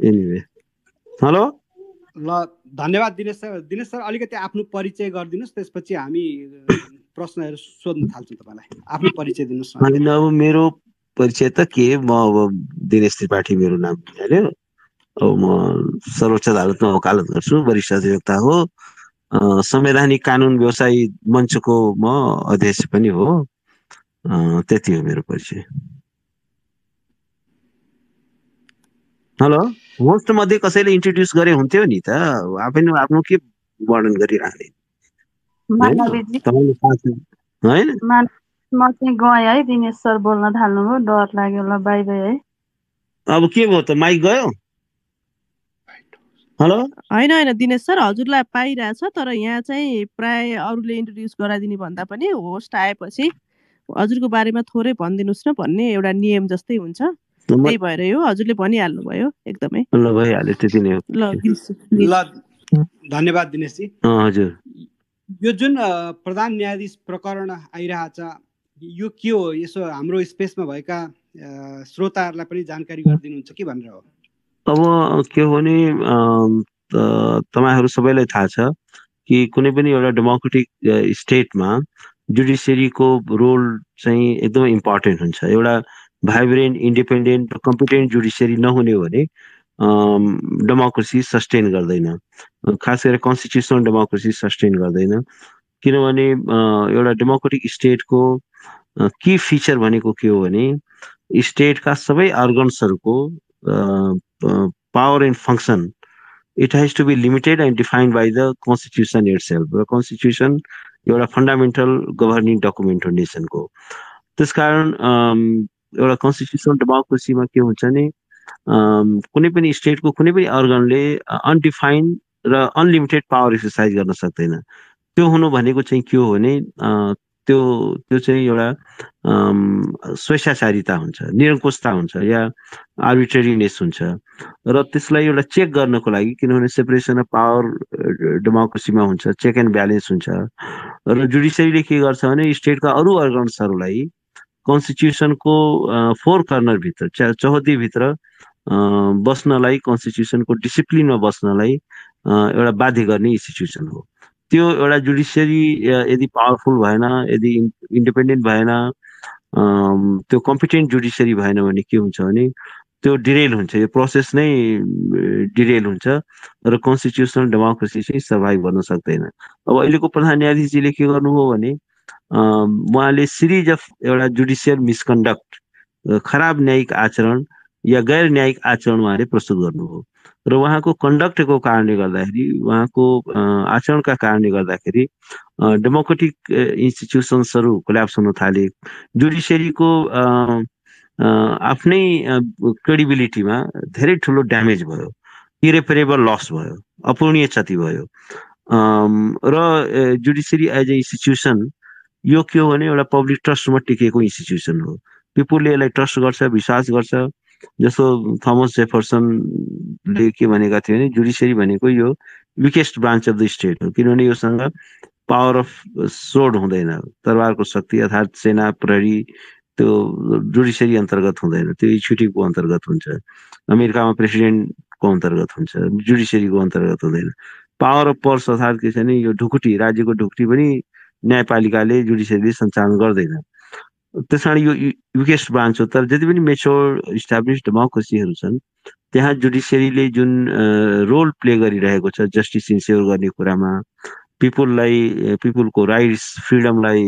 Anyway hello ल धन्यवाद Dinesh sir. Dinesh sir अलिकति आफ्नो परिचय गरिदिनुहोस्, त्यसपछि हामी प्रश्नहरू सोध्न थाल्छौँ तपाईँलाई। आफ्नो परिचय दिनुहोस् न। होइन अब मेरो परिचय त के, म अब दिनेश त्रिपाठी मेरो नाम भइहाल्यो। अब म सर्वोच्च अदालतमा वकालत गर्छु, वरिष्ठ अधिवक्ता हो। संवैधानिक कानुन व्यवसायी मञ्चको म अध्यक्ष पनि हो। त्यति हो मेरो परिचय। हेलो, होस्ट मध्ये कसैले इन्ट्रोड्युस गरे हुन्थ्यो नि त, आफैले आफ्नो के वर्णन गरिरहने मानवीजी होइन। म चाहिँ गएँ है, दिनेश सर बोल्न थाल्नुभयो, डर लाग्यो ल बाई बाई है। अब के भयो त, माइक गयो? हेलो होइन होइन दिनेश सर, हजुरलाई पाइरहेछ, तर यहाँ चाहिँ प्राय अरूले इन्ट्रोड्युस गराइदिने भन्दा पनि होस्ट आएपछि हजुरको बारेमा थोरै भनिदिनुहोस् न भन्ने एउटा नियम जस्तै हुन्छ। त्यही भएर हो, हजुरले भनिहाल्नु भयो एकदमै। ल भइहाल्यो, त्यति नै हो। ल धन्यवाद दिनेशजी। हजुर, यो जुन प्रधान न्यायाधीश प्रकरण आइरहेछ यो के हो, यसो हाम्रो स्पेसमा भएका श्रोताहरूलाई पनि जानकारी गरिदिनुहुन्छ कि भनेर हो। अब के हो भने तपाईहरु सबैलाई थाहा छ कि कुनै पनि एउटा डेमोक्रेटिक स्टेटमा जुडिसियरीको रोल चाहिँ एकदमै इम्पोर्टेन्ट हुन्छ। एउटा भाइब्रेन्ट, इन्डिपेन्डेन्ट, कम्पिटेन्ट जुडिसियरी नहुने हो भने डेमोक्रेसी सस्टेन गर्दैन, खास गरेर कन्स्टिट्युसनल डेमोक्रेसी सस्टेन गर्दैन। किनभने एउटा डेमोक्रेटिक स्टेटको की फिचर भनेको के हो भने स्टेटका सबै अर्गन्सहरूको power and function, it has to be limited and defined by the constitution itself. The constitution एउटा फन्डामेन्टल गभर्निङ डकुमेन्ट हो नेसनको। त्यसकारण एउटा कन्स्टिट्युसनल डेमोक्रेसीमा के हुन्छ भने कुनै पनि स्टेटको कुनै पनि अर्गनले अनडिफाइन्ड र अनलिमिटेड पावर एक्सर्साइज गर्न सक्दैन। त्यो हुनु भनेको चाहिँ के हो भने त्यो चाहिँ एउटा स्वेच्छाचारिता हुन्छ, निरङ्कुशता हुन्छ या आर्बिट्रेरीनेस हुन्छ। र त्यसलाई एउटा चेक गर्नको लागि, किनभने सेपरेसन अफ पावर डेमोक्रेसीमा हुन्छ, चेक एन्ड ब्यालेन्स हुन्छ। र जुडिसियरीले के गर्छ भने स्टेटका अरू अर्गन्सहरूलाई कन्स्टिट्युसनको फोर कर्नरभित्र, चौहद्दीभित्र बस्नलाई, कन्स्टिट्युसनको डिसिप्लिनमा बस्नलाई एउटा बाध्य गर्ने इन्स्टिट्युसन हो। त्यो एउटा जुडिसियरी यदि पावरफुल भएन, यदि इन्डिपेन्डेन्ट भएन, त्यो कम्पिटेन्ट जुडिसियरी भएन भने के हुन्छ भने त्यो डिरेल हुन्छ, यो प्रोसेस नै डिरेल हुन्छ र कन्स्टिट्युसनल डेमोक्रेसी चाहिँ सर्भाइभ गर्न सक्दैन। अब अहिलेको प्रधान न्यायाधीशजीले के गर्नुभयो भने उहाँले सिरिज अफ एउटा जुडिसियल मिसकन्डक्ट, खराब न्यायिक आचरण या गैर न्यायिक आचरण उहाँले प्रस्तुत गर्नुभयो। र उहाँको कन्डक्टको कारणले गर्दाखेरि, उहाँको आचरणका कारणले गर्दाखेरि डेमोक्रेटिक इन्स्टिट्युसन्सहरू कोल्याप्स हुन थाले। जुडिसियरीको आफ्नै क्रेडिबिलिटीमा धेरै ठुलो ड्यामेज भयो, इरेपरेबल लस भयो, अपूर्णीय क्षति भयो। र जुडिसियरी एज ए इन्स्टिट्युसन यो के हो भने एउटा पब्लिक ट्रस्टमा टिकेको इन्स्टिट्युसन हो। पिपुलले यसलाई ट्रस्ट गर्छ, विश्वास गर्छ। जस्तो थोमस जेफरसनले के भनेका थिए भने जुडिसियरी भनेको यो weakest branch of the state हो, किनभने योसँग पावर अफ सोर्ड हुँदैन, तरवारको शक्ति अर्थात् सेना प्रहरी त्यो जुडिसियरी अन्तर्गत हुँदैन, त्यो एक्जिक्युटिभको अन्तर्गत हुन्छ। अमेरिकामा प्रेसिडेन्टको अन्तर्गत हुन्छ, जुडिसियरीको अन्तर्गत हुँदैन। पावर अफ पर्स अर्थात् के छ भने यो ढुकुटी, राज्यको ढुकुटी पनि न्यायपालिकाले जुडिसियरीले सञ्चालन गर्दैन। त्यस कारण यो विकेस्ट ब्रान्च हो। तर जति पनि मेच्योर इस्टाब्लिस डेमोक्रेसीहरू छन् त्यहाँ जुडिसियरीले जुन रोल प्ले गरिरहेको छ जस्टिस इन्स्योर गर्ने कुरामा, पिपुलको राइट्स फ्रिडमलाई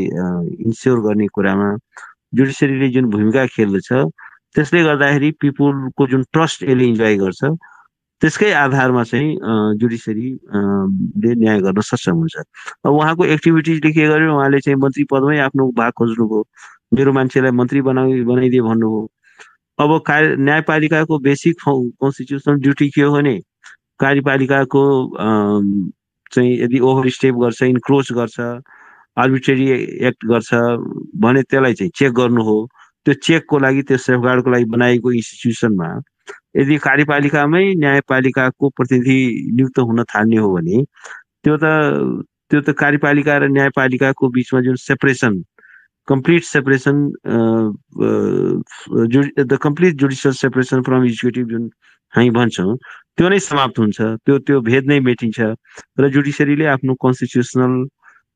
इन्स्योर गर्ने कुरामा जुडिसियरीले जुन भूमिका खेल्दछ, त्यसले गर्दाखेरि पिपुलको जुन ट्रस्ट यसले इन्जोय गर्छ, त्यसकै आधारमा चाहिँ जुडिसियरीले न्याय गर्न सक्षम हुन्छ। अब उहाँको एक्टिभिटिजले के गर्यो, उहाँले चाहिँ मन्त्री पदमै आफ्नो भाग खोज्नुभयो, मेरो मान्छेलाई मन्त्री बनाइदिए भन्नुभयो। अब न्यायपालिकाको बेसिक कन्स्टिट्युसनल ड्युटी के हो भने कार्यपालिकाको चाहिँ यदि ओभर स्टेप गर्छ, इन्क्रोच गर्छ, आर्बिट्रेरी एक्ट गर्छ भने त्यसलाई चाहिँ चेक गर्नु हो। त्यो चेकको लागि, त्यो सेफगार्डको लागि बनाएको इन्स्टिट्युसनमा यदि कार्यपालिकामै न्यायपालिकाको प्रतिनिधि नियुक्त हुन थाल्ने हो भने त्यो त कार्यपालिका र न्यायपालिकाको बिचमा जुन separation, complete separation, the complete judicial separation from executive जुन हामी भन्छौँ त्यो नै समाप्त हुन्छ, त्यो भेद नै मेटिन्छ र जुडिसियरीले आफ्नो कन्स्टिट्युसनल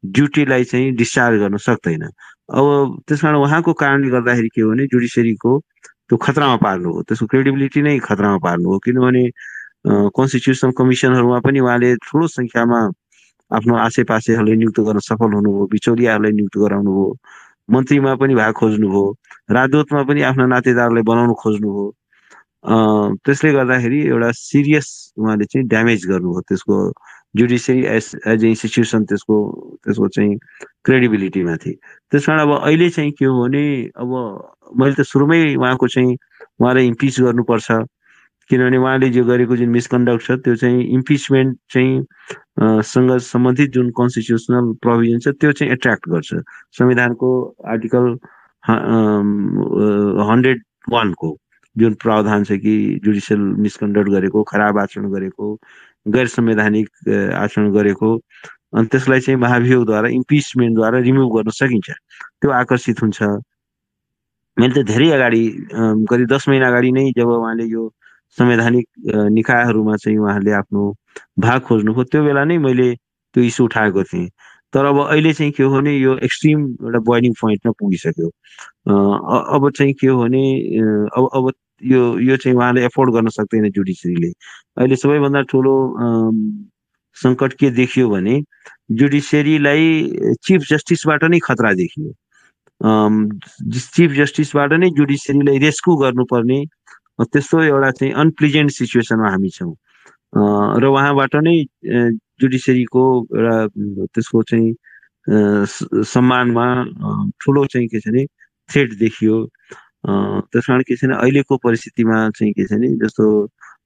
ड्युटीलाई चाहिँ डिस्चार्ज गर्न सक्दैन। अब त्यसकारण उहाँको कारणले गर्दाखेरि के हो भने जुडिसियरीको त्यो खतरामा पार्नु हो, त्यसको क्रेडिबिलिटी नै खतरामा पार्नु हो। किनभने कन्स्टिट्युसनल कमिसनहरूमा पनि उहाँले ठुलो सङ्ख्यामा आफ्नो आसेपासेहरूलाई नियुक्त गर्न सफल हुनुभयो, बिचौलियाहरूलाई नियुक्त गराउनुभयो, मन्त्रीमा पनि भाग खोज्नुभयो, राजदूतमा पनि आफ्ना नातेदारलाई बनाउन खोज्नुभयो। त्यसले गर्दाखेरि एउटा सिरियस उहाँले चाहिँ ड्यामेज गर्नुभयो त्यसको जुडिसियरी एज ए इन्स्टिट्युसन, त्यसको चाहिँ क्रेडिबिलिटीमाथि। त्यस कारण अब अहिले चाहिँ के हो भने अब मैले त सुरुमै उहाँलाई इम्पिच गर्नुपर्छ, किनभने उहाँले जो गरेको जुन मिसकन्डक्ट छ त्यो चाहिँ इम्पिचमेन्ट चाहिँ सँग सम्बन्धित जुन कन्स्टिट्युसनल प्रोभिजन छ त्यो चाहिँ एट्र्याक्ट गर्छ। संविधानको आर्टिकल 101 को जुन प्रावधान छ कि जुडिसियल मिसकन्डक्ट गरेको, खराब आचरण गरेको, गैर संवैधानिक आचरण गरेको, अनि त्यसलाई चाहिँ महाभियोगद्वारा इम्पिचमेन्टद्वारा रिमुभ गर्न सकिन्छ, त्यो आकर्षित हुन्छ। मैले त धेरै अगाडि करिब 10 महिना अगाडि नै जब उहाँले यो संवैधानिक निकायहरूमा चाहिँ उहाँले आफ्नो भाग खोज्नुभयो त्यो बेला नै मैले त्यो इस्यु उठाएको थिएँ। तर अब अहिले चाहिँ के हो भने यो एक्सट्रिम एउटा बोइलिङ पोइन्टमा पुगिसक्यो। अब चाहिँ के हो भने अब यो चाहिँ उहाँले एफोर्ड गर्न सक्दैन जुडिसियरीले। अहिले सबैभन्दा ठुलो सङ्कट के देखियो भने जुडिसियरीलाई चिफ जस्टिसबाट नै खतरा देखियो। चिफ जस्टिसबाट नै जुडिसियरीलाई रेस्क्यु गर्नुपर्ने त्यस्तो एउटा चाहिँ अनप्लिजेन्ट सिचुएसनमा हामी छौँ र उहाँबाट नै जुडिसियरीको एउटा त्यसको चाहिँ सम्मानमा ठुलो चाहिँ के छ भने थ्रेट देखियो। त्यस कारण के छ भने अहिलेको परिस्थितिमा चाहिँ के छ भने जस्तो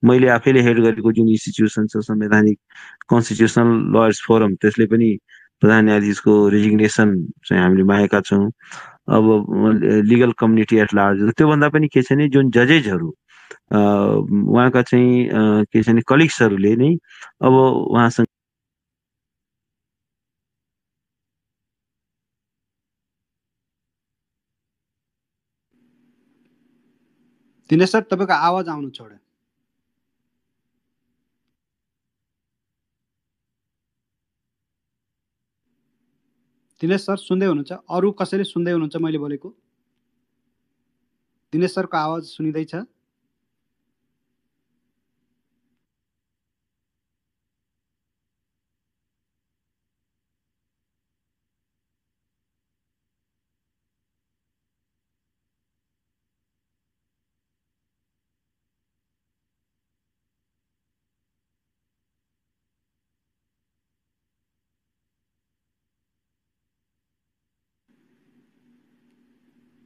मैले आफैले हेड गरेको जुन इन्स्टिट्युसन छ संवैधानिक कन्स्टिट्युसनल लयर्स फोरम, त्यसले पनि प्रधान न्यायाधीशको रेजिग्नेसन चाहिँ हामीले मागेका छौँ। अब लिगल कम्युनिटी एट लार्ज, त्योभन्दा पनि के छ भने जुन जजेजहरू उहाँका चाहिँ के छ भने कलिग्सहरूले नै अब उहाँसँग दिनेश सर तपाईँको आवाज आउनु छोड्यो। दिनेश सर सुन्दै हुनुहुन्छ? अरू कसैले सुन्दै हुनुहुन्छ मैले बोलेको? दिनेश सरको आवाज सुनिँदैछ?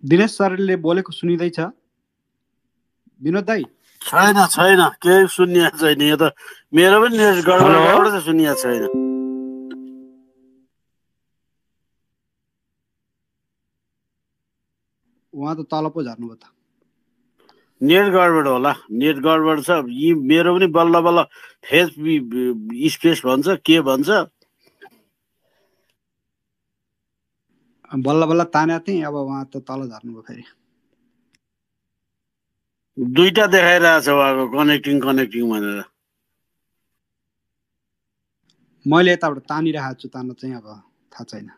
दिनेश सरले बोलेको सुनिँदैछ? विनोद दाई? छैन केही सुनिया छैन। यो त मेरो पनि नेट गडबड सुनिया छैन। उहाँ त तल पो झर्नुभयो त। नेट गडबड होला, नेट गडबड छ। यी मेरो पनि बल्ल बल्ल फेस स्पेस भन्छ के भन्छ, बल्ल बल्ल तानेको थिएँ, अब उहाँ त तल झर्नुभयो फेरि। दुईटा देखाइरहेछ उहाँको कनेक्टिङ भनेर। मैले यताबाट तानिरहेको छु, तान्न चाहिँ अब थाहा छैन।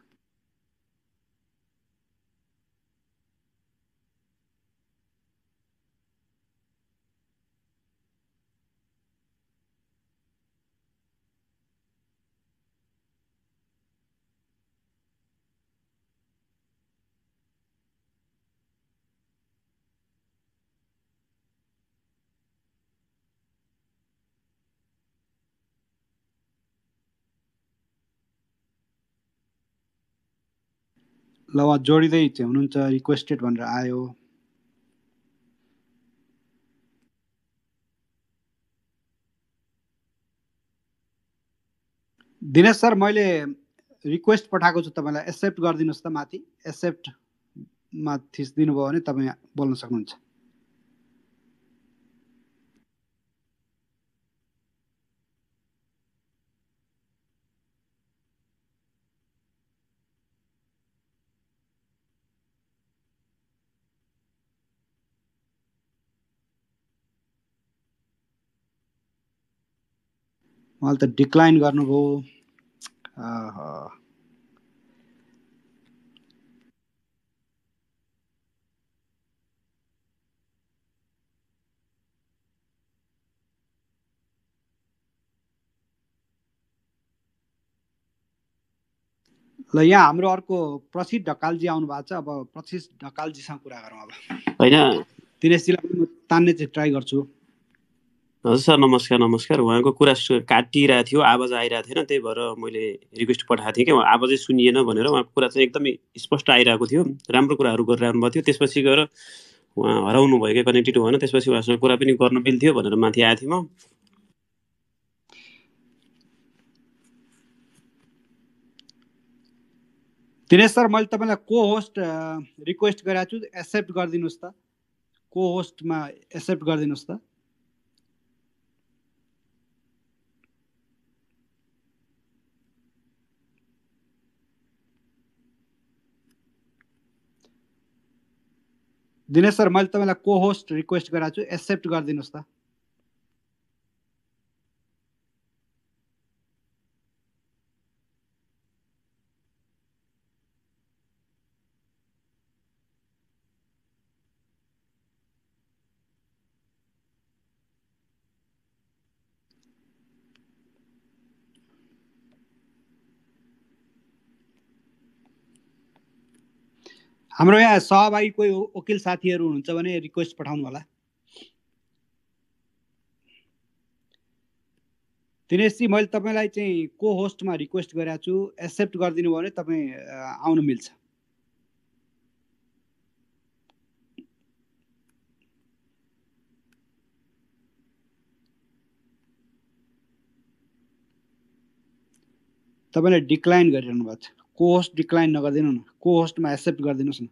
ल उहाँ जोडिँदै हुनुहुन्छ, रिक्वेस्टेड भनेर आयो। दिनेश सर मैले रिक्वेस्ट पठाएको छु तपाईँलाई, एक्सेप्ट गरिदिनुहोस् त। माथि एक्सेप्टमा थिचिदिनु भयो भने तपाईँ बोल्न सक्नुहुन्छ। उहाँले त डिक्लाइन गर्नुभयो। आहा। ल यहाँ हाम्रो अर्को प्रसिद्ध ढकालजी आउनु भएको छ। अब प्रसिद्ध ढकालजीसँग कुरा गरौँ। अब होइन दिनेशजीलाई पनि म तान्ने चाहिँ ट्राई गर्छु। हजुर सर, नमस्कार नमस्कार। उहाँको कुरा काटिरहेको थियो, आवाज आइरहेको थिएन, त्यही भएर मैले रिक्वेस्ट पठाएको थिएँ कि आवाजै सुनिएन भनेर। उहाँको कुरा चाहिँ एकदमै स्पष्ट आइरहेको थियो, राम्रो कुराहरू गरिरहनु भएको थियो। त्यसपछि गएर उहाँ हराउनु भयो कि कनेक्टेड भएन। त्यसपछि उहाँसँग कुरा पनि गर्न मिल्थ्यो भनेर माथि आएको थिएँ म। दिनेश सर, मैले तपाईँलाई को होस्ट रिक्वेस्ट गरेको छु, एक्सेप्ट गरिदिनुहोस् त। को होस्टमा एक्सेप्ट गरिदिनुहोस् त। दिनेश सर, मैले तपाईँलाई को होस्ट रिक्वेस्ट गरेको छु, एक्सेप्ट गरिदिनुहोस् त। हाम्रो यहाँ सहभागी कोही वकिल साथीहरू हुनुहुन्छ भने रिक्वेस्ट पठाउनु होला। दिनेशजी, मैले तपाईँलाई चाहिँ को होस्टमा रिक्वेस्ट गरेको छु, एक्सेप्ट गरिदिनु भयो भने तपाईँ आउनु मिल्छ। तपाईँले डिक्लाइन गरिरहनु भएको छ। को होस्ट डिक्लाइन नगरिदिनु न, को होस्टमा एक्सेप्ट गरिदिनुहोस् न।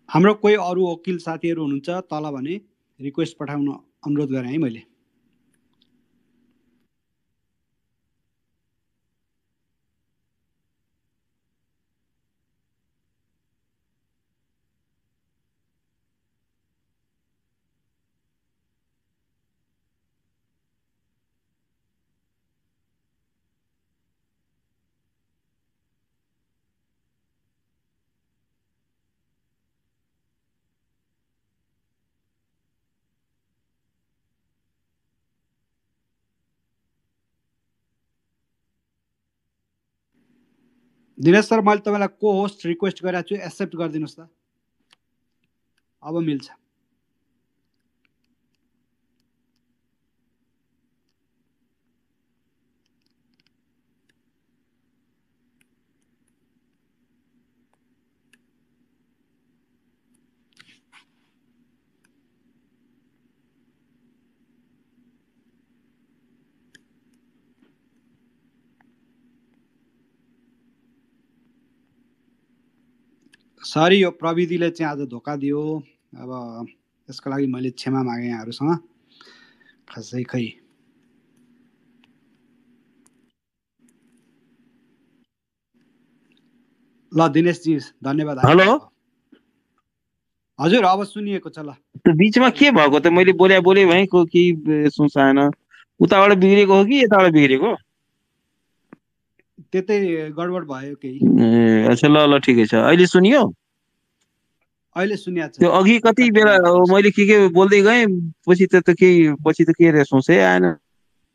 हाम्रो कोही अरू वकिल साथीहरू हुनुहुन्छ तल भने रिक्वेस्ट पठाउन अनुरोध गरेँ है मैले। दिनेश सर, मैले तपाईँलाई को होस्ट रिक्वेस्ट गरेको छु, एक्सेप्ट गरिदिनुहोस् त। अब मिल्छ। सरी, यो प्रविधिले चाहिँ आज धोका दियो। अब यसको लागि मैले क्षमा मागेँ यहाँहरूसँग। खासै खै ल दिनेशजी, धन्यवाद। हेलो हजुर, अब सुनिएको छ। ल त्यो बिचमा के भएको त? मैले बोले भएको कि सुनसान उताबाट बिग्रेको हो कि यताबाट बिग्रेको? त्यतै गडबड भयो केही। अच्छा, ल ठिकै छ। अहिले सुनियो? अहिले सुनिया छ। त्यो अघि कति बेला मैले के बोल्दै गएँ, पछि त के रेस्पोन्सै आएन,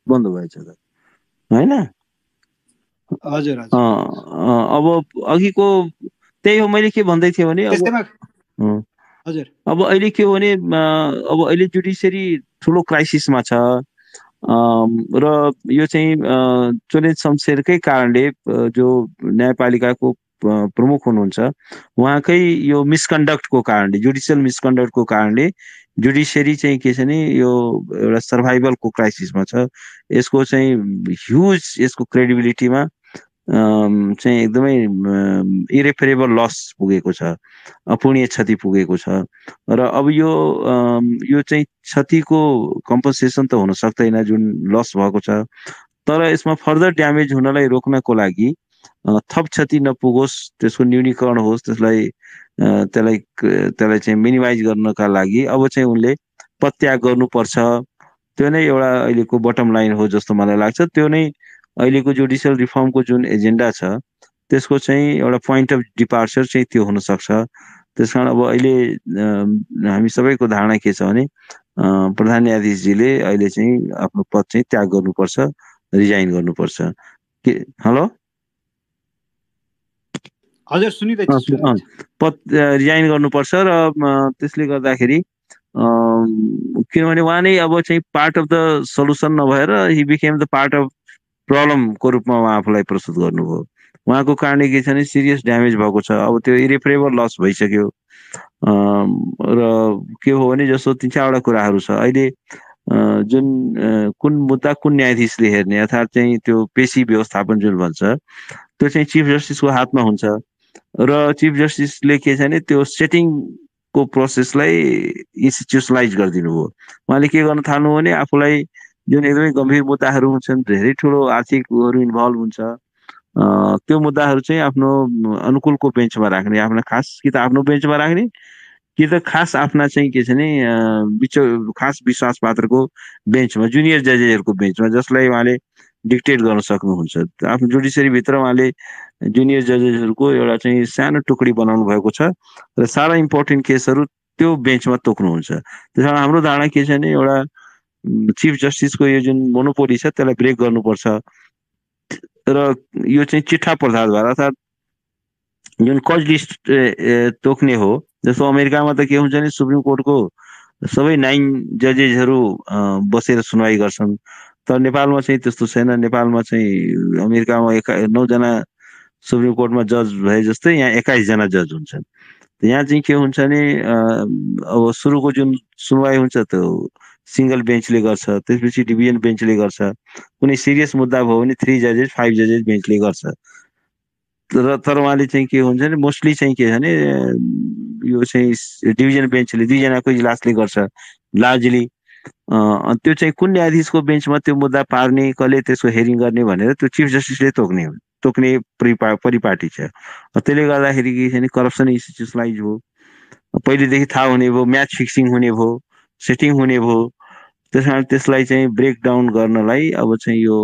बन्द भएछ त, होइन? हजुर अब अघिको त्यही हो। मैले के भन्दै थिएँ भने हजुर, अब अहिले के हो भने अब अहिले जुडिसियरी ठुलो क्राइसिसमा छ र यो चाहिँ चोलेन शमशेरकै कारणले जो न्यायपालिकाको प्रमुख हुनुहुन्छ उहाँकै यो मिसकन्डक्टको कारणले, जुडिसियल मिसकन्डक्टको कारणले जुडिसियरी चाहिँ के छ नि, यो एउटा सर्भाइभलको क्राइसिसमा छ। यसको चाहिँ ह्युज यसको क्रेडिबिलिटीमा चाहिँ एकदमै इरेपरेबल लस पुगेको छ, अपूर्णीय क्षति पुगेको छ। र अब यो चाहिँ क्षतिको कम्पन्सेसन त हुन सक्दैन जुन लस भएको छ, तर यसमा फर्दर ड्यामेज हुनलाई रोक्नको लागि थप क्षति नपुगोस्, त्यसको न्यूनीकरण होस्, त्यसलाई चाहिँ मिनिमाइज गर्नका लागि अब चाहिँ उनले पदत्याग गर्नुपर्छ। त्यो नै एउटा अहिलेको बटम लाइन हो जस्तो मलाई लाग्छ। त्यो नै अहिलेको जुडिसियल रिफर्मको जुन एजेन्डा छ त्यसको चाहिँ एउटा पोइन्ट अफ डिपार्चर चाहिँ त्यो हुनसक्छ। त्यस कारण अब अहिले हामी सबैको धारणा के छ भने प्रधान न्यायाधीशजीले अहिले चाहिँ आफ्नो पद चाहिँ त्याग गर्नुपर्छ, रिजाइन गर्नुपर्छ। हेलो हजुर, सुनिँदैछु। पद रिजाइन गर्नुपर्छ र त्यसले गर्दाखेरि किनभने उहाँ नै अब चाहिँ पार्ट अफ द सल्युसन नभएर हि बिकेम द पार्ट अफ प्रब्लमको रूपमा उहाँ आफूलाई प्रस्तुत गर्नुभयो। उहाँको कारणले के छ भने सिरियस ड्यामेज भएको छ, अब त्यो इरेपरेबल लस भइसक्यो। र के हो भने जस्तो 3-4वटा कुराहरू छ अहिले जुन कुन मुद्दा कुन न्यायाधीशले हेर्ने, अर्थात् चाहिँ त्यो पेशी व्यवस्थापन जुन भन्छ त्यो चाहिँ चिफ जस्टिसको हातमा हुन्छ। र चिफ जस्टिसले के छ भने त्यो सेटिङको प्रोसेसलाई इन्स्टिट्युसनलाइज गरिदिनु भयो। उहाँले के गर्न थाल्नु भने आफूलाई जुन एकदमै गम्भीर मुद्दाहरू हुन्छन्, धेरै ठुलो आर्थिकहरू इन्भल्भ हुन्छ, त्यो मुद्दाहरू चाहिँ आफ्नो अनुकूलको बेन्चमा राख्ने, आफ्ना खास कि त आफ्नो बेन्चमा राख्ने कि त खास आफ्ना चाहिँ के छ भने खास विश्वास पात्रको बेन्चमा, जुनियर जजेसहरूको बेन्चमा, जसलाई उहाँले डिक्टेट गर्न सक्नुहुन्छ। आफ्नो जुडिसियरीभित्र उहाँले जुनियर जजेसहरूको एउटा चाहिँ सानो टुकडी बनाउनु भएको छ र सारा इम्पोर्टेन्ट केसहरू त्यो बेन्चमा तोक्नुहुन्छ। त्यस कारण हाम्रो धारणा के छ भने एउटा चिफ जस्टिसको यो जुन मोनोपोली छ त्यसलाई ब्रेक गर्नुपर्छ र यो चाहिँ चिट्ठा प्रधानद्वारा, अर्थात् जुन कज लिस्ट तोक्ने हो। जस्तो अमेरिकामा त के हुन्छ भने सुप्रिम कोर्टको सबै 9 जजेसहरू बसेर सुनवाई गर्छन्, तर नेपालमा चाहिँ त्यस्तो छैन। नेपालमा चाहिँ अमेरिकामा 9जना सुप्रिम कोर्टमा जज भए जस्तै यहाँ 21जना जज हुन्छन्। यहाँ चाहिँ के हुन्छ भने अब सुरुको जुन सुनवाई हुन्छ त्यो सिंगल बेन्चले गर्छ, त्यसपछि डिभिजन बेन्चले गर्छ, कुनै सिरियस मुद्दा भयो भने 3 जजेस 5 जजेस बेन्चले गर्छ। तर उहाँले चाहिँ के हुन्छ भने मोस्टली चाहिँ के छ भने यो चाहिँ डिभिजन बेन्चले 2जनाको इजलासले गर्छ लार्जली। त्यो चाहिँ कुन न्यायाधीशको बेन्चमा त्यो मुद्दा पार्ने, कसले त्यसको हेरिङ गर्ने भनेर त्यो चिफ जस्टिसले तोक्ने परिपाटी छ। त्यसले गर्दाखेरि के छ भने करप्सन इन्स्टिट्युसनलाइज हो, पहिलेदेखि थाहा हुने भयो, म्याच फिक्सिङ हुने भयो, सेटिङ हुने भयो। त्यस कारण त्यसलाई चाहिँ ब्रेक डाउन गर्नलाई अब चाहिँ यो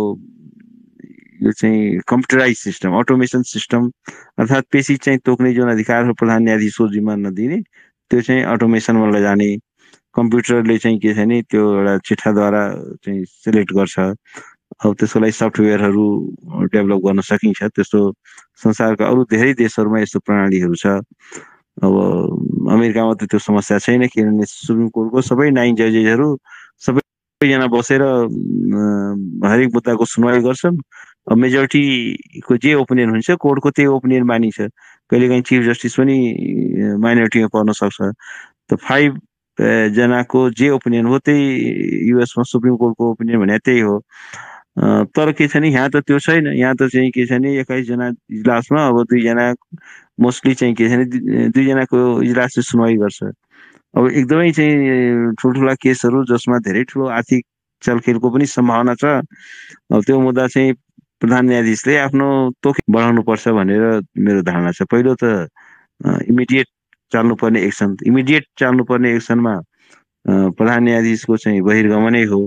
चाहिँ कम्प्युटराइज सिस्टम, अटोमेसन सिस्टम, अर्थात् पेशी चाहिँ तोक्ने जुन अधिकार हो प्रधान न्यायाधीशको जिम्मा नदिने, त्यो चाहिँ अटोमेसनमा लैजाने, कम्प्युटरले चाहिँ के छ भने त्यो एउटा चिट्ठाद्वारा चाहिँ सिलेक्ट गर्छ। अब त्यसको लागि सफ्टवेयरहरू डेभलप गर्न सकिन्छ। त्यस्तो संसारका अरू धेरै देशहरूमा यस्तो प्रणालीहरू छ। अब अमेरिकामा त त्यो समस्या छैन, किनभने सुप्रिम कोर्टको सबै 9 जजेसहरू सबैजना बसेर हरेक मुद्दाको सुनवाई गर्छन्। अब मेजोरिटीको जे ओपिनियन हुन्छ कोर्टको त्यही ओपिनियन मानिन्छ। कहिलेकाहीँ चिफ जस्टिस पनि माइनोरिटीमा पर्न सक्छ। त 5 जनाको जे ओपिनियन हो त्यही युएसमा सुप्रिम कोर्टको ओपिनियन भने त्यही हो। तर के छ भने यहाँ त त्यो छैन। यहाँ त चाहिँ के छ भने 21जना इजलासमा अब 2जना मोस्टली चाहिँ के छ भने 2जनाको इजलासले सुनवाई गर्छ। अब एकदमै चाहिँ ठुल्ठुला केसहरू जसमा धेरै ठुलो आर्थिक चलखेलको पनि सम्भावना छ, अब त्यो मुद्दा चाहिँ प्रधान न्यायाधीशले आफ्नो तोक बढाउनुपर्छ भनेर मेरो धारणा छ। पहिलो त इमिडिएट चाल्नुपर्ने एक्सनमा प्रधान न्यायाधीशको चाहिँ बहिर्गमनै हो।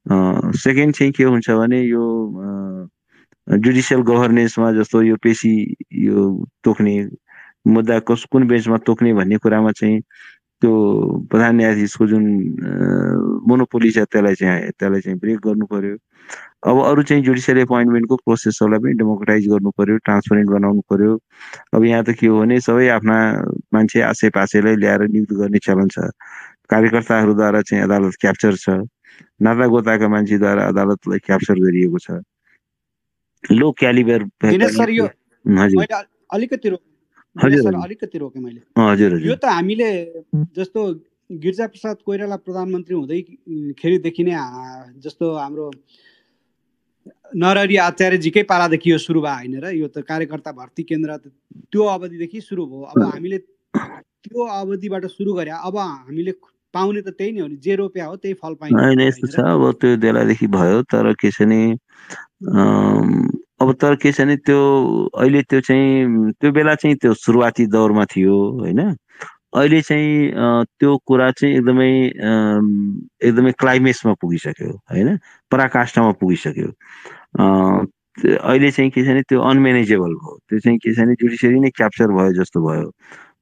सेकेन्ड चाहिँ के हुन्छ भने यो जुडिसियल गभर्नेन्समा जस्तो यो पेशी यो तोक्ने मुद्दा कुन बेन्चमा तोक्ने भन्ने कुरामा चाहिँ त्यो प्रधान न्यायाधीशको जुन मोनोपोली छ त्यसलाई चाहिँ ब्रेक गर्नु पर्यो। अब अरू चाहिँ जुडिसियल एपोइन्टमेन्टको प्रोसेसहरूलाई पनि डेमोक्रेटाइज गर्नु पर्यो, ट्रान्सपरेन्ट बनाउनु पर्यो। अब यहाँ त के हो भने सबै आफ्ना मान्छे आसेपासेलाई ल्याएर नियुक्त गर्ने चलन छ। कार्यकर्ताहरूद्वारा चाहिँ अदालत क्याप्चर छ, नाता गोताका मान्छेद्वारा अदालतलाई क्याप्चर गरिएको छ। लो क्यालिबर सर यो अलिकति रोके मैले। हजुर यो त हामीले जस्तो गिरिजा प्रसाद कोइराला प्रधानमन्त्री हुँदैखेरिदेखि नै जस्तो हाम्रो नरहरि आचार्यजीकै पालादेखि यो सुरु भयो होइन र? यो त कार्यकर्ता भर्ती केन्द्र त्यो अवधिदेखि सुरु भयो। अब हामीले त्यो अवधिबाट सुरु गरे, अब हामीले पाउने त त्यही नै हो नि, जे रोप्या हो त्यही फल पाइन्छ होइन यस्तो छ। अब त्यो बेलादेखि भयो, तर के छ नि अब तर के छ नि त्यो अहिले त्यो चाहिँ त्यो बेला चाहिँ त्यो सुरुवाती दौरमा थियो होइन। अहिले चाहिँ त्यो कुरा चाहिँ एकदमै एकदमै क्लाइमेक्समा पुगिसक्यो होइन, पराकाष्ठमा पुगिसक्यो। अहिले चाहिँ के छ नि त्यो अनम्यानेजेबल भयो। त्यो चाहिँ के छ नि जुडिसियरी नै क्याप्चर भयो जस्तो भयो।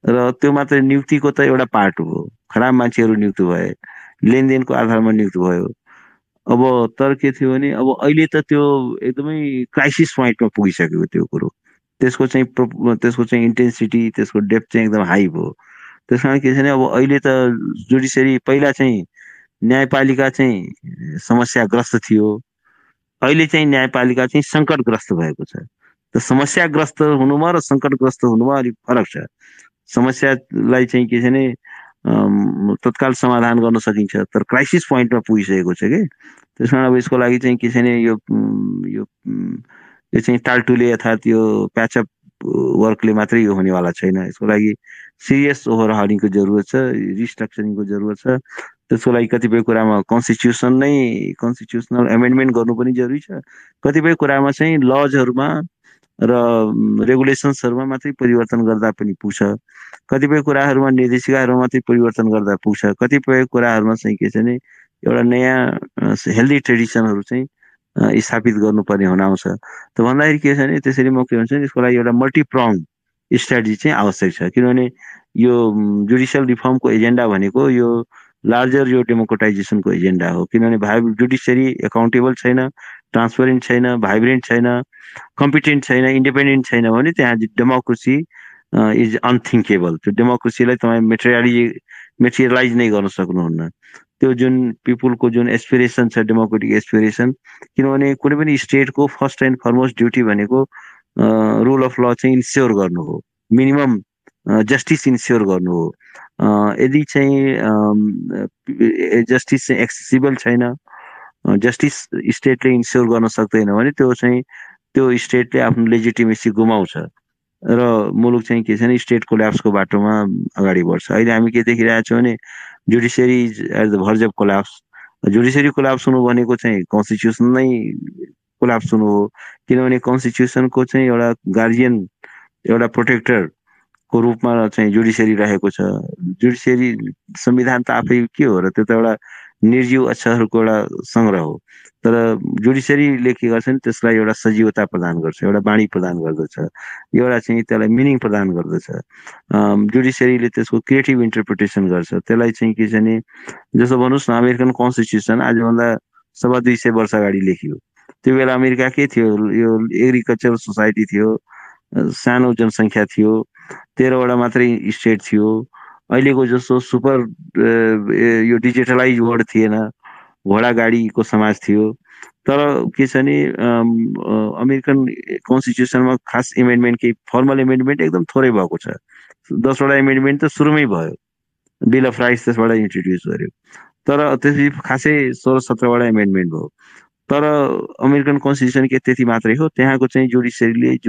र त्यो मात्र नियुक्तिको त एउटा पार्ट हो, खराब मान्छेहरू नियुक्त भए, लेनदेनको आधारमा नियुक्त भयो। अब तर के थियो भने अब अहिले त त्यो एकदमै क्राइसिस पोइन्टमा पुगिसक्यो त्यो कुरो। त्यसको चाहिँ इन्टेन्सिटी, त्यसको डेप्थ चाहिँ एकदम हाई भयो। त्यस कारण के छ भने अब अहिले त जुडिसियरी पहिला चाहिँ न्यायपालिका चाहिँ समस्याग्रस्त थियो, अहिले चाहिँ न्यायपालिका चाहिँ सङ्कटग्रस्त भएको छ। त समस्याग्रस्त हुनुमा र सङ्कटग्रस्त हुनुमा अलिक फरक छ। समस्यालाई चाहिँ के छ भने तत्काल समाधान गर्न सकिन्छ, तर क्राइसिस पोइन्टमा पुगिसकेको छ कि। त्यस कारण अब यसको लागि चाहिँ के छ भने यो चाहिँ टालटुले अर्थात् यो प्याचअप वर्कले मात्रै यो हुनेवाला छैन। यसको लागि सिरियस ओभरहलिङको जरुरत छ, रिस्ट्रक्चरिङको जरुरत छ। त्यसको लागि कतिपय कुरामा कन्स्टिट्युसनल एमेन्डमेन्ट गर्नु पनि जरुरी छ। कतिपय कुरामा चाहिँ लजहरूमा र रेगुलेसन्सहरूमा मात्रै परिवर्तन गर्दा पनि पुग्छ। कतिपय कुराहरूमा निर्देशिकाहरूमा मात्रै परिवर्तन गर्दा पुग्छ। कतिपय कुराहरूमा चाहिँ के छ भने एउटा नयाँ हेल्दी ट्रेडिसनहरू चाहिँ स्थापित गर्नुपर्ने हुन आउँछ। त भन्दाखेरि के छ भने त्यसरी म के भन्छ यसको लागि एउटा मल्टिप्रङ स्ट्राटेजी चाहिँ आवश्यक छ। किनभने यो जुडिसियल रिफर्मको एजेन्डा भनेको यो लार्जर यो डेमोक्रेटाइजेसनको एजेन्डा हो। किनभने जुडिसियरी एकाउन्टेबल छैन, ट्रान्सपरेन्ट छैन, भाइब्रेन्ट छैन, कम्पिटेन्ट छैन, इन्डिपेन्डेन्ट छैन भने त्यहाँ डेमोक्रेसी इज अनथिङ्केबल। त्यो डेमोक्रेसीलाई तपाईँ मेटेरियलाइज नै गर्न सक्नुहुन्न। त्यो जुन पिपुलको जुन एस्पिरेसन छ, डेमोक्रेटिक एस्पिरेसन, किनभने कुनै पनि स्टेटको फर्स्ट एन्ड फरमोस्ट ड्युटी भनेको रुल अफ ल चाहिँ इन्स्योर गर्नु हो, मिनिमम जस्टिस इन्स्योर गर्नु हो। यदि चाहिँ जस्टिस चाहिँ एक्सेसिबल छैन, जस्टिस स्टेटले इन्स्योर गर्न सक्दैन भने त्यो स्टेटले आफ्नो लेजिटिमेसी गुमाउँछ र मुलुक चाहिँ के छ भने स्टेट कोल्याप्सको बाटोमा अगाडि बढ्छ। अहिले हामी के देखिरहेको छौँ भने judiciary is at the verge of collapse. Judiciary collapse हुनु भनेको चाहिँ कन्स्टिट्युसन नै कोल्याप्स हुनु हो। किनभने कन्स्टिट्युसनको चाहिँ एउटा गार्जियन, एउटा प्रोटेक्टरको रूपमा चाहिँ जुडिसियरी रहेको छ। जुडिसियरी संविधान त आफै के हो र, त्यो त एउटा निर्जीव अक्षरहरूको एउटा सङ्ग्रह हो। तर जुडिसियरीले के गर्छ नि त्यसलाई एउटा सजीवता प्रदान गर्छ, एउटा बाणी प्रदान गर्दछ, एउटा चाहिँ त्यसलाई मिनिङ प्रदान गर्दछ। जुडिसियरीले त्यसको क्रिएटिभ इन्टरप्रिटेसन गर्छ। त्यसलाई चाहिँ के छ भने जस्तो भन्नुहोस् न, अमेरिकन कन्स्टिट्युसन आजभन्दा 250 वर्ष अगाडि लेखियो। त्यो बेला अमेरिका के थियो, यो एग्रिकल्चरल सोसाइटी थियो, सानो जनसङ्ख्या थियो, 13वटा मात्रै स्टेट थियो। अहिलेको जस्तो सुपर यो डिजिटलाइज वर्ल्ड थिएन, घोडा गाडीको समाज थियो। तर के छ भने अमेरिकन कन्स्टिट्युसनमा खास एमेन्डमेन्ट, केही फर्मल एमेन्डमेन्ट एकदम थोरै भएको छ। 10वटा एमेन्डमेन्ट त सुरुमै भयो, बिल अफ राइट्स त्यसबाट इन्ट्रोड्युस गर्यो। तर त्यसपछि खासै 16-17वटा एमेन्डमेन्ट भयो। तर अमेरिकन कन्स्टिट्युसन के त्यति मात्रै हो? त्यहाँको चाहिँ जुडिसियरीले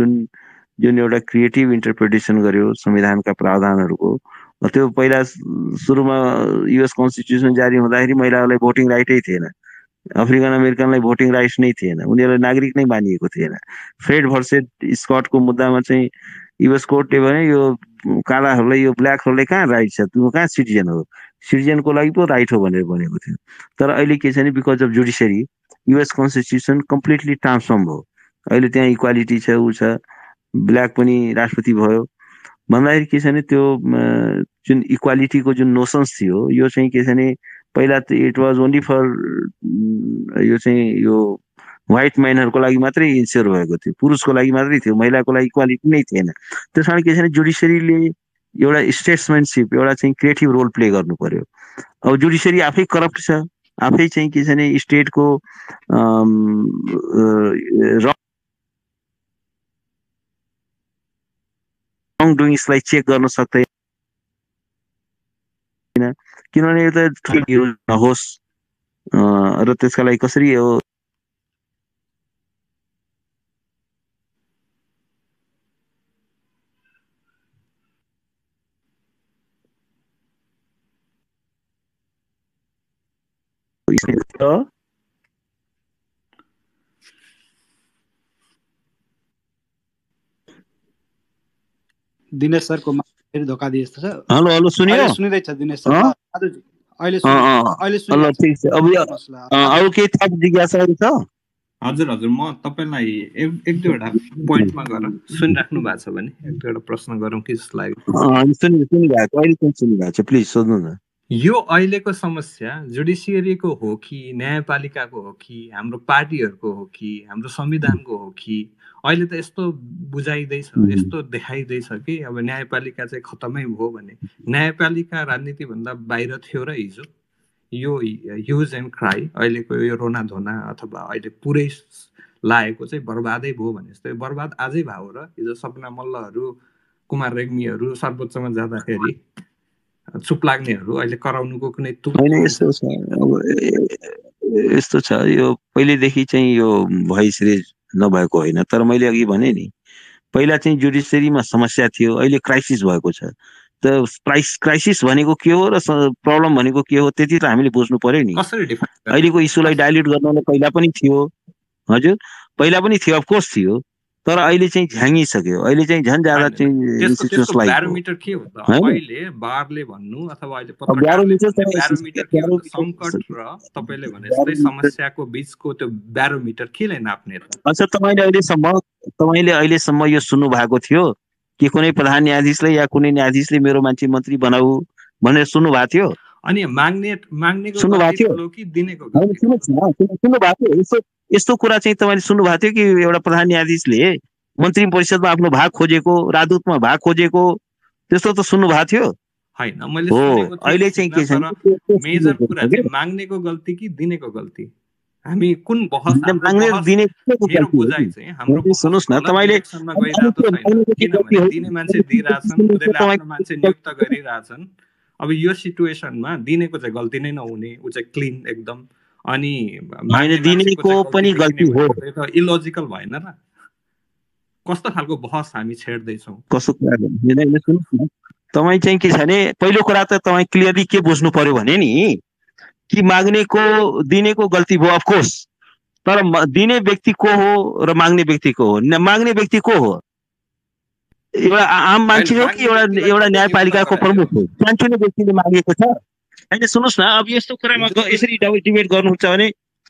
जुन एउटा क्रिएटिभ इन्टरप्रिटेसन गर्यो संविधानका प्रावधानहरूको, त्यो पहिला सुरुमा युएस कन्स्टिट्युसन जारी हुँदाखेरि महिलाहरूलाई भोटिङ राइटै थिएन, अफ्रिकन अमेरिकनलाई भोटिङ राइट्स नै थिएन, उनीहरूलाई नागरिक नै मानिएको थिएन। फ्रेड भर्सेट स्कटको मुद्दामा चाहिँ युएस कोर्टले भने यो कालाहरूलाई, यो ब्ल्याकहरूलाई कहाँ राइट छ, तिम्रो कहाँ सिटिजन हो, सिटिजनको लागि पो राइट हो भनेर भनेको थियो। तर अहिले के छ भने because of judiciary US constitution completely transform भयो। अहिले त्यहाँ इक्वालिटी छ, ऊ छ, ब्ल्याक पनि राष्ट्रपति भयो। भन्दाखेरि के छ भने त्यो जुन इक्वालिटीको जुन नोसन्स थियो यो चाहिँ के छ भने पहिला त इट वाज ओन्ली फर यो चाहिँ यो व्हाइट म्यानहरूको लागि मात्रै इन्स्योर भएको थियो, पुरुषको लागि मात्रै थियो, महिलाको लागि इक्वालिटी नै थिएन। त्यस कारण के छ भने जुडिसियरीले एउटा स्टेट्सम्यानसिप, एउटा चाहिँ क्रिएटिभ रोल प्ले गर्नु पर्यो। अब जुडिसियरी आफै करप्ट छ, आफै चाहिँ के छ भने स्टेटको रङ डुइङ्सलाई चेक गर्न सक्दैन। किनभने यो त नहोस् र त्यसका लागि कसरी हो दिनेश सरको फेरि धोका दिए जस्तो छ। हेलो हेलो सुनियो? अहिले सुनिँदैछ दिनेश सर। दाजुजी अहिले ल ठिक छ। अब अरू केही थप जिज्ञासाहरू छ? हजुर हजुर, म तपाईँलाई एक दुईवटा पोइन्टमा गएर सुनिराख्नु भएको छ भने एक दुईवटा प्रश्न गरौँ कि जस्तो लाग्यो। सुनिरहेको अहिले सुनिरहेको छ, प्लिज सोध्नु न। यो अहिलेको समस्या जुडिसियरीको हो कि न्यायपालिकाको हो कि हाम्रो पार्टीहरूको हो कि हाम्रो संविधानको हो कि अहिले त यस्तो बुझाइँदैछ, यस्तो देखाइँदैछ कि अब न्यायपालिका चाहिँ खतमै भयो भने न्यायपालिका राजनीतिभन्दा बाहिर थियो र हिजो यो ह्युज एन्ड क्राई अहिलेको यो रोना धोना अथवा अहिले पुरै लागेको चाहिँ बर्बादै भयो भने जस्तो बर्बाद आजै भयो र हिजो सपना मल्लहरू कुमार रेग्मीहरू सर्वोच्चमा जाँदाखेरि चुप लाग्नेहरू अहिले कराउनुको कुनै यस्तो छ। यो पहिलेदेखि चाहिँ यो भोइस रेज नभएको होइन, तर मैले अघि भने नि पहिला चाहिँ जुडिसियरीमा समस्या थियो, अहिले क्राइसिस भएको छ। त क्राइसिस भनेको के हो र प्रब्लम भनेको के हो त्यति त हामीले बुझ्नु पर्यो नि। अहिलेको इस्युलाई डाइल्युट गर्नलाई पहिला पनि थियो, हजुर पहिला पनि थियो, अफकोर्स थियो, तर अहिले चाहिँ झ्याङ्गिसक्यो। अहिले चाहिँ झन् ज्यादा चाहिँ ब्यारोमिटर के हो त अहिले बारले भन्नु अथवा अहिले पत्रकारले ब्यारोमिटर के हो त संकट र तपाईले भने जस्तै समस्याको बीचको त्यो ब्यारोमिटर केले नाप्ने त? अच्छा, तपाईले अहिलेसम्म यो सुन्नु भएको थियो कि कुनै प्रधान न्यायाधीशले या कुनै न्यायाधीशले मेरो मान्छे मन्त्री बनाऊ भनेर सुन्नु भएको थियो? अनि माग्नेको सुन्नु भएको थियो कि दिनेको? सुन्नु भएको थियो? यस्तो कुरा चाहिँ तपाईले सुन्नु भएको थियो कि एउटा प्रधान न्यायाधीशले मन्त्री परिषदमा आफ्नो भाग खोजेको, राजदूतमा भाग खोजेको, त्यस्तो त सुन्नु भएको थियो? हैन, मैले सुनेको थिएँ। अहिले चाहिँ के छ, मेजर कुरा चाहिँ माग्नेको गल्ती कि दिनेको गल्ती? हामी कुन बहस दिने मेरो बुझाइ चाहिँ हाम्रो सुन्नुस् न, तपाईले किनभने दिने मान्छे दिइरहेछन्, उनीहरूले आफ्नो मान्छे नियुक्त गरिरहेछन्। अब यो सिचुएसनमा दिनेको चाहिँ गल्ती नै नहुने, उ चाहिँ क्लिन एकदम, अनि दिनेको पनि गल्ती हो, इलोजिकल भएन र? कस्तो खालको बहस हामी छेड्दैछौँ? कस्तो कुरा तपाईँ चाहिँ के छ भने पहिलो कुरा त तपाईँ क्लियरली के बुझ्नु पर्यो भने नि कि माग्नेको दिनेको गल्ती भयो अफकोर्स, तर दिने व्यक्ति को हो र माग्ने व्यक्ति को हो? माग्ने व्यक्ति को हो? एउटा आम मान्छे हो कि एउटा न्यायपालिकाको प्रमुख हो? सानोतिनो व्यक्तिले मागेको छ? होइन, सुन्नुहोस् न, अब यस्तो कुरामा यसरी डिबेट गर्नुहुन्छ भने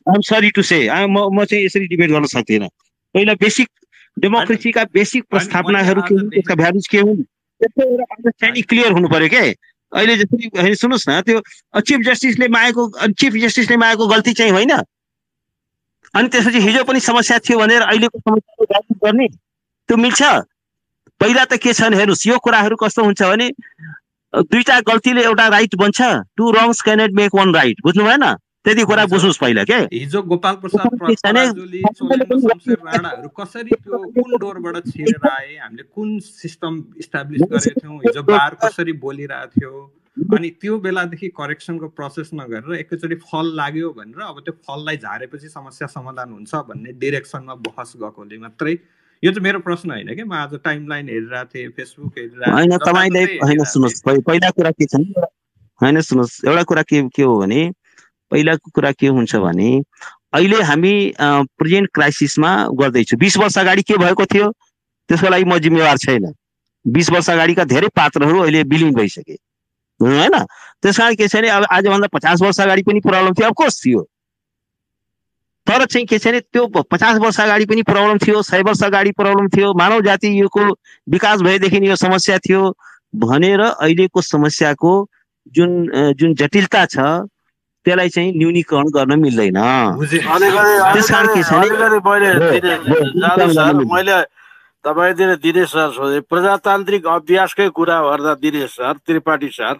आइएम सरी टु से म चाहिँ यसरी डिबेट गर्न सक्दिनँ। पहिला बेसिक डेमोक्रेसीका बेसिक प्रस्थापनाहरू के हुन्, त्यसका भ्यालुज के हुन्, त्यसको एउटा अन्डरस्ट्यान्डिङ क्लियर हुनु पर्यो के। अहिले जसरी सुन्नुहोस् न, त्यो चिफ जस्टिसले मागेको गल्ती चाहिँ होइन। अनि त्यसपछि हिजो पनि समस्या थियो भनेर अहिलेको समस्याको डाइल्युट गर्ने त्यो मिल्छ? पहिला त के छ भने हेर्नुहोस्, यो कुराहरू कस्तो हुन्छ भने दुईटा गल्तीले एउटा राइट बन्छ, two wrongs can not make one right, बुझ्नु भएन? त्यति कुरा बुझ्नुहोस् पहिला के। हिजो गोपाल प्रसाद पराजुली, चोलेन्द्र शमशेर राणाहरू कसरी त्यो कुन डोरबाट छिरेर आए, हामीले कुन सिस्टम इस्टाब्लिस गरेको थियौँ, हिजो बार कसरी बोलिरहेको थियो, अनि त्यो बेलादेखि करेक्सनको प्रोसेस नगरेर एकैचोटि फल लाग्यो भनेर अब त्यो फललाई झारेपछि समस्या समाधान हुन्छ भन्ने डिरेक्सनमा बहस गएकोले मात्रै। यो चाहिँ मेरो प्रश्न होइन कि, म आज टाइमलाइन हेरिरहेको थिएँ, फेसबुक हेरिरहेको थिएँ। होइन, तपाईँले होइन सुन्नुहोस्, पहिला कुरा के छ होइन, सुन्नुहोस्, एउटा कुरा के हो भने पहिलाको कुरा के हुन्छ भने अहिले हामी प्रेजेन्ट क्राइसिसमा गर्दैछौँ। 20 वर्ष अगाडि के भएको थियो त्यसको लागि म जिम्मेवार छैन। 20 वर्ष अगाडिका धेरै पात्रहरू अहिले विलिन भइसके, होइन? त्यस कारण के छ भने अब आजभन्दा 50 वर्ष अगाडि पनि प्रब्लम थियो, अफकोर्स थियो, तर चाहिँ के छ भने त्यो 50 वर्ष अगाडि पनि प्रब्लम थियो, 100 वर्ष अगाडि प्रब्लम थियो, मानव जाति योको विकास भएदेखि यो समस्या थियो भनेर अहिलेको समस्याको जुन जटिलता छ त्यसलाई चाहिँ न्यूनीकरण गर्न मिल्दैन। त्यसकारण के छ भने मैले तपाईतिर दिनेश सर सोधे, प्रजातान्त्रिक अभ्यासकै कुरा गर्दा दिनेश सर, त्रिपाठी सर,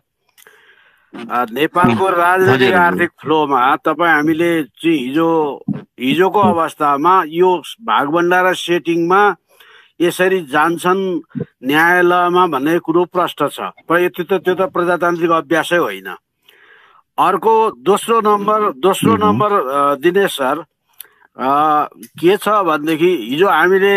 नेपालको राजनीतिक आर्थिक फ्लोमा तपाईँ हामीले चाहिँ हिजोको अवस्थामा यो भागभण्डारा सेटिङमा यसरी जान्छन् न्यायालयमा भन्ने कुरो प्रष्ट छ। त्यो त प्रजातान्त्रिक अभ्यासै होइन। अर्को दोस्रो नम्बर दिनेश सर के छ भनेदेखि हिजो हामीले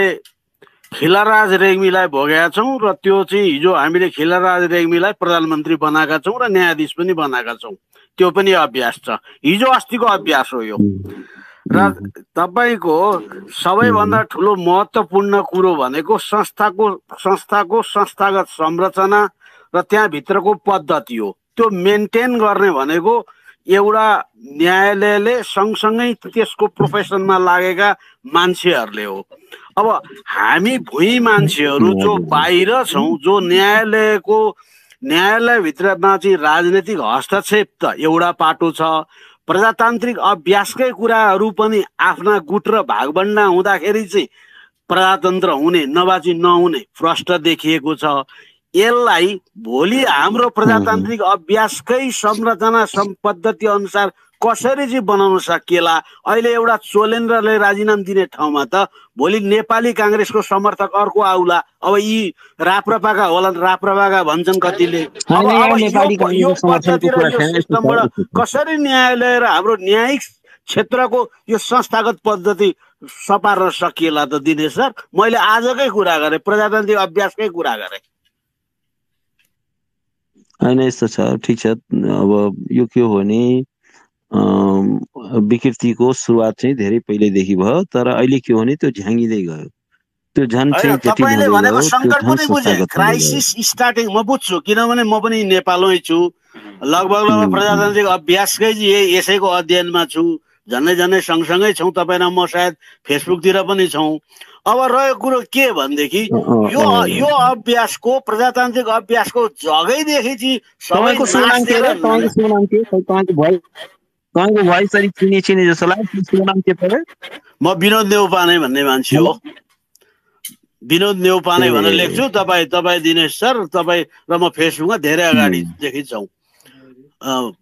खिलाराज रेग्मीलाई भोगेका छौँ र त्यो चाहिँ हिजो हामीले खिलाराज रेग्मीलाई प्रधानमन्त्री बनाएका छौँ र न्यायाधीश पनि बनाएका छौँ। त्यो पनि अभ्यास छ, हिजो अस्तिको अभ्यास हो यो। र तपाईँको सबैभन्दा ठुलो महत्त्वपूर्ण कुरो भनेको संस्थाको संस्थागत संरचना र त्यहाँभित्रको पद्धति हो। त्यो मेन्टेन गर्ने भनेको एउटा न्यायालयले सँगसँगै त्यसको प्रोफेसनमा लागेका मान्छेहरूले हो। अब हामी भुइँ मान्छेहरू जो बाहिर छौँ, जो न्यायालयभित्रमा चाहिँ राजनीतिक हस्तक्षेप त एउटा पाटो छ, प्रजातान्त्रिक अभ्यासकै कुराहरू पनि आफ्ना गुट र भागभण्डा हुँदाखेरि चाहिँ प्रजातन्त्र हुने नबाची नहुने प्रष्ट देखिएको छ। यसलाई भोलि हाम्रो प्रजातान्त्रिक अभ्यासकै संरचना पद्धति अनुसार कसरी चाहिँ बनाउन सकिएला। अहिले एउटा चोलेन्द्रले राजीनामा दिने ठाउँमा त भोलि नेपाली काङ्ग्रेसको समर्थक अर्को आउला। अब यी राप्रपाका होलान्, राप्रपाका भन्छन् कतिले। अब यो पद्धति र यो सिस्टमबाट कसरी न्यायालय र हाम्रो न्यायिक क्षेत्रको यो संस्थागत पद्धति सपार्न सकिएला त दिनेश सर? मैले आजकै कुरा गरेँ, प्रजातान्त्रिक अभ्यासकै कुरा गरेँ। होइन, यस्तो छ, ठिक छ। अब यो के हो भने विकृतिको सुरुवात चाहिँ धेरै पहिलेदेखि भयो, तर अहिले के हो भने त्यो झ्याङ्गिँदै गयो। त्यो झन् चाहिँ तपाईँले भनेको सङ्कट पनि बुझे, क्राइसिस स्टार्टिङ म बुझ्छु, किनभने म पनि नेपालमै छु, लगभग प्रजातान्त्रिक अभ्यासकै यसैको अध्ययनमा छु, झन्डै सँगसँगै छौँ। तपाईँ र म सायद फेसबुकतिर पनि छौँ। अब रहेको कुरो के भनेदेखि यो अभ्यासको प्रजातान्त्रिक अभ्यासको जगैदेखि चाहिँ तपाईँको भोइस अलिक चिने जस्तो लाग्यो। म विनोद नेउपाने भन्ने मान्छे हो, विनोद नेउपाने भनेर लेख्छु। तपाईँ दिनेश सर, तपाईँ र म फेसबुकमा धेरै अगाडिदेखि छौँ।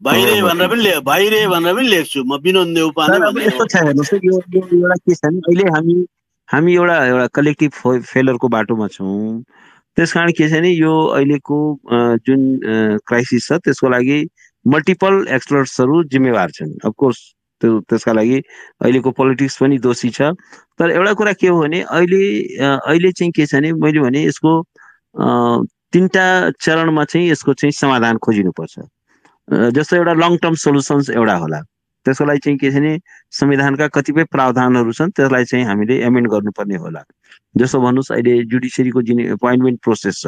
भाइरे भनेर पनि लेख्छु म, विनोद नेउपाने भन्ने। यस्तो छ, हेर्नुहोस् यो एउटा के छ भने अहिले हामी एउटा कलेक्टिभ फेलरको बाटोमा छौँ। त्यसकारण के छ भने यो अहिलेको जुन क्राइसिस छ त्यसको लागि मल्टिपल एक्सपर्ट्सहरू जिम्मेवार छन्। अफकोर्स त्यसका लागि अहिलेको पोलिटिक्स पनि दोषी छ। तर एउटा कुरा के हो भने अहिले चाहिँ के छ भने मैले भने यसको 3टा चरणमा चाहिँ यसको चाहिँ समाधान खोजिनुपर्छ। जस्तो एउटा लङ टर्म सोल्युसन्स एउटा होला, त्यसको लागि चाहिँ के छ भने संविधानका कतिपय प्रावधानहरू छन्, त्यसलाई चाहिँ हामीले एमेन्ड गर्नुपर्ने होला। जस्तो भन्नुहोस्, अहिले जुडिसियरीको जुन एपोइन्टमेन्ट प्रोसेस छ,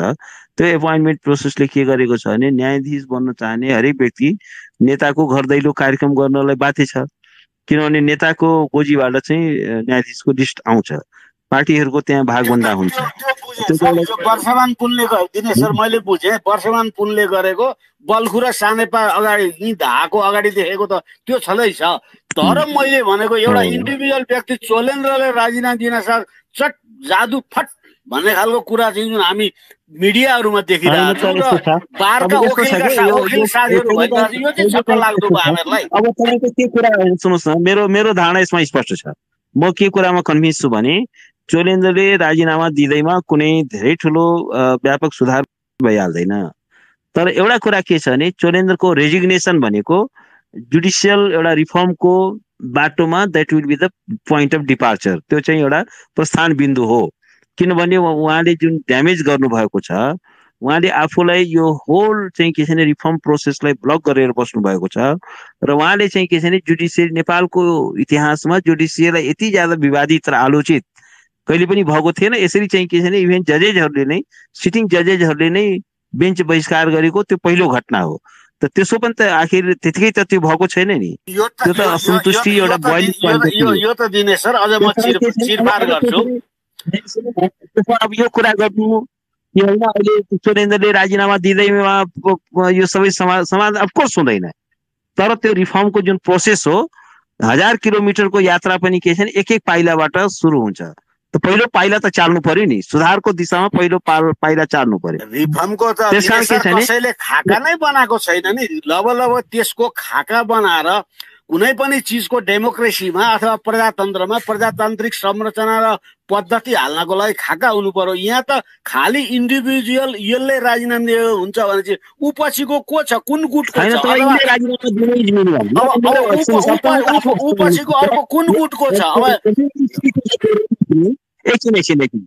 त्यो एपोइन्टमेन्ट प्रोसेसले के गरेको छ भने न्यायाधीश बन्न चाहने हरेक व्यक्ति नेताको घर दैलो कार्यक्रम गर्नलाई बाध्य छ। किनभने नेताको गोजीबाट चाहिँ न्यायाधीशको लिस्ट आउँछ, पार्टीहरूको त्यहाँ भागभण्डा हुन्छ। वर्षमान पुनले दिनेश सर, मैले बुझेँ वर्षमान पुनले गरेको बल्खु र सानेपा अगाडि यी धाको अगाडि देखेको त त्यो छँदैछ। तर मैले भनेको एउटा इन्डिभिजुअल व्यक्ति चोलेन्द्रले राजीनामा दिन सक्छ, चट जादु फट भन्ने खालको कुरा चाहिँ जुन हामी मिडियाहरूमा देखिरहेको छौँ र बारका वकिल साथीहरू भइरहेको यो चाहिँ छक्क लाग्दो भयो हामीहरूलाई। अब तपाईँको के कुरा सुन्नुहोस् न, मेरो धारणा यसमा स्पष्ट छ। म के कुरामा कन्भिन्स छु भने चोलेन्द्रले राजीनामा दिँदैमा कुनै धेरै ठुलो व्यापक सुधार भइहाल्दैन। तर एउटा कुरा के छ भने चोलेन्द्रको रेजिग्नेसन भनेको जुडिसियल एउटा रिफर्मको बाटोमा that will be the point of departure. त्यो चाहिँ एउटा प्रस्थान बिन्दु हो। किनभने उहाँले जुन ड्यामेज गर्नुभएको छ, उहाँले आफूलाई यो होल चाहिँ के छ भने रिफर्म प्रोसेसलाई ब्लक गरेर बस्नु भएको छ। र उहाँले चाहिँ के छ भने जुडिसियरी, नेपालको इतिहासमा जुडिसियरीलाई यति ज्यादा विवादित र आलोचित कहिले पनि भएको थिएन। यसरी चाहिँ के छ भने इभेन जजेजहरूले नै, सिटिङ जजेजहरूले नै बेन्च बहिष्कार गरेको त्यो पहिलो घटना हो। त त्यसो पनि त आखिर त्यतिकै त त्यो भएको छैन नि। त्यो त असन्तुष्टि एउटा बोइलिङ पोइन्ट हो। यो त दिनेश सर, अझ म चिरफार गर्छु। अब यो कुरा गर्नु कि होइन, अहिले चोलेन्द्रले राजीनामा दिँदैमा यो सबै समाधान अफकोर्स हुँदैन। तर त्यो रिफर्मको जुन प्रोसेस हो, 1000 किलोमिटरको यात्रा पनि के छ भने एक पाइलाबाट सुरु हुन्छ। त पहिलो पाइला त चाल्नु पर्यो नि, सुधारको दिशामा पहिलो पाइला चाल्नु पर्यो। रिफर्मको त कसैले खाका नै बनाएको छैन नि। लब त्यसको खाका बनाएर कुनै पनि चिजको डेमोक्रेसीमा अथवा प्रजातन्त्रमा प्रजातान्त्रिक संरचना र पद्धति हाल्नको लागि खाका हुनु पर्यो। यहाँ त खालि इन्डिभिजुअल यसले राजीनामा दिएको हुन्छ भने चाहिँ ऊ पछिको को छ, कुन गुटको छ, ऊ पछिको अर्को कुन गुटको छ।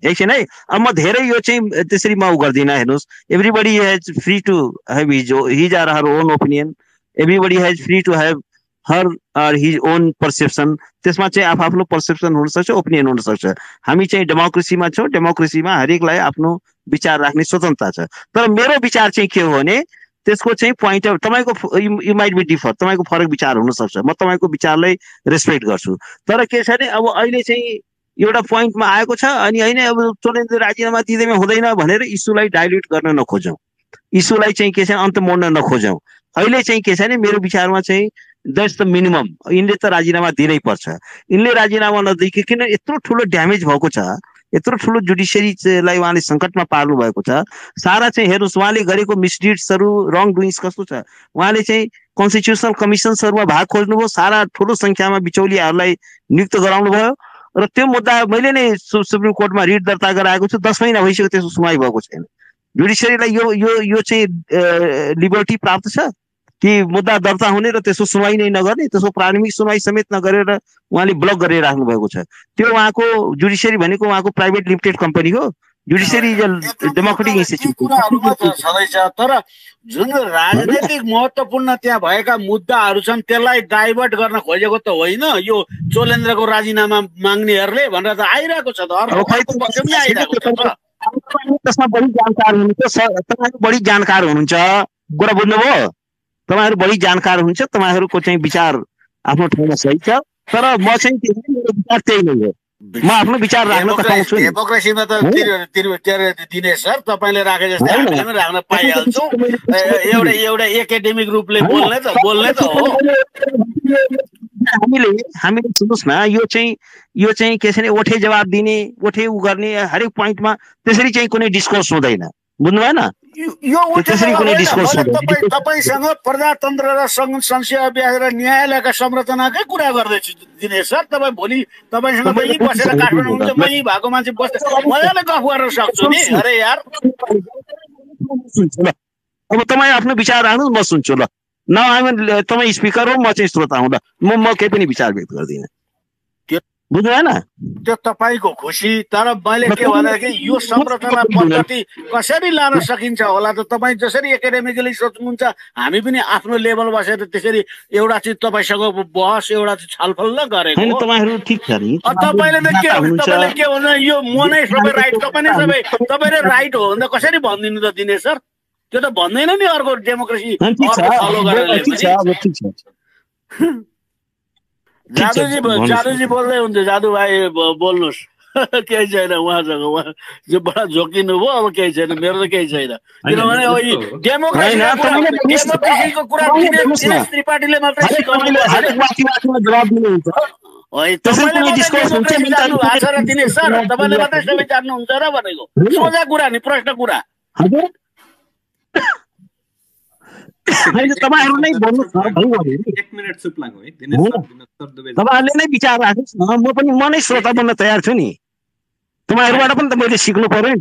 एकछिन है, अब म धेरै यो चाहिँ त्यसरी म गर्दिनँ। हेर्नुहोस्, everybody has free to have his or her own opinion. Everybody has free to have her or his own perception. त्यसमा चाहिँ आफ्नो पर्सेप्सन हुनसक्छ, ओपिनियन हुनसक्छ। हामी चाहिँ डेमोक्रेसीमा छौँ, डेमोक्रेसीमा हरेकलाई आफ्नो विचार राख्ने स्वतन्त्रता छ। तर मेरो विचार चाहिँ के हो भने त्यसको चाहिँ पोइन्ट अफ तपाईँको यु माइट बी डिफर, तपाईँको फरक विचार हुनसक्छ, म तपाईँको विचारलाई रेस्पेक्ट गर्छु। तर के छ भने अब अहिले चाहिँ एउटा पोइन्टमा आएको छ अनि होइन अब चोलेन्द्र राजीनामा दिँदैमा हुँदैन भनेर इस्युलाई डाइल्युट गर्न नखोजौँ, इस्युलाई चाहिँ के छ अन्त मोड्न नखोजौँ। अहिले चाहिँ के छ भने मेरो विचारमा चाहिँ द्याट्स द मिनिमम, यिनले त राजीनामा दिनै पर्छ। यिनले राजीनामा नदिइकन यत्रो ठुलो ड्यामेज भएको छ, यत्रो ठुलो जुडिसियरीलाई उहाँले सङ्कटमा पार्नु भएको छ। सारा चाहिँ हेर्नुहोस् उहाँले गरेको मिसडिड्सहरू, रङ डुइङ्स कस्तो छ। उहाँले चाहिँ कन्स्टिट्युसनल कमिसन्सहरूमा भाग खोज्नुभयो, सारा ठुलो सङ्ख्यामा बिचौलियाहरूलाई नियुक्त गराउनु भयो र त्यो मुद्दा मैले नै सुप्रिम कोर्टमा रिट दर्ता गराएको छु। 10 महिना भइसक्यो त्यसको सुनवाई भएको छैन। जुडिसियरीलाई यो चाहिँ लिबर्टी प्राप्त छ कि मुद्दा दर्ता हुने र त्यसको सुनवाई नै नगर्ने, त्यसको प्रारम्भिक सुनवाई समेत नगरेर उहाँले ब्लक गरेर राख्नु भएको छ। त्यो उहाँको जुडिसियरी भनेको उहाँको प्राइभेट लिमिटेड कम्पनी हो। Judiciary is a democratic institute छँदैछ। तर जुन राजनैतिक महत्त्वपूर्ण त्यहाँ भएका मुद्दाहरू छन् त्यसलाई डाइभर्ट गर्न खोजेको त होइन यो चोलेन्द्रको राजीनामा माग्नेहरूले भनेर त आइरहेको छ त। त्यसमा बढी जानकार हुनुहुन्छ, तपाईँहरू बढी जानकार हुनुहुन्छ, कुरा बुझ्नुभयो? तपाईँहरू बढी जानकार हुनुहुन्छ, तपाईँहरूको चाहिँ विचार आफ्नो ठाउँमा सही छ। तर म चाहिँ मेरो विचार त्यही नै हो, म आफ्नो विचार राख्न त पाउँछु। डेमोक्रेसीमा त दिने सर तपाईँले राखे जस्तै हामीले पनि राख्न पाइहाल्छौँ। एउटा एकाडेमिक रूपले बोल्ने त हो। हामीले सुन्नुहोस् न, यो चाहिँ के छ भने ओठे जवाब दिने, ओठे उ गर्ने हरेक पोइन्टमा त्यसरी चाहिँ कुनै डिस्कोर्स हुँदैन, बुझ्नु भएन? तपाईँसँग प्रजातन्त्र र संसदीय अभ्यास र न्यायालयका संरचनाकै कुरा गर्दैछु दिनेश सर। तपाईँ भोलि तपाईँसँग यहीँ बसेर काठमाडौँ हुन्छ, म यहीँ भएको मान्छे बस्छ, मजाले गफ गर्न सक्छु नि। अरे यार अब तपाईँ आफ्नो विचार राख्नु, म सुन्छु। ल न तपाईँ स्पिकर हो, म चाहिँ श्रोता हुँ। ल म केही पनि विचार व्यक्त गर्दिनँ, बुझ्नु भएन? त्यो तपाईँको खुसी। तर मैले के भनेदेखि यो संरचना पद्धति कसरी लान सकिन्छ होला त तपाईँ जसरी एकाडेमिकली सोच्नुहुन्छ हामी पनि आफ्नो लेभल बसेर त्यसरी एउटा चिज तपाईँसँग बहस एउटा चिज छलफल गरेको। तपाईँहरू ठिक छ नि, तपाईँले त तपाईँले के भन्छ यो म नै सबै राइट, तपाईँ नै सबै, तपाईँ राइट हो भने त कसरी भनिदिनु त दिनेश सर? त्यो त भन्दैन नि अर्को डेमोक्रेसी फलो गरेर। जादुजी बोल्दै हुन्छ, जादु भाइ बोल्नुहोस्। केही छैन उहाँसँग, उहाँ जो बडा झोकिनु भयो। अब केही छैन, मेरो त केही छैन। किनभने अब डेमोक्रेसीको कुरा दिनेश त्रिपाठीले मात्रै सिकाउनु दिनेश सर, तपाईँले मात्रै सबै जान्नुहुन्छ र भनेको सोझा कुरा नि, प्रश्न कुरा। तपाईँहरू नै बोल्नुहोस् न, तपाईँहरूले नै विचार राख्नुहोस् न। म नै श्रोता बन्न तयार छु नि, तपाईँहरूबाट पनि त मैले सिक्नु पर्यो नि।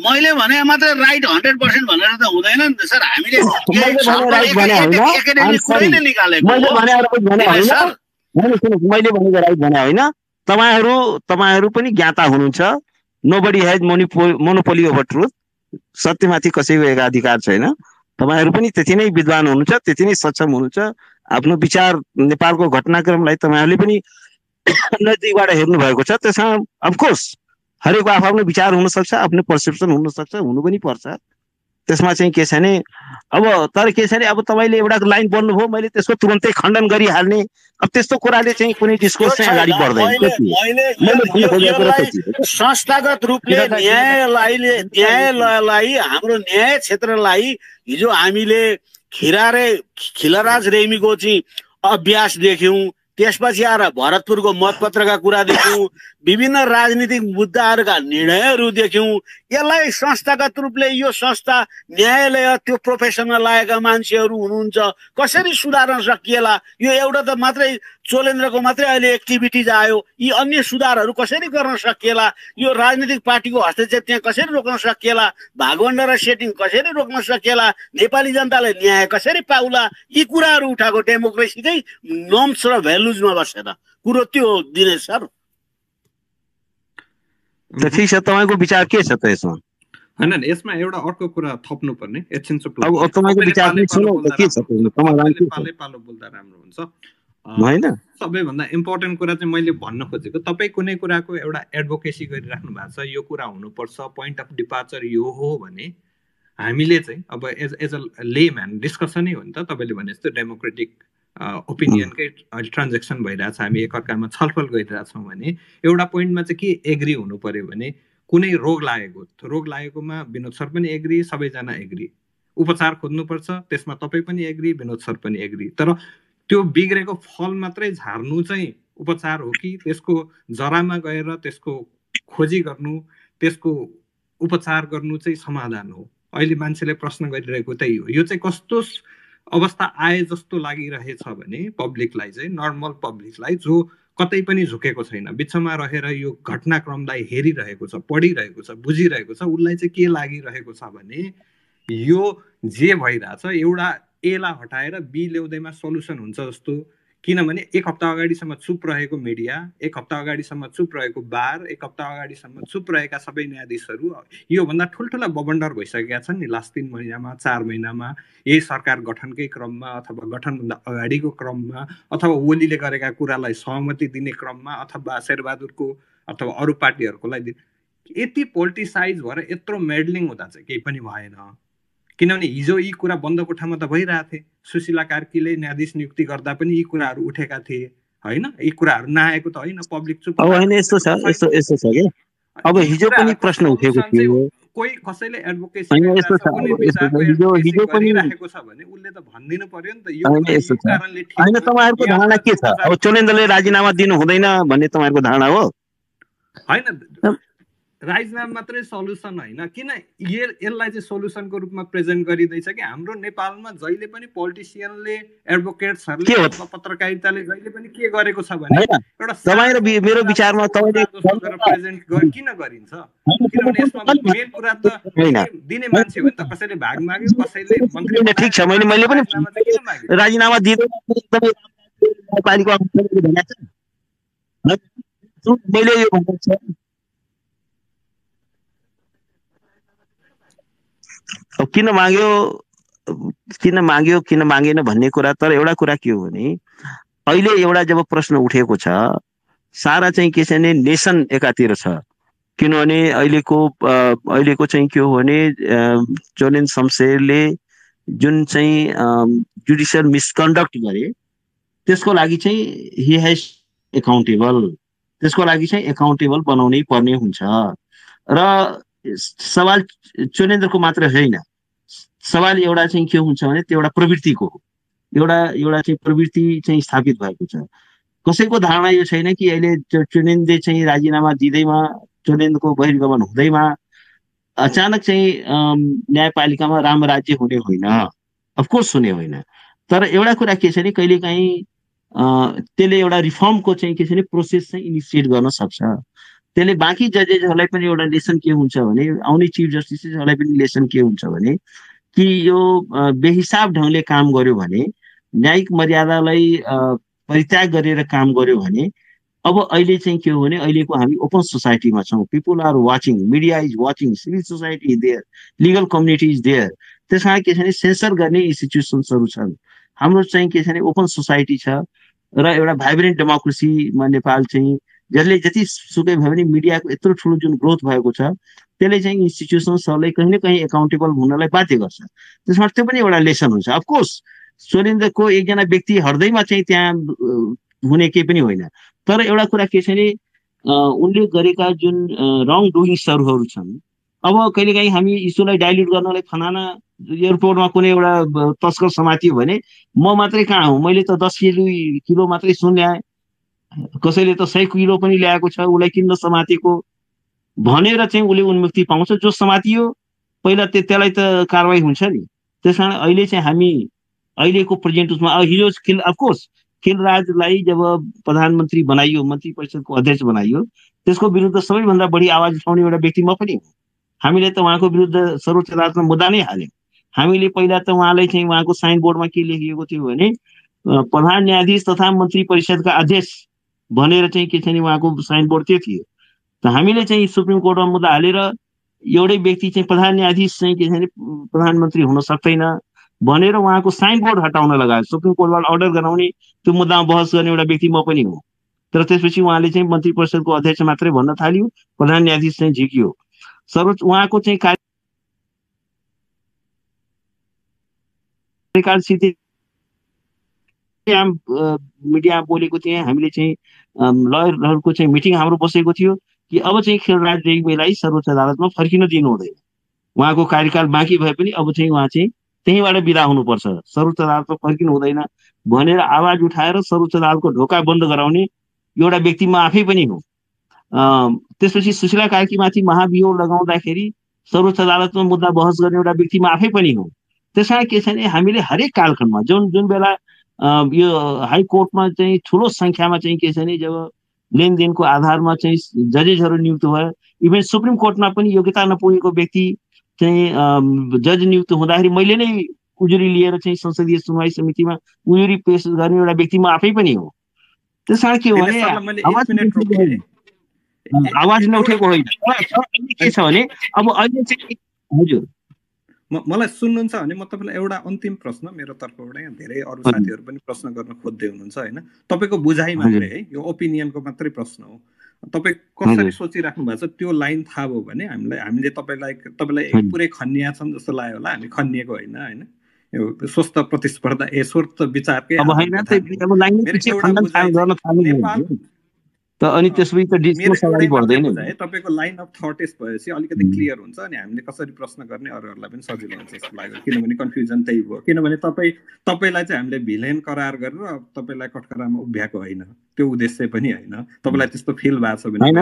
मैले भने मात्रै राइट 100% भनेर त हुँदैन नि त सर। हामीले मैले भनेको राइट भने होइन। तपाईँहरू पनि ज्ञाता हुनुहुन्छ। Nobody has monopoly over truth. सत्यमाथि कसैको एकाधिकार छैन। तपाईँहरू पनि त्यति नै विद्वान हुनुहुन्छ, त्यति नै सक्षम हुनुहुन्छ। आफ्नो विचार नेपालको घटनाक्रमलाई तपाईँहरूले पनि नजिकबाट हेर्नु भएको छ। त्यसमा अफकोर्स हरेकको आफ्नो विचार हुनसक्छ, आफ्नो पर्सेप्सन हुनसक्छ, हुनु पनि पर्छ। त्यसमा चाहिँ के छ भने अब तर के छ भने अब तपाईँले एउटा लाइन बोल्नुभयो, मैले त्यसको तुरन्तै खण्डन गरिहाल्ने, अब त्यस्तो कुराले चाहिँ कुनै डिस्कोर्स चाहिँ अगाडि बढ्दैन। संस्थागत रूपले न्यायालयलाई, हाम्रो न्याय क्षेत्रलाई हिजो हामीले खिलराज रेग्मीको चाहिँ अभ्यास देख्यौँ, त्यसपछि आएर भरतपुरको मतपत्रका कुरा देख्यौँ, विभिन्न राजनीतिक मुद्दाहरूका निर्णयहरू देख्यौँ। यसलाई संस्थागत रूपले यो संस्था न्यायालय त्यो प्रोफेसनमा लागेका मान्छेहरू हुनुहुन्छ, कसरी सुधार्न सकिएला? यो एउटा त मात्रै चोलेन्द्रको मात्रै अहिले एक्टिभिटिज आयो, यी अन्य सुधारहरू कसरी गर्न सकिएला? यो राजनीतिक पार्टीको हस्तक्षेप त्यहाँ कसरी रोक्न सकिएला? भागवण्डा र सेटिङ कसरी रोक्न सकिएला? नेपाली जनताले न्याय कसरी पाउला? यी कुराहरू उठाएको डेमोक्रेसीकै नर्म्स र भ्यालुजमा बसेर कुरो त्यो दिनेश सर। ठिक छ, तपाईँको विचार के छ त यसमा? होइन यसमा एउटा अर्को कुरा थप्नु पर्ने एकछिन चुप अब तपाईको विचार पनि सुनौ त के छ पालै पालो बोल्दा राम्रो हुन्छ हैन। सबैभन्दा इम्पोर्टेन्ट कुरा चाहिँ मैले भन्न खोजेको तपाईँ कुनै कुराको एउटा एडभोकेसी गरिराख्नु भएको छ यो कुरा हुनुपर्छ पोइन्ट अफ डिपार्चर यो हो भने हामीले चाहिँ अब एज अ लेम्यान डिस्कसनै हो नि त तपाईँले भने जस्तो डेमोक्रेटिक ओपिनियनकै ट्रान्जेक्सन भइरहेछ हामी एकअर्कामा छलफल गरिरहेछौँ भने एउटा पोइन्टमा चाहिँ के एग्री हुनु पर्यो भने कुनै रोग लागेकोमा विनोद सर पनि एग्री सबैजना एग्री उपचार खोज्नुपर्छ त्यसमा तपाईँ पनि एग्री विनोद सर पनि एग्री तर त्यो बिग्रेको फल मात्रै झार्नु चाहिँ उपचार हो कि त्यसको जरामा गएर त्यसको खोजी गर्नु त्यसको उपचार गर्नु चाहिँ समाधान हो अहिले मान्छेले प्रश्न गरिरहेको त्यही हो यो चाहिँ कस्तो अवस्था आए जस्तो लागिरहेछ भने पब्लिकलाई चाहिँ नर्मल पब्लिकलाई जो कतै पनि झुकेको छैन बिचमा रहेर यो घटनाक्रमलाई हेरिरहेको छ पढिरहेको छ बुझिरहेको छ उसलाई चाहिँ के लागिरहेको छ भने यो जे भइरहेछ एउटा एलाई हटाएर बी ल्याउँदैमा सल्युसन हुन्छ जस्तो किनभने एक हप्ता अगाडिसम्म चुप रहेको मिडिया एक हप्ता अगाडिसम्म चुप रहेको बार एक हप्ता अगाडिसम्म चुप रहेका सबै न्यायाधीशहरू योभन्दा ठुल्ठुला बबन्डर भइसकेका छन् नि लास्ट 3 महिनामा 4 महिनामा यही सरकार गठनकै क्रममा अथवा गठनभन्दा अगाडिको क्रममा अथवा ओलीले गरेका कुरालाई सहमति दिने क्रममा अथवा शेरबहादुरको अथवा अरू पार्टीहरूको लागि यति पोलिटिसाइज भएर यत्रो मेडलिङ हुँदा चाहिँ केही पनि भएन किनभने हिजो यी कुरा बन्द कोठामा त भइरहेथे सुशीला कार्कीले न्यायाधीश नियुक्ति गर्दा पनि यी कुराहरू उठेका थिए हैन यी कुराहरू नआएको त होइन पब्लिक चुप अब हैन यस्तो छ के अब हिजो पनि प्रश्न उठेको थियो कोही कसैले एडभोकेसी हिजो पनि राखेको छ भने उले त भनिदिनु पर्यो नि त यो कारणले ठीक हैन तपाईहरुको धारणा के छ अब चोलेन्द्रले राजीनामा दिनु हुँदैन भन्ने तपाईहरुको धारणा हो हैन राजीनामा मात्रै सल्युसन होइन किन यसलाई चाहिँ सल्युसनको रूपमा प्रेजेन्ट गरिँदैछ कि हाम्रो नेपालमा जहिले पनि पोलिटिसियनले एडभोकेट्सहरूले पत्रकारिताले जहिले पनि के गरेको छ भने एउटा मेरो विचारमा तपाईले प्रेजेन्ट किन गरिन्छ किनभने यसमा मेन कुरा त दिने मान्छे हो नि त कसैले भाग माग्यो कसैले मन्त्री ठीक छ मैले पनि राजीनामा दिँदैन एकदमै नेपालीको मैले यो भन्छु अब किन मागेन भन्ने कुरा तर एउटा कुरा के हो भने अहिले एउटा जब प्रश्न उठेको छ सारा चाहिँ के छ भने नेसन एकातिर छ किनभने अहिलेको चाहिँ के हो भने चोलेन्द्र शमशेरले जुन चाहिँ जुडिसियल मिसकन्डक्ट गरे त्यसको लागि चाहिँ ही हेज एकाउन्टेबल त्यसको लागि चाहिँ एकाउन्टेबल बनाउनै पर्ने हुन्छ र सवाल चोलेन्द्रको मात्र होइन सवाल एउटा चाहिँ के हुन्छ भने त्यो एउटा प्रवृत्तिको हो एउटा चाहिँ प्रवृत्ति चाहिँ स्थापित भएको छ कसैको धारणा यो छैन कि अहिले चोलेन्द्रले चाहिँ राजीनामा दिँदैमा चोलेन्द्रको बहिर्गमन हुँदैमा अचानक चाहिँ न्यायपालिकामा राम्रो राज्य हुने होइन अफकोर्स हुने होइन तर एउटा कुरा के छ भने कहिलेकाहीँ त्यसले एउटा रिफर्मको चाहिँ के छ भने प्रोसेस चाहिँ इनिसिएट गर्न सक्छ त्यसले बाँकी जजेसहरूलाई पनि एउटा लेसन के हुन्छ भने आउने चिफ जस्टिसहरूलाई पनि लेसन के हुन्छ भने कि यो बेहिसाब ढङ्गले काम गर्यो भने न्यायिक मर्यादालाई परित्याग गरेर काम गर्यो भने अब अहिले चाहिँ के हो भने अहिलेको हामी ओपन सोसाइटीमा छौँ people are watching media is watching civil society is there legal community is there त्यस कारण के छ भने सेन्सर गर्ने इन्स्टिट्युसन्सहरू छन् हाम्रो चाहिँ के छ भने ओपन सोसाइटी छ र एउटा भाइब्रेन्ट डेमोक्रेसीमा नेपाल चाहिँ जसले जति सुकै भयो भने मिडियाको यत्रो ठुलो जुन ग्रोथ भएको छ त्यसले चाहिँ इन्स्टिट्युसन्सहरूलाई कहीँ न कहीँ एकाउन्टेबल हुनलाई बाध्य गर्छ त्यसमा त्यो पनि एउटा लेसन हुन्छ अफकोर्स चोलेन्द्रको एकजना व्यक्ति हृदयमा चाहिँ त्यहाँ हुने केही पनि होइन तर एउटा कुरा के छ भने उनले गरेका जुन रङ डुइङ्सहरू छन् अब कहिलेकाहीँ हामी इस्युलाई डाइल्युट गर्नलाई फलाना एयरपोर्टमा कुनै एउटा तस्कर समातियो भने म मात्रै कहाँ हुँ मैले त 10 किलो मात्रै सुन ल्याएँ कसैले त 100 किलो पनि ल्याएको छ उसलाई किन समातेको भनेर चाहिँ उसले उन्मुक्ति पाउँछ जो समातियो पहिला त्यसलाई त कारवाही हुन्छ नि त्यसकारण अहिले चाहिँ हामी अहिलेको प्रेजेन्ट उसमा हिजो अफकोर्स खिलराजलाई जब प्रधानमन्त्री बनाइयो मन्त्री परिषदको अध्यक्ष बनाइयो त्यसको विरुद्ध सबैभन्दा बढी आवाज उठाउने एउटा व्यक्ति म पनि हो हामीले त उहाँको विरुद्ध सर्वोच्च अदालतमा मुद्दा नै हाल्यौँ हामीले पहिला त उहाँलाई चाहिँ उहाँको साइन बोर्डमा के लेखिएको थियो भने प्रधान न्यायाधीश तथा मन्त्री परिषदका अध्यक्ष भनेर चाहिँ के छ भने उहाँको साइन बोर्ड त्यो थियो त हामीले चाहिँ सुप्रिम कोर्टमा मुद्दा हालेर एउटै व्यक्ति चाहिँ प्रधान न्यायाधीश चाहिँ के छ प्रधानमन्त्री हुन सक्दैन भनेर उहाँको साइन बोर्ड हटाउन लगायो। सुप्रिम कोर्टबाट अर्डर गराउने त्यो मुद्दामा बहस गर्ने एउटा व्यक्ति म पनि हो। तर त्यसपछि उहाँले चाहिँ मन्त्री परिषदको अध्यक्ष मात्रै भन्न थाल्यो, प्रधान न्यायाधीश चाहिँ झिकियो। सर्वोच्च उहाँको चाहिँ कार्यकालसित मिडिया बोलेको थिएँ, हामीले चाहिँ लयरहरूको चाहिँ मिटिङ हाम्रो बसेको थियो कि अब चाहिँ खेलराज रेग्मीलाई सर्वोच्च अदालतमा फर्किन दिनु हुँदैन। उहाँको कार्यकाल बाँकी भए पनि अब चाहिँ उहाँ चाहिँ त्यहीँबाट बिदा हुनुपर्छ, सर्वोच्च अदालतमा फर्किनु हुँदैन भनेर आवाज उठाएर सर्वोच्च अदालतको ढोका बन्द गराउने एउटा व्यक्ति म आफै पनि हो। त्यसपछि सुशीला कार्कीमाथि महाभियोग लगाउँदाखेरि सर्वोच्च अदालतमा मुद्दा बहस गर्ने एउटा व्यक्ति म आफै पनि हो। त्यसमा के छ भने हामीले हरेक कालखण्डमा जुन बेला यो हाई कोर्टमा चाहिँ ठुलो सङ्ख्यामा चाहिँ के छ भने जब लेनदेनको आधारमा चाहिँ जजेसहरू नियुक्त भयो, इभन सुप्रिम कोर्टमा पनि योग्यता नपुगेको व्यक्ति चाहिँ जज नियुक्त हुँदाखेरि मैले नै उजुरी लिएर चाहिँ संसदीय सुनवाई समितिमा उजुरी पेश गर्ने एउटा व्यक्ति म आफै पनि हो। त्यस कारण के हो भने आवाज नउठेको होइन। के छ भने अब अहिले चाहिँ हजुर मलाई सुन्नुहुन्छ भने म तपाईँलाई एउटा अन्तिम प्रश्न मेरो तर्फबाट, यहाँ धेरै अरू साथीहरू पनि प्रश्न गर्न खोज्दै हुनुहुन्छ होइन, तपाईँको बुझाइ मात्रै है, यो ओपिनियनको मात्रै प्रश्न हो। तपाईँ कसरी सोचिराख्नु भएको छ त्यो लाइन थाहा भयो भने हामीले तपाईँलाई पुरै खन्निया छन् जस्तो लाग्यो होला। हामी खन्निएको होइन होइन, यो स्वस्थ प्रतिस्पर्धा स्वस्थ विचारकै अनि त्यसपछि त डिस्कस अगाडि बढ्दैन। तपाईँको लाइन अफ थट भएपछि अलिकति क्लियर हुन्छ अनि हामीले कसरी प्रश्न गर्ने अरूहरूलाई पनि सजिलो हुन्छ जस्तो लाग्यो। किनभने कन्फ्युजन त्यही भयो, किनभने तपाईँलाई चाहिँ हामीले भिलेन करार गरेर तपाईँलाई कठघरामा उभ्याएको होइन, त्यो उद्देश्य पनि होइन। तपाईँलाई त्यस्तो फिल भएको छ भने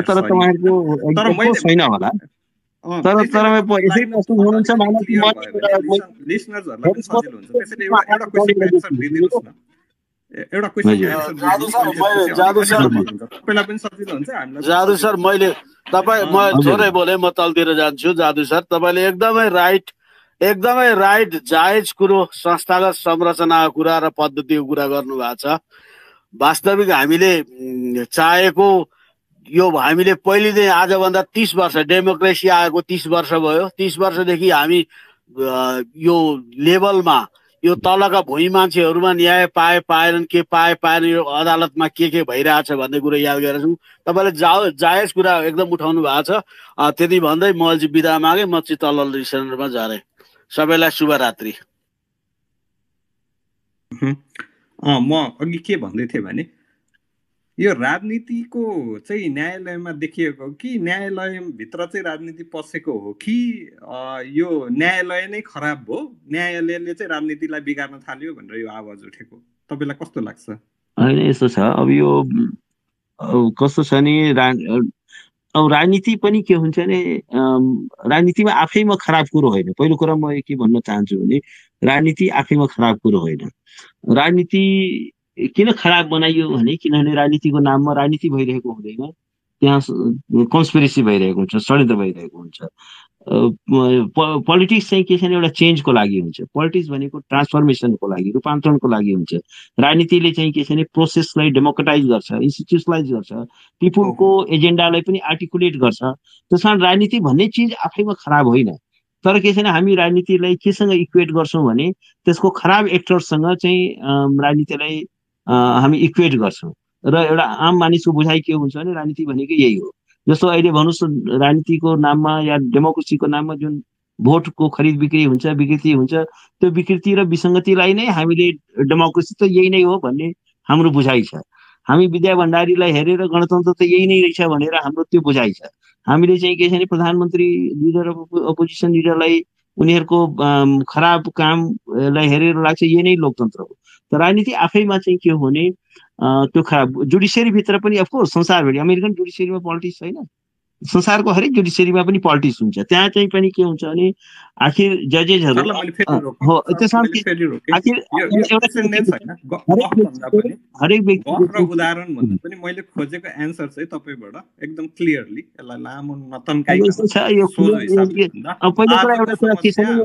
लिसनर्सहरूलाई पनि सजिलो हुन्छ। त्यसैले एउटा क्वेसनको एन्सर दिइदिनुहोस् न। एउटा क्वेसन जादु सर, म थोरै बोले, म तलतिर जान्छु। जादु सर, तपाईँले एकदमै राइट जायज कुरो, संस्थागत संरचनाको कुरा र पद्धतिको कुरा गर्नु भएको छ। वास्तविक हामीले चाहेको यो हामीले पहिलेदेखि आजभन्दा 30 वर्ष डेमोक्रेसी आएको 30 वर्ष भयो। 30 वर्षदेखि हामी यो लेभलमा यो तलका भुइँ मान्छेहरूमा न्याय पाएनन्, के पाएन, यो अदालतमा के भइरहेछ भन्ने कुरो याद गरेर छौँ। तपाईँले जायज कुरा एकदम उठाउनु भएको छ। त्यति भन्दै म चाहिँ बिदा मागेँ, म चाहिँ तल लिसनरमा झरेँ। सबैलाई शुभरात्रि। म अघि के भन्दै थिएँ भने यो राजनीतिको चाहिँ न्यायालयमा देखिएको कि न्यायालयभित्र चाहिँ राजनीति पसेको हो कि यो न्यायालय नै खराब भयो, न्यायालयले चाहिँ राजनीतिलाई बिगार्न थाल्यो भनेर यो आवाज उठेको, तपाईँलाई कस्तो लाग्छ? होइन, यस्तो छ। अब यो कस्तो छ नि, अब राजनीति पनि के हुन्छ भने राजनीतिमा आफैमा खराब कुरो होइन। पहिलो कुरा म के भन्न चाहन्छु भने राजनीति आफैमा खराब कुरो होइन। राजनीति किन खराब बनाइयो भने किनभने राजनीतिको नाममा राजनीति भइरहेको हुँदैन, त्यहाँ कन्स्पिरेसी भइरहेको हुन्छ, षड्यन्त्र भइरहेको हुन्छ। पोलिटिक्स चाहिँ के छ भने एउटा चेन्जको लागि हुन्छ। पोलिटिक्स भनेको ट्रान्सफर्मेसनको लागि, रूपान्तरणको लागि हुन्छ। राजनीतिले चाहिँ के छ भने प्रोसेसलाई डेमोक्रेटाइज गर्छ, इन्स्टिट्युसनलाइज गर्छ, पिपुलको एजेन्डालाई पनि आर्टिकुलेट गर्छ। त्यस कारण राजनीति भन्ने चिज आफैमा खराब होइन। तर के छ भने हामी राजनीतिलाई केसँग इक्वेट गर्छौँ भने त्यसको खराब एक्टरसँग चाहिँ राजनीतिलाई हामी इक्वेट गर्छौँ। र एउटा आम मानिसको बुझाइ के हुन्छ भने राजनीति भनेको यही हो। जस्तो अहिले भन्नुहोस् राजनीतिको नाममा या डेमोक्रेसीको नाममा जुन भोटको खरिद बिक्री हुन्छ, विकृति हुन्छ, त्यो विकृति र विसङ्गतिलाई नै हामीले डेमोक्रेसी त यही नै हो भन्ने हाम्रो बुझाइ छ। हामी विद्या भण्डारीलाई हेरेर गणतन्त्र त यही नै रहेछ भनेर हाम्रो त्यो बुझाइ छ। हामीले चाहिँ के छ भने प्रधानमन्त्री लिडर अपोजिसन लिडरलाई उनीहरूको खराब कामलाई हेरेर लाग्छ यही नै लोकतन्त्र हो। तर राजनीति आफैमा चाहिँ के हो भने त्यो खराब। जुडिसियरीभित्र पनि अफकोर्स संसारभरि अमेरिकन जुडिसियरीमा पोलिटिक्स छैन, संसारको हरेक जुडिसियरीमा पनि पोलिटिक्स हुन्छ। त्यहाँ चाहिँ पनि के हुन्छ भने आखिर जजेसहरू हो, हरेक व्यक्ति उदाहरण भन्दा पनि मैले खोजेको एन्सर चाहिँ तपाईबाट एकदम क्लियरली यसलाई लामो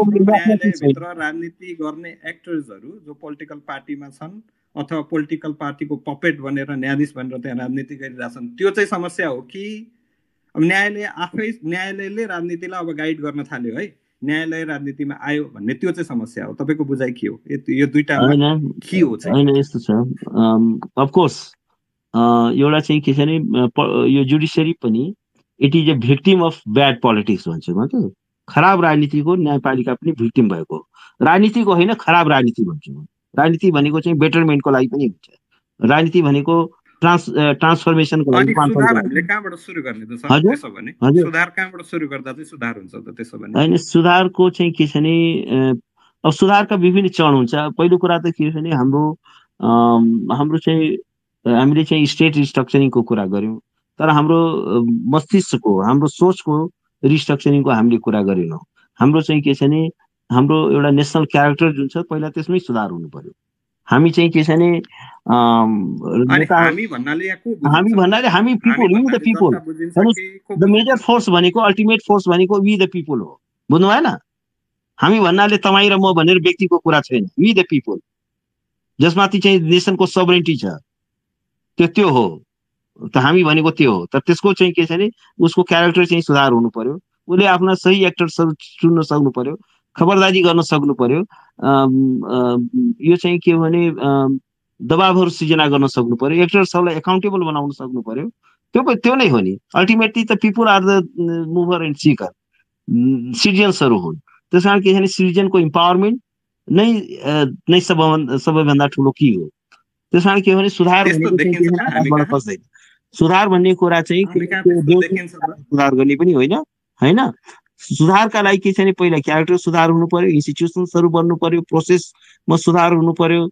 न्यायालयभित्र राजनीति गर्ने एक्टर्सहरू जो पोलिटिकल पार्टीमा छन् अथवा पोलिटिकल पार्टीको पपेट बनेर न्यायाधीश भनेर त्यहाँ राजनीति गरिरहेछन्, त्यो चाहिँ समस्या हो कि अब न्यायालयले राजनीतिलाई अब गाइड गर्न थाल्यो है, न्यायालय राजनीतिमा आयो भन्ने त्यो चाहिँ समस्या हो। तपाईँको बुझाइ के हो? यो दुईटामा के हो चाहिँ? होइन, यस्तो छ, अफकोर्स एउटा चाहिँ के छ भने यो जुडिसियरी पनि it is a victim of bad politics भन्छु म। के खराब राजनीतिको न्यायपालिका पनि भिक्टिम भएको, राजनीतिको होइन, खराब राजनीति भन्छु म। राजनीति भनेको चाहिँ बेटरमेन्टको लागि पनि हुन्छ, राजनीति भनेको ट्रान्सफर्मेसनको लागि। सुधार हामीले कहाँबाट सुरु गर्ने त सर? त्यसो भने सुधार कहाँबाट सुरु गर्दा चाहिँ सुधार हुन्छ त? त्यसो भने होइन, सुधारको चाहिँ के छ भने अब सुधारका विभिन्न चरण हुन्छ। पहिलो कुरा त के छ भने हाम्रो चाहिँ हामीले चाहिँ स्टेट रिस्ट्रक्चरिङको कुरा गर्यौँ, तर हाम्रो मस्तिष्कको, हाम्रो सोचको रिस्ट्रक्चरिङको हामीले कुरा गरेनौँ। हाम्रो चाहिँ के छ भने हाम्रो एउटा नेसनल क्यारेक्टर जुन छ पहिला त्यसमै सुधार हुनु पर्यो। हामी चाहिँ के छ भने हामी भन्नाले हामी people, we the people, the major force भनेको, अल्टिमेट फोर्स भनेको वी द पिपुल हो। बुझ्नु भएन? हामी भन्नाले तपाईँ र म भनेर व्यक्तिको कुरा छैन, वी द पिपुल, जसमाथि चाहिँ नेसनको सबरेन्टी छ, त्यो हो त हामी भनेको त्यो हो। तर त्यसको चाहिँ के छ भने उसको क्यारेक्टर चाहिँ सुधार हुनु पर्यो, उसले आफ्ना सही एक्टर्सहरू चुन्न सक्नु पर्यो, खबरदारी गर्न सक्नु पर्यो, यो चाहिँ के हो भने दबावहरू सृजना गर्न सक्नु पर्यो, एक्टर्सहरूलाई एकाउन्टेबल बनाउन सक्नु पर्यो। त्यो नै हो नि। अल्टिमेटली त people are the mover and seeker, सिटिजन्सहरू हुन्। त्यस कारण के छ भने सिटिजनको इम्पावरमेन्ट नै सबैभन्दा ठुलो के हो। त्यस कारण के हो भने सुधार खोज्दैन। सुधार भन्ने कुरा चाहिँ सुधार गर्ने पनि होइन। सुधारका लागि के छ भने पहिला क्यारेक्टर सुधार हुनु पर्यो, इन्स्टिट्युसन्सहरू बन्नु पर्यो, प्रोसेसमा सुधार हुनु पर्यो,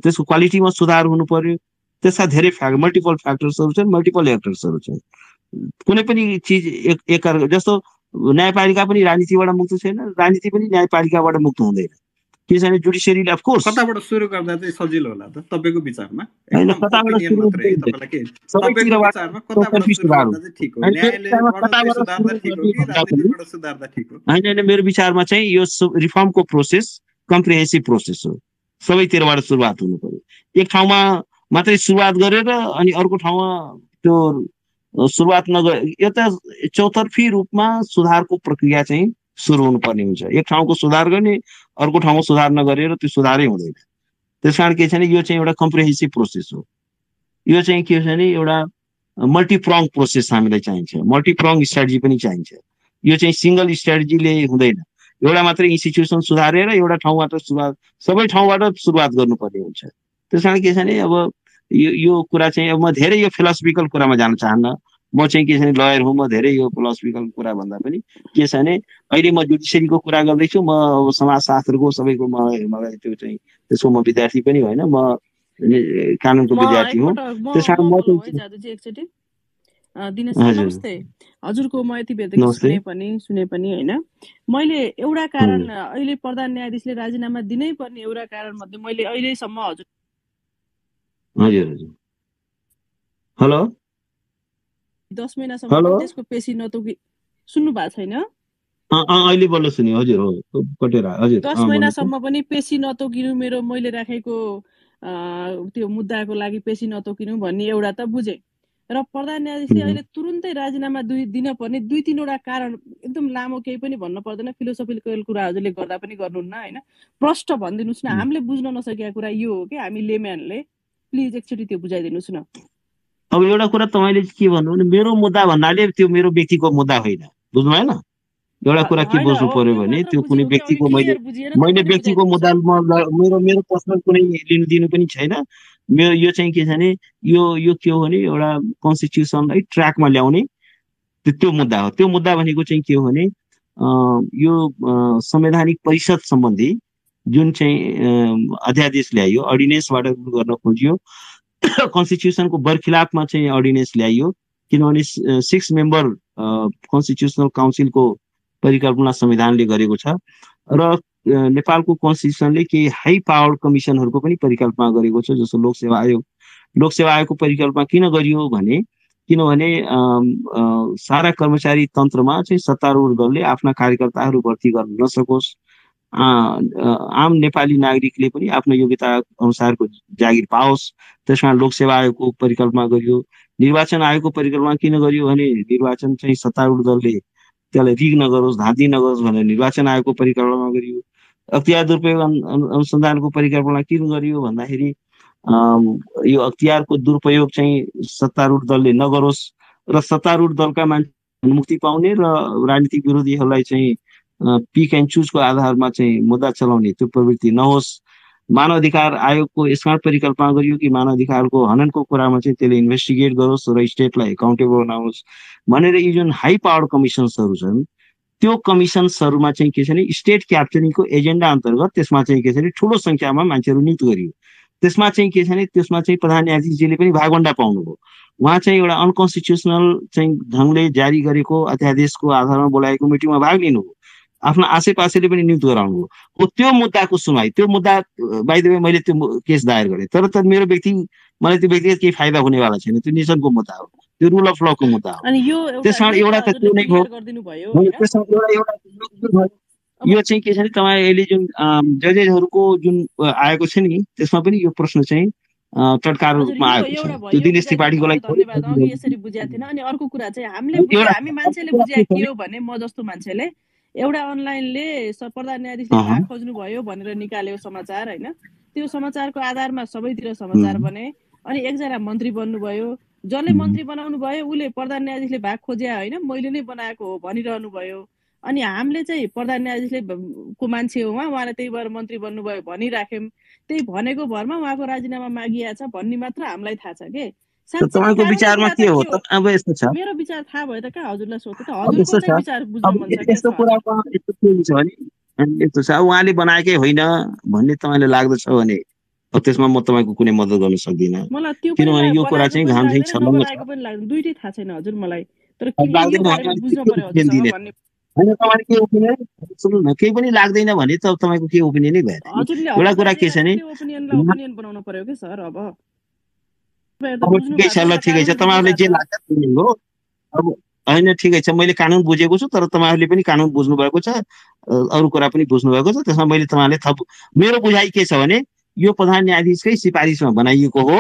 त्यसको क्वालिटीमा सुधार हुनु पर्यो। त्यसका धेरै मल्टिपल फ्याक्टर्सहरू छन्, मल्टिपल एक्टर्सहरू छन्। कुनै पनि चिज एक जस्तो न्यायपालिका पनि राजनीतिबाट मुक्त छैन, राजनीति पनि न्यायपालिकाबाट मुक्त हुँदैन। के छ भने जुडिसियरीले अफकोर्स कताबाट सुरु गर्दा चाहिँ सजिलो होला त तपाईँको विचारमा? होइन, कताबाट सुरु होइन, मेरो विचारमा चाहिँ यो रिफर्मको प्रोसेस कम्प्रिहेन्सिभ प्रोसेस हो। सबैतिरबाट सुरुवात हुनु पर्यो। एक ठाउँमा मात्रै सुरुवात गरेर अनि अर्को ठाउँमा त्यो सुरुवात यो त चौतर्फी रूपमा सुधारको प्रक्रिया चाहिँ सुरु हुनुपर्ने हुन्छ। एक ठाउँको सुधार गर्ने, अर्को ठाउँमा सुधार नगरेर त्यो सुधारै हुँदैन। त्यस कारण के छ भने यो चाहिँ एउटा कम्प्रिहेन्सिभ प्रोसेस हो। यो चाहिँ के छ भने एउटा मल्टिप्रङ प्रोसेस हामीलाई चाहिन्छ, मल्टिप्रङ स्ट्राटेजी पनि चाहिन्छ। यो चाहिँ सिङ्गल स्ट्राटेजीले हुँदैन। एउटा मात्रै इन्स्टिट्युसन सुधारेर एउटा ठाउँबाट सबै ठाउँबाट सुरुवात गर्नुपर्ने हुन्छ। त्यस कारण के छ भने अब यो कुरा चाहिँ अब म धेरै यो फिलोसफिकल कुरामा जान चाहन्न। म चाहिँ के छ भने लयर हुँ, म धेरै यो फिलोसफिकल कुरा भन्दा पनि के छ भने अहिले म जुडिसियरीको कुरा गर्दैछु। म अब समाजशास्त्रको सबैको मलाई त्यो चाहिँ त्यसको म विद्यार्थी पनि होइन, म कानुनको विद्यार्थी हुँ। त्यस कारण म नमस्ते हजुरको म यति बेर सुने पनि होइन। मैले एउटा कारण अहिले प्रधान न्यायाधीशले राजीनामा दिनै पर्ने एउटा कारण मध्ये मैले अहिलेसम्म हजुर हेलो 10 महिनासम्म त्यसको पेशी नतोकी सुन्नु भएको छैन? अहिले बल्ल सुन्यो। हजुर हो कटेरा। हजुर 10 महिनासम्म पनि पेशी नतोकिनु, मैले राखेको त्यो मुद्दाको लागि पेशी नतोकिनु भन्ने एउटा त बुझे। र प्रधान न्यायाधीशले अहिले तुरुन्तै राजीनामा दिन पर्ने 2-3वटा कारण एकदम लामो, केही पनि भन्न पर्दैन, फिलोसफिकल कुरा हजुरले गर्दा पनि गर्नुहुन्न होइन। प्रष्ट भनिदिनुहोस् न, हामीले बुझ्न नसकेका कुरा यो हो कि हामी लेम्यानले, प्लिज एकचोटि त्यो बुझाइदिनुहोस् न। अब एउटा कुरा तपाईँले के भन्नु भने मेरो मुद्दा भन्नाले त्यो मेरो व्यक्तिको मुद्दा होइन, बुझ्नु भएन? एउटा कुरा के बुझ्नु पर्यो भने त्यो कुनै व्यक्तिको मैले व्यक्तिको मुद्दा मेरो पर्सनल कुनै लिनु दिनु पनि छैन। मेरो यो चाहिँ के छ भने यो के हो भने एउटा कन्स्टिट्युसनलाई ट्र्याकमा ल्याउने त्यो मुद्दा हो। त्यो मुद्दा भनेको चाहिँ के हो भने यो संवैधानिक परिषद सम्बन्धी जुन चाहिँ अध्यादेश ल्याइयो, अर्डिनेन्सबाट गर्न खोजियो, कन्स्टिट्युसनको बरखिलाफमा चाहिँ अर्डिनेन्स ल्याइयो। किनभने 6 मेम्बर कन्स्टिट्युसनल काउन्सिलको परिकल्पना संविधानले गरेको छ र नेपालको कन्स्टिट्युसनले केही हाई पावर कमिसनहरूको पनि परिकल्पना गरेको छ, जस्तो लोकसेवा आयोग। लोकसेवा आयोगको परिकल्पना किन गरियो भने किनभने सारा कर्मचारी तन्त्रमा चाहिँ सत्तारूढ दलले आफ्ना कार्यकर्ताहरू भर्ती गर्न नसकोस्, आम नेपाली नागरिकले पनि आफ्नो योग्यता अनुसारको जागिर पाओस्। त्यसमा लोकसेवा आयोगको परिकल्पना गरियो। निर्वाचन आयोगको परिकल्पना किन गरियो भने निर्वाचन चाहिँ सत्तारूढ दलले त्यसलाई रिग नगरोस्, धाँधी नगरोस् भनेर निर्वाचन आयोगको परिकल्पना गरियो। अख्तियार दुरुपयोग अनुसन्धानको परिकल्पना किन गरियो भन्दाखेरि यो अख्तियारको दुरुपयोग चाहिँ सत्तारूढ दलले नगरोस् र सत्तारूढ दलका मान्छे मुक्ति पाउने र राजनीतिक विरोधीहरूलाई चाहिँ पिक एन्ड चुजको आधारमा चाहिँ मुद्दा चलाउने त्यो प्रवृत्ति नहोस्। मानव अधिकार आयोगको यसमा परिकल्पना गरियो कि मानव अधिकारको हननको कुरामा चाहिँ त्यसले इन्भेस्टिगेट गरोस् र स्टेटलाई एकाउन्टेबल बनाओस् भनेर यी जुन हाई पावर कमिसन्सहरू छन् त्यो कमिसन्सहरूमा चाहिँ के छ भने स्टेट क्याप्चरिङको एजेन्डा अन्तर्गत त्यसमा चाहिँ के छ भने ठुलो सङ्ख्यामा मान्छेहरू नियुक्त गरियो। त्यसमा चाहिँ के छ भने त्यसमा चाहिँ प्रधान न्यायाधीशजीले पनि भागभण्डा पाउनुभयो। उहाँ चाहिँ एउटा अनकन्स्टिट्युसनल चाहिँ ढङ्गले जारी गरेको अध्यादेशको आधारमा बोलाएको मिटिङमा भाग लिनुभयो। आफ्नो आसेपासेले पनि नियुक्त गराउनु हो। त्यो मुद्दाको सुनवाई, त्यो मुद्दा बाइ द वे मैले त्यो केस दायर गरेँ, तर मेरो मलाई त्यो व्यक्तिगत केही फाइदा हुनेवाला छैन। त्यो नेसनको मुद्दा हो, त्यो रुल अफ लको मुद्दा हो। त्यसमा एउटा त त्यो नै भयो। यो चाहिँ के छ भने तपाईँ अहिले जुन जजेसहरूको जुन आएको छ नि त्यसमा पनि यो प्रश्न चाहिँ चटकार रूपमा आएको छ। त्यो दिनेश त्रिपाठीको लागि यसरी बुझेको थिएन। अनि अर्को कुरा चाहिँ हामी मान्छेले बुझेको के हो भने म जस्तो मान्छेले एउटा अनलाइनले प्रधान न्यायाधीशले भाग खोज्नु भयो भनेर निकाल्यो समाचार होइन। त्यो समाचारको आधारमा सबैतिर समाचार बने। अनि एकजना मन्त्री बन्नुभयो, जसले मन्त्री बनाउनु भयो उसले प्रधान न्यायाधीशले भाग खोज्या होइन मैले नै बनाएको हो भनिरहनु भयो। अनि हामीले चाहिँ प्रधान न्यायाधीशले को मान्छे हो उहाँले त्यही भएर मन्त्री बन्नुभयो भनिराख्यौँ। त्यही भनेको भरमा उहाँको राजीनामा मागिया छ भन्ने मात्र हामीलाई थाहा छ के। तपाईको विचारमा के हो त? अब यस्तो छ, मेरो विचार थाहा भयो त कहाँ हजुरलाई सोध्छु त, हजुरको चाहिँ विचार बुझ्न मन छ। यस्तो कुरामा यस्तो के हुन्छ भने यस्तो छ, उहाँले बनाएकै होइन भन्ने तपाईले लाग्दछ भने त्यसमा म तपाईको कुनै मद्दत गर्न सक्दिनँ। किनभने यो कुरा चाहिँ घाम चाहिँ छलङ्ग छ। दुईटै थाहा छैन हजुर मलाई, तर बुझ्न पर्यो होइन तपाईले के ओपिनियन सुन्नु न, केही पनि लाग्दैन भने त तपाईको के ओपिनियनै भएन। एउटा कुरा के छ नि ओपिनियन बनाउन पर्यो के सर। अब ठिकै छ ल, ठिकै छ, तपाईँहरूले जे लाग्छ हो। अब होइन ठिकै छ, मैले कानुन बुझेको छु, तर तपाईँहरूले पनि कानुन बुझ्नु भएको छ, अरू कुरा पनि बुझ्नु भएको छ। त्यसमा मैले तपाईँहरूले मेरो बुझाइ के छ भने यो प्रधान न्यायाधीशकै सिफारिसमा बनाइएको हो,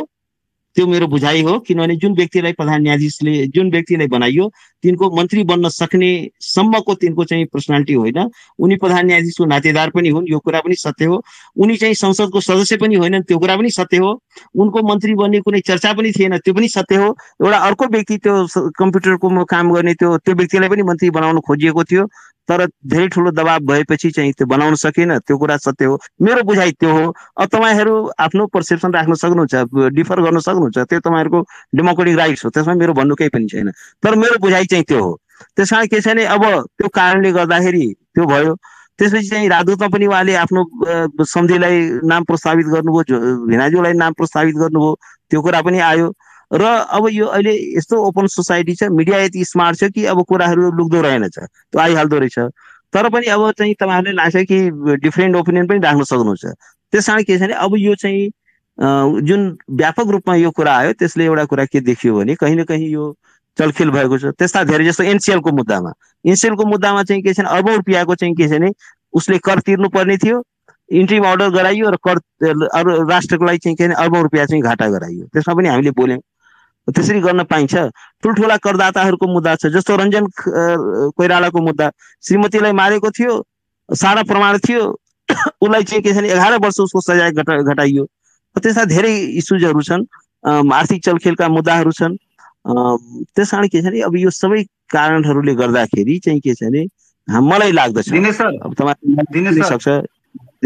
त्यो मेरो बुझाइ हो। किनभने जुन व्यक्तिलाई प्रधान न्यायाधीशले जुन व्यक्तिलाई बनाइयो तिनको मन्त्री बन्न सक्ने सम्मको तिनको चाहिँ पर्सनालिटी होइन। उनी प्रधान न्यायाधीशको नातेदार पनि हुन्, यो कुरा पनि सत्य हो। उनी चाहिँ संसदको सदस्य पनि होइनन्, त्यो कुरा पनि सत्य हो। उनको मन्त्री बन्ने कुनै चर्चा पनि थिएन, त्यो पनि सत्य हो। एउटा अर्को व्यक्ति त्यो कम्प्युटरको काम गर्ने त्यो व्यक्तिलाई पनि मन्त्री बनाउन खोजिएको थियो, तर धेरै ठुलो दबाब भएपछि चाहिँ त्यो बनाउन सकेन, त्यो कुरा सत्य हो। मेरो बुझाइ त्यो हो। अब तपाईँहरू आफ्नो पर्सेप्सन राख्न सक्नुहुन्छ, डिफर गर्न सक्नुहुन्छ, त्यो तपाईँहरूको डेमोक्रेटिक राइट्स हो, त्यसमा मेरो भन्नु केही पनि छैन। तर मेरो बुझाइ चाहिँ त्यो हो। त्यसमा के छ भने अब त्यो कारणले गर्दाखेरि त्यो भयो। त्यसपछि चाहिँ राजदूतमा पनि उहाँले आफ्नो सन्धिलाई नाम प्रस्तावित गर्नुभयो, भिनाजुलाई नाम प्रस्तावित गर्नुभयो, त्यो कुरा पनि आयो। र अब यो अहिले यस्तो ओपन सोसाइटी छ, मिडिया यति स्मार्ट छ कि अब कुराहरू लुक्दो रहेनछ, त्यो आइहाल्दो रहेछ। तर पनि अब चाहिँ तपाईँहरूले लाग्छ कि डिफ्रेन्ट ओपिनियन पनि राख्न सक्नुहुन्छ। त्यस कारण के छ भने अब यो चाहिँ जुन व्यापक रूपमा यो कुरा आयो त्यसले एउटा कुरा के देखियो भने कहीँ न कहीँ यो चलखेल भएको छ। त्यस्ता धेरै जस्तो एनसिएलको मुद्दामा चाहिँ के छ भने अर्बौं रुपियाँको चाहिँ के छ भने उसले कर तिर्नुपर्ने थियो, इन्ट्रिम अर्डर गराइयो र कर राष्ट्रको लागि चाहिँ के भने अर्बौं रुपियाँ चाहिँ घाटा गराइयो। त्यसमा पनि हामीले बोल्यौँ, त्यसरी गर्न पाइन्छ। ठुल्ठुला करदाताहरूको मुद्दा छ, जस्तो रञ्जन कोइरालाको मुद्दा, श्रीमतीलाई मारेको थियो, सारा प्रमाण थियो, उसलाई चाहिँ के छ भने 11 वर्ष उसको सजाय घटाइयो। त्यस्ता धेरै इस्युजहरू छन्, आर्थिक चलखेलका मुद्दाहरू छन्। त्यस कारण के छ भने अब यो सबै कारणहरूले गर्दाखेरि चाहिँ के छ भने मलाई लाग्दछ अब तपाईँ सक्छ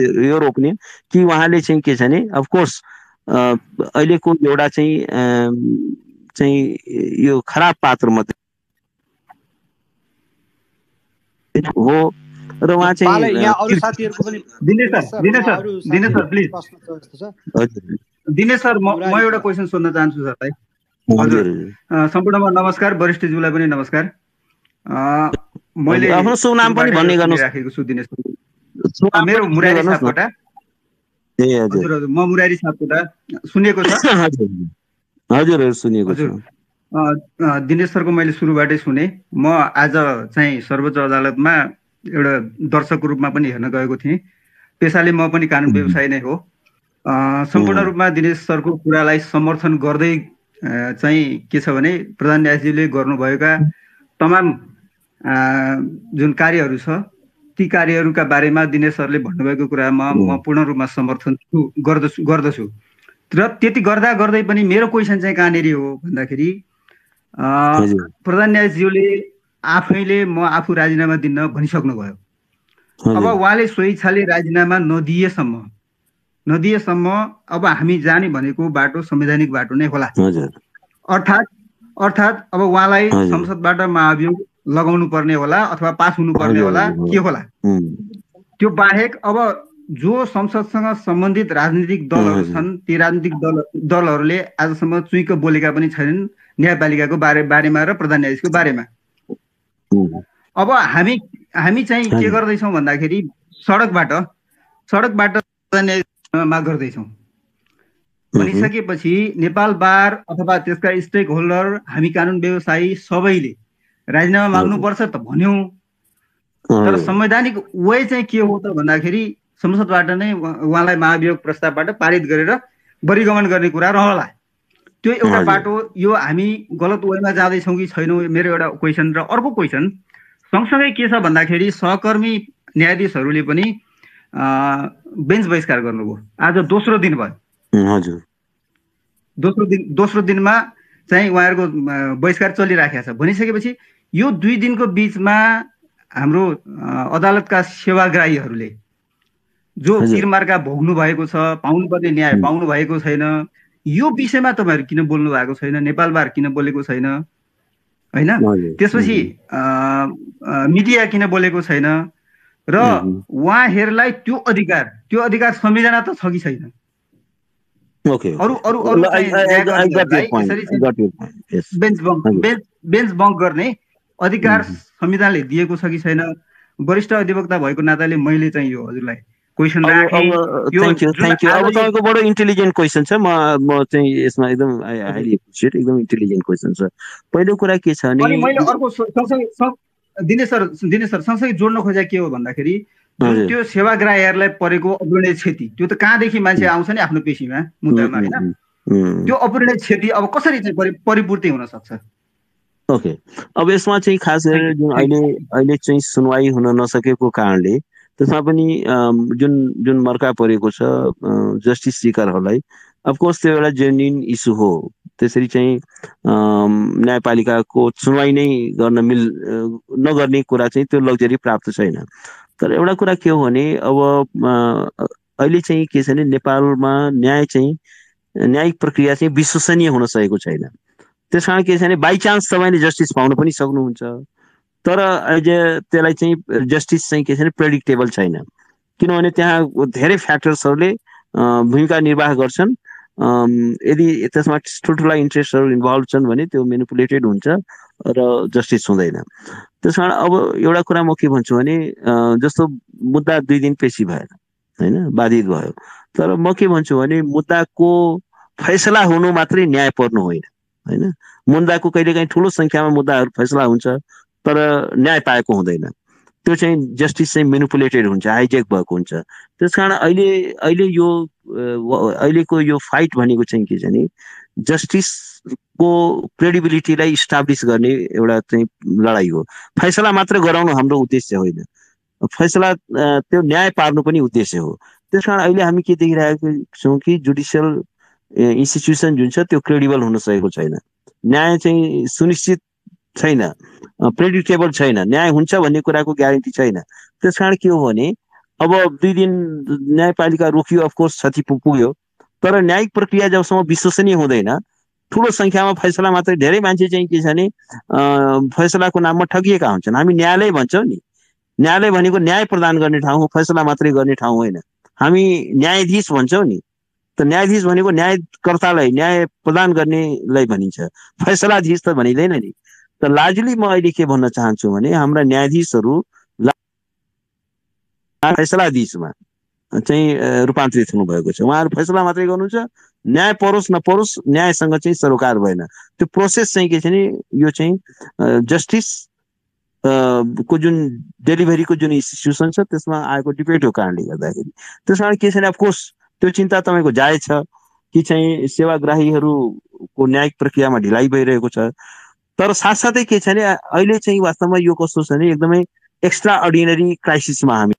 यो ओपिनियन कि उहाँले चाहिँ के छ भने अफकोर्स अहिलेको एउटा चाहिँ यो खराब पात्र मात्रै हो र उहाँ चाहिँ दिनेश सर म एउटा क्वेसन सोध्न चाहन्छु सरलाई। हजुर सम्पूर्णमा नमस्कार, वरिष्ठज्यूलाई पनि नमस्कार। मैले आफ्नो शुभ नाम पनि भन्ने गर्नु राखेको छु दिनेश सर। मेरो मुरारी सापकोटा। ए हजुर हजुर म मुरारी सापकोटा, सुनेको छ? हजुर सुनेको छ। दिनेश सरको मैले सुरुबाटै सुने। म आज चाहिँ सर्वोच्च अदालतमा एउटा दर्शकको रूपमा पनि हेर्न गएको थिएँ। पेसाले म पनि कानुन व्यवसायी नै हो। सम्पूर्ण रूपमा दिनेश सरको कुरालाई समर्थन गर्दै चाहिँ के छ भने प्रधान न्यायाधीशले गर्नुभएका तमाम जुन कार्यहरू छ ती कार्यहरूका बारेमा दिनेश सरले भन्नुभएको कुरामा म पूर्ण रूपमा समर्थन गर्दछु। र त्यति गर्दा गर्दै पनि मेरो क्वेसन चाहिँ कहाँनिर हो भन्दाखेरि प्रधान न्यायाधीशले आफैले म आफू राजीनामा दिन भनिसक्नुभयो। अब उहाँले स्वेच्छाले राजीनामा नदिएसम्म अब हामी जाने भनेको बाटो संवैधानिक बाटो नै होला। अर्थात् अब उहाँलाई संसदबाट महाभियोग लगाउनु पर्ने होला अथवा पास हुनुपर्ने होला के होला। त्यो बाहेक अब जो संसदसँग सम्बन्धित राजनीतिक दलहरू छन् ती राजनीतिक दलहरूले आजसम्म चुइक बोलेका पनि छैनन् न्यायपालिकाको बारेमा र प्रधान न्यायाधीशको बारेमा। अब हामी चाहिँ के गर्दैछौँ भन्दाखेरि सडकबाट प्रधान न्यायाधीश माग गर्दैछौँ भनिसकेपछि नेपाल बार अथवा त्यसका स्टेक होल्डर हामी कानुन व्यवसायी सबैले राजीनामा माग्नुपर्छ त भन्यौँ। तर संवैधानिक वे चाहिँ के हो त भन्दाखेरि संसदबाट नै उहाँलाई महाभियोग प्रस्तावबाट पारित गरेर बरिगमन गर्ने कुरा रहला। त्यो एउटा बाटो। यो हामी गलत वेमा जाँदैछौँ कि छैनौँ मेरो एउटा क्वेसन। र अर्को क्वेसन सँगसँगै के छ भन्दाखेरि सहकर्मी न्यायाधीशहरूले पनि बेन्च बहिष्कार गर्नुभयो। आज दोस्रो दिन भयो। दोस्रो दिनमा चाहिँ उहाँहरूको बहिष्कार चलिराखेको छ। भनिसकेपछि यो 2 दिनको बिचमा हाम्रो अदालतका सेवाग्राहीहरूले जो तीरमार्का भोग्नु भएको छ, पाउनुपर्ने न्याय पाउनु भएको छैन, यो विषयमा तपाईँहरू किन बोल्नु भएको छैन? नेपाल बार किन बोलेको छैन हैन? त्यसपछि मिडिया किन बोलेको छैन? र उहाँहरूलाई त्यो अधिकार संविधान त छ कि छैन? बेन्च बङ्क गर्ने अधिकार संविधानले दिएको छ कि छैन? वरिष्ठ अधिवक्ता भएको नाताले मैले चाहिँ यो हजुरलाई क्वेसन राखेँ। अब तपाईँको बडो इन्टेलिजेन्ट क्वेसन छ। म चाहिँ यसमा एकदम हाइली एप्रिसिएट, एकदम इन्टेलिजेन्ट क्वेसन छ। पहिलो कुरा के छ भने मैले अर्को दिनेश सर सँगसँगै जोड्न खोजेको के हो भन्दाखेरि जुन त्यो सेवाग्राहीहरूलाई परेको अपूरणीय क्षति त्यो त कहाँदेखि मान्छे आउँछ नि आफ्नो पेशीमा मुद्दामा हैन? त्यो अपूरणीय क्षति अब कसरी चाहिँ परिपूर्ति हुन सक्छ? ओके, अब यसमा चाहिँ खास गरेर जुन अहिले चाहिँ सुनवाई हुन नसकेको कारणले त्यसमा पनि जुन मर्का परेको छ जस्टिस सिकरहरूलाई, अफकोर्स त्यो एउटा जेन्युन इस्यु हो। त्यसरी चाहिँ न्यायपालिकाको सुनवाई नै गर्न नगर्ने कुरा चाहिँ त्यो लग्जरी प्राप्त छैन। तर एउटा कुरा के हो भने अब अहिले चाहिँ के छ भने नेपालमा न्यायिक प्रक्रिया चाहिँ विश्वसनीय हुन सकेको छैन। त्यस कारण के छ भने बाई चान्स तपाईँले जस्टिस पाउन पनि सक्नुहुन्छ, तर त्यसलाई चाहिँ जस्टिस चाहिँ के छ भने प्रेडिक्टेबल छैन। किनभने त्यहाँ धेरै फ्याक्टर्सहरूले भूमिका निर्वाह गर्छन्। यदि त्यसमा ठुल्ठुला इन्ट्रेस्टहरू इन्भल्भ छन् भने त्यो मेनिपुलेटेड हुन्छ र जस्टिस हुँदैन। त्यस कारण अब एउटा कुरा म के भन्छु भने जस्तो मुद्दा 2 दिन पेशी भएन होइन, बाधित भयो। तर म के भन्छु भने मुद्दाको फैसला हुनु मात्रै न्याय पर्नु होइन। मुद्दाको कहिलेकाहीँ ठुलो सङ्ख्यामा मुद्दाहरू फैसला हुन्छ तर न्याय पाएको हुँदैन। त्यो चाहिँ जस्टिस चाहिँ मेनिपुलेटेड हुन्छ, हाइजेक भएको हुन्छ। त्यस कारण अहिलेको यो फाइट भनेको चाहिँ के छ भने जस्टिसको क्रेडिबिलिटीलाई इस्टाब्लिस गर्ने एउटा चाहिँ लडाइँ हो। फैसला मात्र गराउनु हाम्रो उद्देश्य होइन, फैसला त्यो न्याय पार्नु पनि उद्देश्य हो। त्यस कारण अहिले हामी के देखिरहेको छौँ कि जुडिसियल इन्स्टिट्युसन जुन छ त्यो क्रेडिबल हुन सकेको छैन। न्याय चाहिँ सुनिश्चित छैन, प्रेडिक्टेबल छैन, न्याय हुन्छ भन्ने कुराको ग्यारेन्टी छैन। त्यस कारण के हो भने अब 2 दिन न्यायपालिका रोकियो, अफकोर्स क्षति पुग्यो, तर न्यायिक प्रक्रिया जबसम्म विश्वसनीय हुँदैन, ठुलो सङ्ख्यामा फैसला मात्रै, धेरै मान्छे चाहिँ के छ भने फैसलाको नाममा ठगिएका हुन्छन्। हामी न्यायालय भन्छौँ नि, न्यायालय भनेको न्याय प्रदान गर्ने ठाउँ हो, फैसला मात्रै गर्ने ठाउँ होइन। हामी न्यायाधीश भन्छौँ नि, त न्यायाधीश भनेको न्यायकर्तालाई, न्याय प्रदान गर्नेलाई भनिन्छ, फैसलाधीश त भनिँदैन नि। त लार्जली म अहिले के भन्न चाहन्छु भने हाम्रा न्यायाधीशहरू फैसलाधीशमा चाहिँ रूपान्तरित हुनुभएको छ। उहाँहरू फैसला मात्रै गर्नुहुन्छ, न्याय परोस् नपरोस् न्यायसँग चाहिँ सरोकार भएन। त्यो प्रोसेस चाहिँ के छ भने यो चाहिँ जस्टिस को जुन डेलिभरीको जुन इन्स्टिट्युसन छ त्यसमा आएको डिबेटको कारणले गर्दाखेरि त्यस कारण के छैन अफकोर्स त्यो चिन्ता तपाईँको जायज छ कि चाहिँ सेवाग्राहीहरूको न्यायिक प्रक्रियामा ढिलाइ भइरहेको छ। तर साथसाथै के छ भने अहिले चाहिँ वास्तवमा यो कस्तो छ भने एकदमै एक्स्ट्रा अर्डिनरी क्राइसिसमा हामी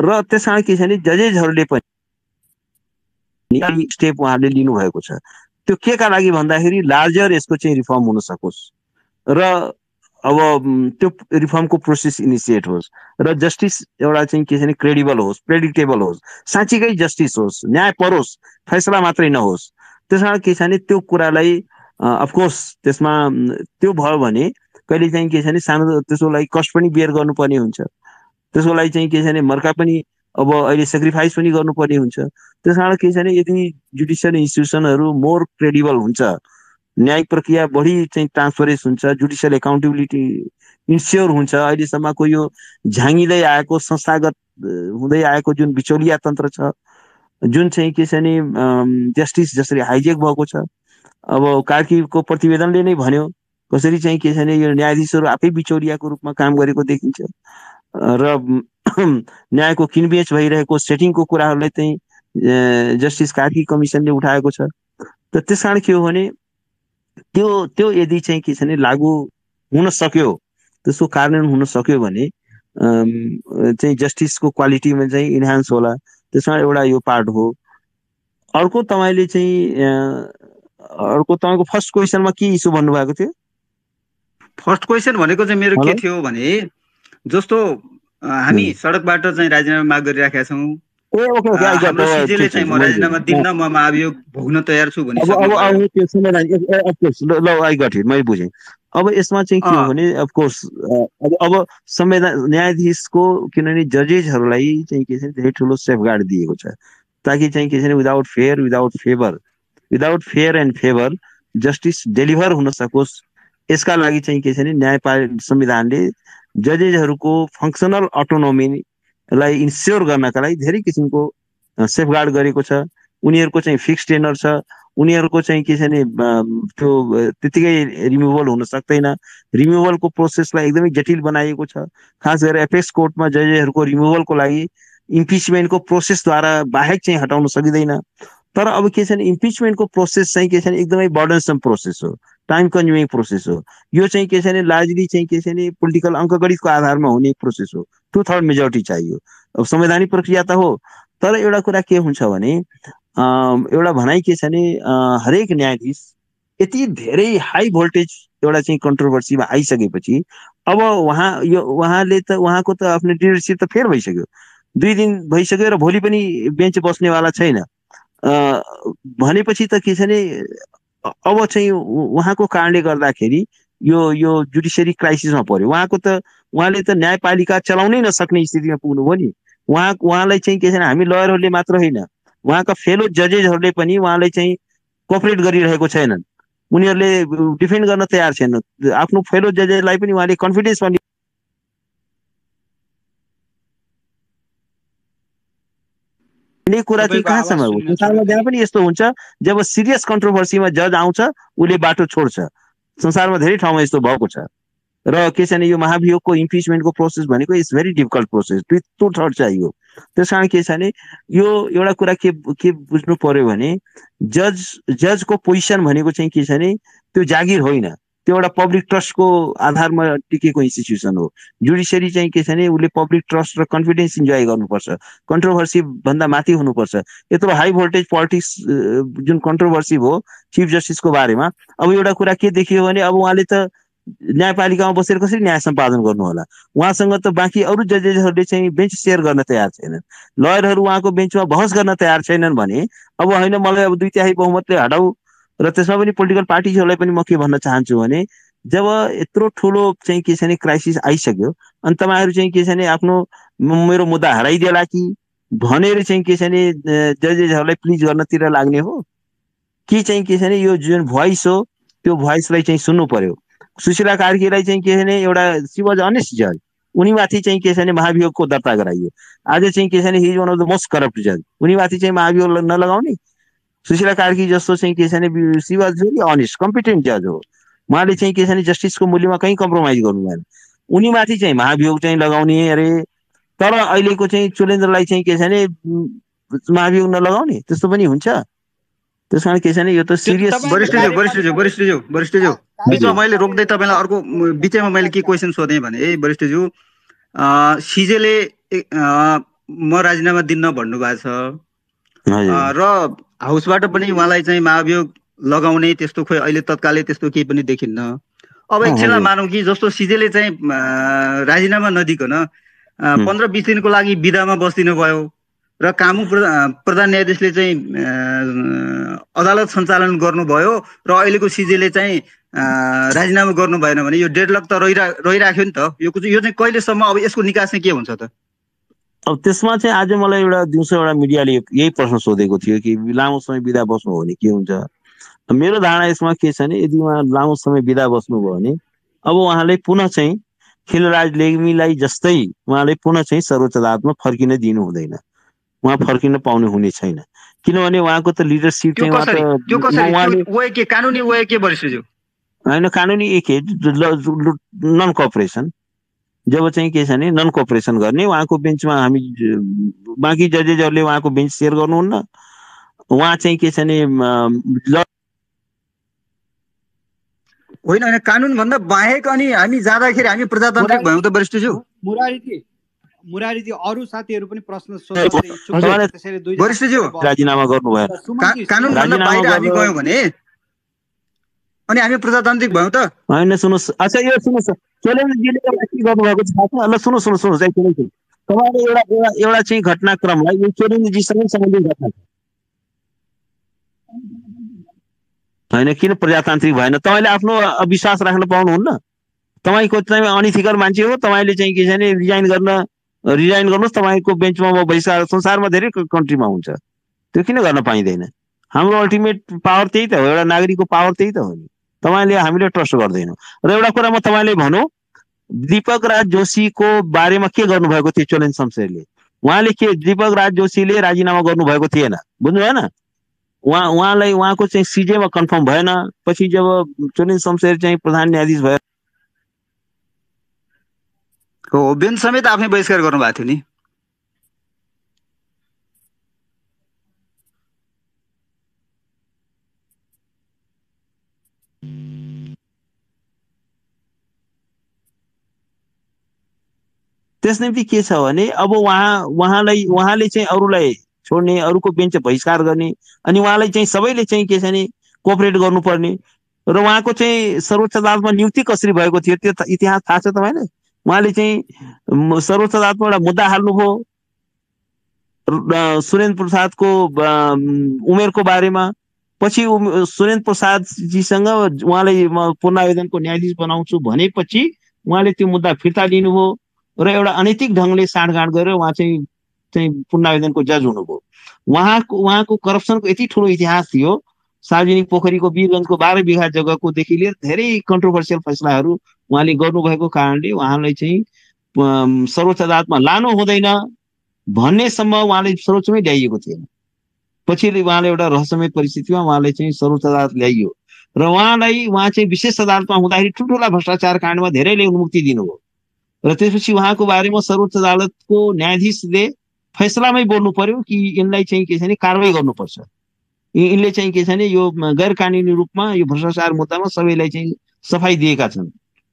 र त्यस कारण के छ भने जजेसहरूले पनि स्टेप उहाँहरूले लिनुभएको छ। त्यो के का लागि भन्दाखेरि लार्जर यसको चाहिँ रिफर्म हुन सकोस् र अब त्यो रिफर्मको प्रोसेस इनिसिएट होस् र जस्टिस एउटा चाहिँ के छ भने क्रेडिबल होस्, प्रेडिक्टेबल होस्, साँच्चीकै जस्टिस होस्, न्याय परोस्, फैसला मात्रै नहोस्। त्यस कारण के छ भने त्यो कुरालाई अफकोर्स त्यसमा त्यो भयो भने कहिले चाहिँ के छ भने सानो त्यसको लागि कस्ट पनि बियर गर्नुपर्ने हुन्छ, त्यसको लागि चाहिँ के छ भने मर्का पनि अब अहिले सेक्रिफाइस पनि गर्नुपर्ने हुन्छ। त्यस कारण के छ भने यदि जुडिसियल इन्स्टिट्युसनहरू मोर क्रेडिबल हुन्छ, न्यायिक प्रक्रिया बढी चाहिँ ट्रान्सपरेन्स हुन्छ, जुडिसियल एकाउन्टेबिलिटी इन्स्योर हुन्छ, अहिलेसम्मको यो झाँगिँदै आएको संस्थागत हुँदै आएको जुन बिचौलिया तन्त्र छ, जुन चाहिँ के छ भने जस्टिस जसरी हाइजेक भएको छ। अब कार्कीको प्रतिवेदनले नै भन्यो कसरी चाहिँ के छ भने यो न्यायाधीशहरू आफै बिचौलियाको रूपमा काम गरेको देखिन्छ र न्यायको किनबेच भइरहेको सेटिङको कुराहरूलाई चाहिँ जस्टिस कार्की कमिसनले उठाएको छ। त त्यस कारण के हो भने त्यो यदि चाहिँ के छ भने लागू हुन सक्यो, त्यसको कार्यान्वयन हुन सक्यो भने चाहिँ जस्टिसको क्वालिटीमा चाहिँ इन्हान्स होला। त्यसमा एउटा यो पार्ट हो। अर्को तपाईँले चाहिँ अर्को तपाईँको फर्स्ट क्वेसनमा के इस्यु भन्नुभएको थियो? फर्स्ट क्वेसन भनेको चाहिँ मेरो के थियो भने जस्तो हामी सडकबाट चाहिँ राजीनामा माग गरिराखेका छौँ, सिजेले चाहिँ म राजीनामा दिन्न, म महाभियोग भोग्न तयार छु भने मैले बुझेँ। अब यसमा चाहिँ के हो भने अफकोर्स अब संविधान न्यायाधीशको किनभने जजेसहरूलाई चाहिँ के छ भने धेरै ठुलो सेफगार्ड दिएको छ ताकि चाहिँ के छ भने without fair and favour justice deliver हुन सकोस्। यसका लागि चाहिँ के छ भने न्यायपालिका संविधानले जजेसहरूको फङ्सनल अटोनोमीलाई इन्स्योर गर्नका लागि धेरै किसिमको सेफगार्ड गरेको छ। उनीहरूको चाहिँ फिक्स टेनर छ, उनीहरूको चाहिँ के छ भने त्यो त्यतिकै रिमुभल हुन सक्दैन। रिमुभलको प्रोसेसलाई एकदमै जटिल बनाइएको छ। खास गरेर एपेक्स कोर्टमा जजेसहरूको रिमुभलको लागि इम्पिचमेन्टको प्रोसेसद्वारा बाहेक चाहिँ हटाउन सकिँदैन। तर अब के छ भने इम्पिचमेन्टको प्रोसेस चाहिँ के छ भने एकदमै बर्डनसम प्रोसेस हो, टाइम कन्ज्युमिङ प्रोसेस हो। यो चाहिँ के छ भने लार्जली चाहिँ के छ भने पोलिटिकल अङ्कगणितको आधारमा हुने प्रोसेस हो। 2/3 मेजोरिटी चाहियो। अब संवैधानिक प्रक्रिया त हो, तर एउटा कुरा के हुन्छ भने एउटा भनाइ के छ भने हरेक न्यायाधीश यति धेरै हाई भोल्टेज एउटा चाहिँ कन्ट्रोभर्सीमा आइसकेपछि अब उहाँले त उहाँको त आफ्नो लिडरसिप त फेर भइसक्यो, 2 दिन भइसक्यो र भोलि पनि बेन्च बस्नेवाला छैन भनेपछि त के छ भने अब चाहिँ उहाँको कारणले गर्दाखेरि यो जुडिसियरी क्राइसिसमा पर्यो। उहाँले त न्यायपालिका चलाउनै नसक्ने स्थितिमा पुग्नुभयो नि। उहाँलाई चाहिँ के छ भने हामी लयरहरूले मात्र होइन, उहाँका फेलो जजेसहरूले पनि उहाँलाई चाहिँ कोअपरेट गरिरहेको छैनन्। उनीहरूले डिफेन्ड गर्न तयार छैनन्। आफ्नो फेलो जजेसलाई पनि उहाँले कन्फिडेन्समा कुरा चाहिँ कहाँसम्म हो? संसारमा जहाँ पनि यस्तो हुन्छ, जब सिरियस कन्ट्रोभर्सीमा जज आउँछ उसले बाटो छोड्छ। संसारमा धेरै ठाउँमा यस्तो भएको छ र के छ भने यो महाभियोगको इम्पिचमेन्टको प्रोसेस भनेको इट्स भेरी डिफिकल्ट प्रोसेस, 2/3 चाहियो। त्यस कारण के छ भने यो एउटा कुरा के बुझ्नु पर्यो भने जजको पोजिसन भनेको चाहिँ के छ भने त्यो जागिर होइन, त्यो एउटा पब्लिक ट्रस्टको आधारमा टिकेको इन्स्टिट्युसन हो। जुडिसियरी चाहिँ के छ भने उसले पब्लिक ट्रस्ट र कन्फिडेन्स इन्जोय गर्नुपर्छ, कन्ट्रोभर्सी भन्दा माथि हुनुपर्छ। यत्रो हाई भोल्टेज पोलिटिक्स जुन कन्ट्रोभर्सी भयो चिफ जस्टिसको बारेमा, अब एउटा कुरा के देखियो भने अब उहाँले त न्यायपालिकामा बसेर कसरी न्याय सम्पादन गर्नु होला? उहाँसँग त बाँकी अरू जजेसहरूले चाहिँ बेन्च सेयर गर्न तयार छैनन्, लयरहरू उहाँको बेन्चमा बहस गर्न तयार छैनन् भने अब होइन मलाई अब 2/3 बहुमतले हटाऊ। र त्यसमा पनि पोलिटिकल पार्टिजहरूलाई पनि म के भन्न चाहन्छु भने जब यत्रो ठुलो चाहिँ के छ भने क्राइसिस आइसक्यो अनि तपाईँहरू चाहिँ के छ भने आफ्नो मेरो मुद्दा हराइदिएला कि भनेर चाहिँ के छ भने जजेसहरूलाई प्लिज गर्नतिर लाग्ने हो कि चाहिँ के छ भने यो जुन भोइस हो त्यो भोइसलाई चाहिँ सुन्नु पर्यो। सुशीला कार्कीलाई चाहिँ के छ भने एउटा सी वाज अनेस्ट जज, उनीमाथि चाहिँ के छ भने महाभियोगको दर्ता गराइयो। आज चाहिँ के छ भने he is one of the most corrupt जज, उनीमाथि चाहिँ महाभियोग नलगाउने। सुशीला कार्की जस्तो चाहिँ के छ भने she was very honest competent जज हो उहाँले चाहिँ के छ भने जस्टिसको मूल्यमा कहीँ कम्प्रोमाइज गर्नु भएन। उनीमाथि चाहिँ महाभियोग चाहिँ लगाउने अरे, तर अहिलेको चाहिँ चुलेन्द्रलाई चाहिँ के छ भने महाभियोग नलगाउने त्यस्तो पनि हुन्छ। त्यस कारण के छ भने यो त सिरियस। वरिष्ठज्यू बिचमा मैले रोक्दै तपाईँलाई अर्को बिचमा मैले के क्वेसन सोधेँ भने वरिष्ठज्यू सिजेले म राजीनामा दिन्न भन्नुभएको छ र हाउसबाट पनि उहाँलाई चाहिँ महाभियोग लगाउने त्यस्तो खोइ अहिले तत्कालै त्यस्तो केही पनि देखिन्न। अब एकछिनमा मानौँ कि जस्तो सिजेले चाहिँ राजीनामा नदिकन 15-20 दिनको लागि बिदामा बस्दिनु भयो र कानुन प्रधान न्यायाधीशले चाहिँ अदालत सञ्चालन गर्नुभयो र अहिलेको सिजेले चाहिँ राजीनामा गर्नु भएन भने यो डेडलक त रहिराख्यो नि त। यो चाहिँ कहिलेसम्म अब यसको निकास चाहिँ के हुन्छ त? अब त्यसमा चाहिँ आज मलाई एउटा दिउँसो एउटा मिडियाले यही प्रश्न सोधेको थियो कि लामो समय बिदा बस्नु हो भने के हुन्छ। मेरो धारणा यसमा के छ भने यदि उहाँ लामो समय बिदा बस्नुभयो भने अब उहाँले पुनः चाहिँ खिलराज लेग्मीलाई जस्तै उहाँले पुनः चाहिँ सर्वोच्च अदालतमा फर्किन दिनु हुँदैन। उहाँ फर्किन पाउने हुने छैन, किनभने उहाँको त लिडरसिप चाहिँ कानुनी वे के वरिष्ठज्यू होइन, कानुनी एक नन कोअपरेसन। जब चाहिँ के छ भने नन कोअपरेसन गर्ने उहाँको बेन्चमा हामी बाँकी जजेसहरूले उहाँको बेन्च सेयर गर्नुहुन्न। उहाँ चाहिँ के छ भने होइन होइन कानुन भन्दा बाहेक अनि हामी जाँदाखेरि हामी प्रजातान्त्रिक भयौँ त वरिष्ठज्यू। मुरारीजी अरू साथीहरू पनि प्रश्न सोध्न वरिष्ठज्यू राजीनामा गर्नुभयो। कानुन भन्दा बाहिर हामी गयौँ भने अनि हामी प्रजातान्त्रिक भयौँ त होइन। सुन्नुहोस्, अच्छा यो सुन्नुहोस्, चोलेन्द्रजीले के गर्नुभएको छ थाहा छ? ल सुन्नुहोस् तपाईँले एउटा चाहिँ घटनाक्रमलाई यो चोलेन्द्रजीसँगै सम्बन्धित घटना होइन, किन प्रजातान्त्रिक भएन? तपाईँले आफ्नो विश्वास राख्न पाउनुहुन्न। तपाईँको चाहिँ अनइथिकल मान्छे हो, तपाईँले चाहिँ के छ भने रिजाइन गर्नुहोस्, तपाईँको बेन्चमा म बहिष्कार। संसारमा धेरै कन्ट्रीमा हुन्छ, त्यो किन गर्न पाइँदैन? हाम्रो अल्टिमेट पावर त्यही त हो, एउटा नागरिकको पावर त्यही त हो नि। तपाईँले हामीले ट्रस्ट गर्दैनौँ। र एउटा कुरा म तपाईँले भनौँ, दीपक राज जोशीको बारेमा के गर्नुभएको थियो चोलेन्द्र शमशेरले? उहाँले के दीपक राज जोशीले राजीनामा गर्नुभएको थिएन, बुझ्नु भएन? उहाँलाई उहाँको चाहिँ सिजेमा कन्फर्म भएन। पछि जब चोलेन्द्र शमशेर चाहिँ प्रधान न्यायाधीश भयो हो, बेन्च समेत आफै बहिष्कार गर्नुभएको थियो नि। त्यस निम्ति के छ भने अब उहाँले चाहिँ अरूलाई छोड्ने, अरूको बेन्च बहिष्कार गर्ने, अनि उहाँलाई चाहिँ सबैले चाहिँ के छ भने कोअपरेट गर्नुपर्ने। र उहाँको चाहिँ सर्वोच्च अदालतमा नियुक्ति कसरी भएको थियो त्यो इतिहास थाहा छ तपाईँलाई? उहाँले चाहिँ सर्वोच्च अदालतमा एउटा मुद्दा हाल्नुभयो सुरेन्द्र प्रसादको उमेरको बारेमा। पछि सुरेन्द्र प्रसादजीसँग उहाँले पूर्ण आवेदनको न्यायाधीश बनाउँछु भनेपछि उहाँले त्यो मुद्दा फिर्ता लिनुभयो र एउटा अनैतिक ढङ्गले साँठगाँठ गरेर उहाँ चाहिँ पूर्ण आवेदनको जज हुनुभयो। उहाँको करप्सनको यति ठुलो इतिहास थियो। सार्वजनिक पोखरीको वीरगञ्जको 12 बिघा जग्गाकोदेखि लिएर धेरै कन्ट्रोभर्सियल फैसलाहरू उहाँले गर्नुभएको कारणले उहाँलाई चाहिँ सर्वोच्च अदालतमा लानु हुँदैन भन्नेसम्म उहाँले सर्वोच्चमै ल्याइएको थिएन। पछि उहाँले एउटा रहस्यमय परिस्थितिमा उहाँले चाहिँ सर्वोच्च अदालत ल्याइयो र उहाँ चाहिँ विशेष अदालतमा हुँदाखेरि ठुल्ठुला भ्रष्टाचार काण्डमा धेरैले उन्मुक्ति दिनुभयो। र त्यसपछि उहाँको बारेमा सर्वोच्च अदालतको न्यायाधीशले फैसलामै बोल्नु पर्यो कि यिनलाई चाहिँ के छ भने कारवाही गर्नुपर्छ। यिनले चाहिँ के छ भने यो गैर कानुनी रूपमा यो भ्रष्टाचार मुद्दामा सबैलाई चाहिँ सफाई दिएका छन्।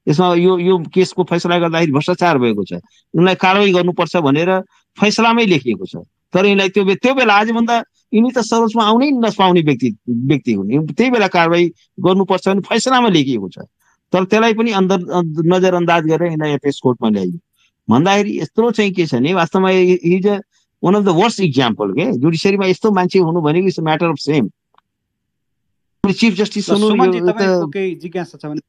यसमा यो केसको फैसला गर्दाखेरि भ्रष्टाचार भएको छ, यिनलाई कारवाही गर्नुपर्छ भनेर फैसलामै लेखिएको छ। तर यिनलाई त्यो बेला आजभन्दा यिनी त सर्वोच्चमा आउनै नपाउने व्यक्ति हुन्, त्यही बेला कारवाही गर्नुपर्छ भने फैसलामा लेखिएको छ। तर त्यसलाई पनि नजरअन्दाज गरेर यिनलाई एपेक्स कोर्टमा ल्याइयो भन्दाखेरि यत्रो चाहिँ के छ भने वास्तवमा is one of the worst example के जुडिसियरीमा यस्तो मान्छे हुनु भनेको it's a matter of same. Chief justice हुनु जिज्ञासा छ भने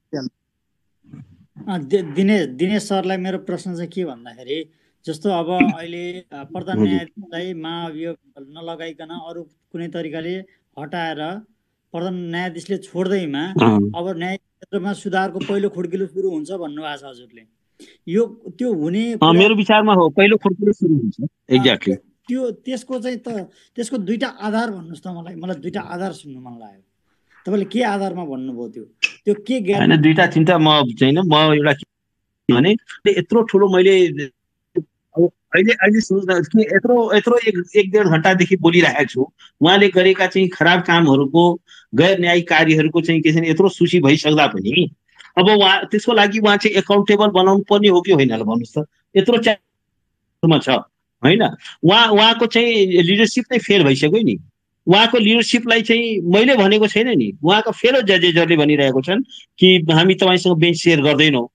दिनेश सरलाई मेरो प्रश्न चाहिँ के भन्दाखेरि जस्तो अब अहिले प्रधान न्यायाधीशलाई महाभियोग नलगाइकन अरू कुनै तरिकाले हटाएर प्रधान न्यायाधीशले छोड्दैमा अब न्याय क्षेत्रमा सुधारको पहिलो खुड्किलो सुरु हुन्छ भन्नुभएको छ हजुरले। यो त्यो हुने मेरो विचारमा हो, पहिलो खुड्किलो सुरु हुन्छ। एक्ज्याक्टली त्यसको चाहिँ त्यसको दुईटा आधार भन्नुहोस् त मलाई दुईटा आधार सुन्नु मन लाग्यो। तपाईँले के आधारमा भन्नुभयो त्यो के होइन दुईटा चिन्ता म छैन म एउटा भने यत्रो ठुलो मैले अहिले सोच्दा कि यत्रो 1.5 घन्टादेखि बोलिरहेको छु उहाँले गरेका चाहिँ खराब कामहरूको गैर न्यायिक कार्यहरूको चाहिँ के छ यत्रो सूची भइसक्दा पनि अब उहाँ त्यसको लागि उहाँ चाहिँ एकाउन्टेबल बनाउनु पर्ने हो कि होइन ल भन्नुहोस् त यत्रो छ होइन उहाँको चाहिँ लिडरसिप नै फेल भइसक्यो नि उहाँको लिडरसिपलाई चाहिँ मैले भनेको छैन नि उहाँको फेलो जजेसहरूले भनिरहेको छन् कि हामी तपाईँसँग बेन्च सेयर गर्दैनौँ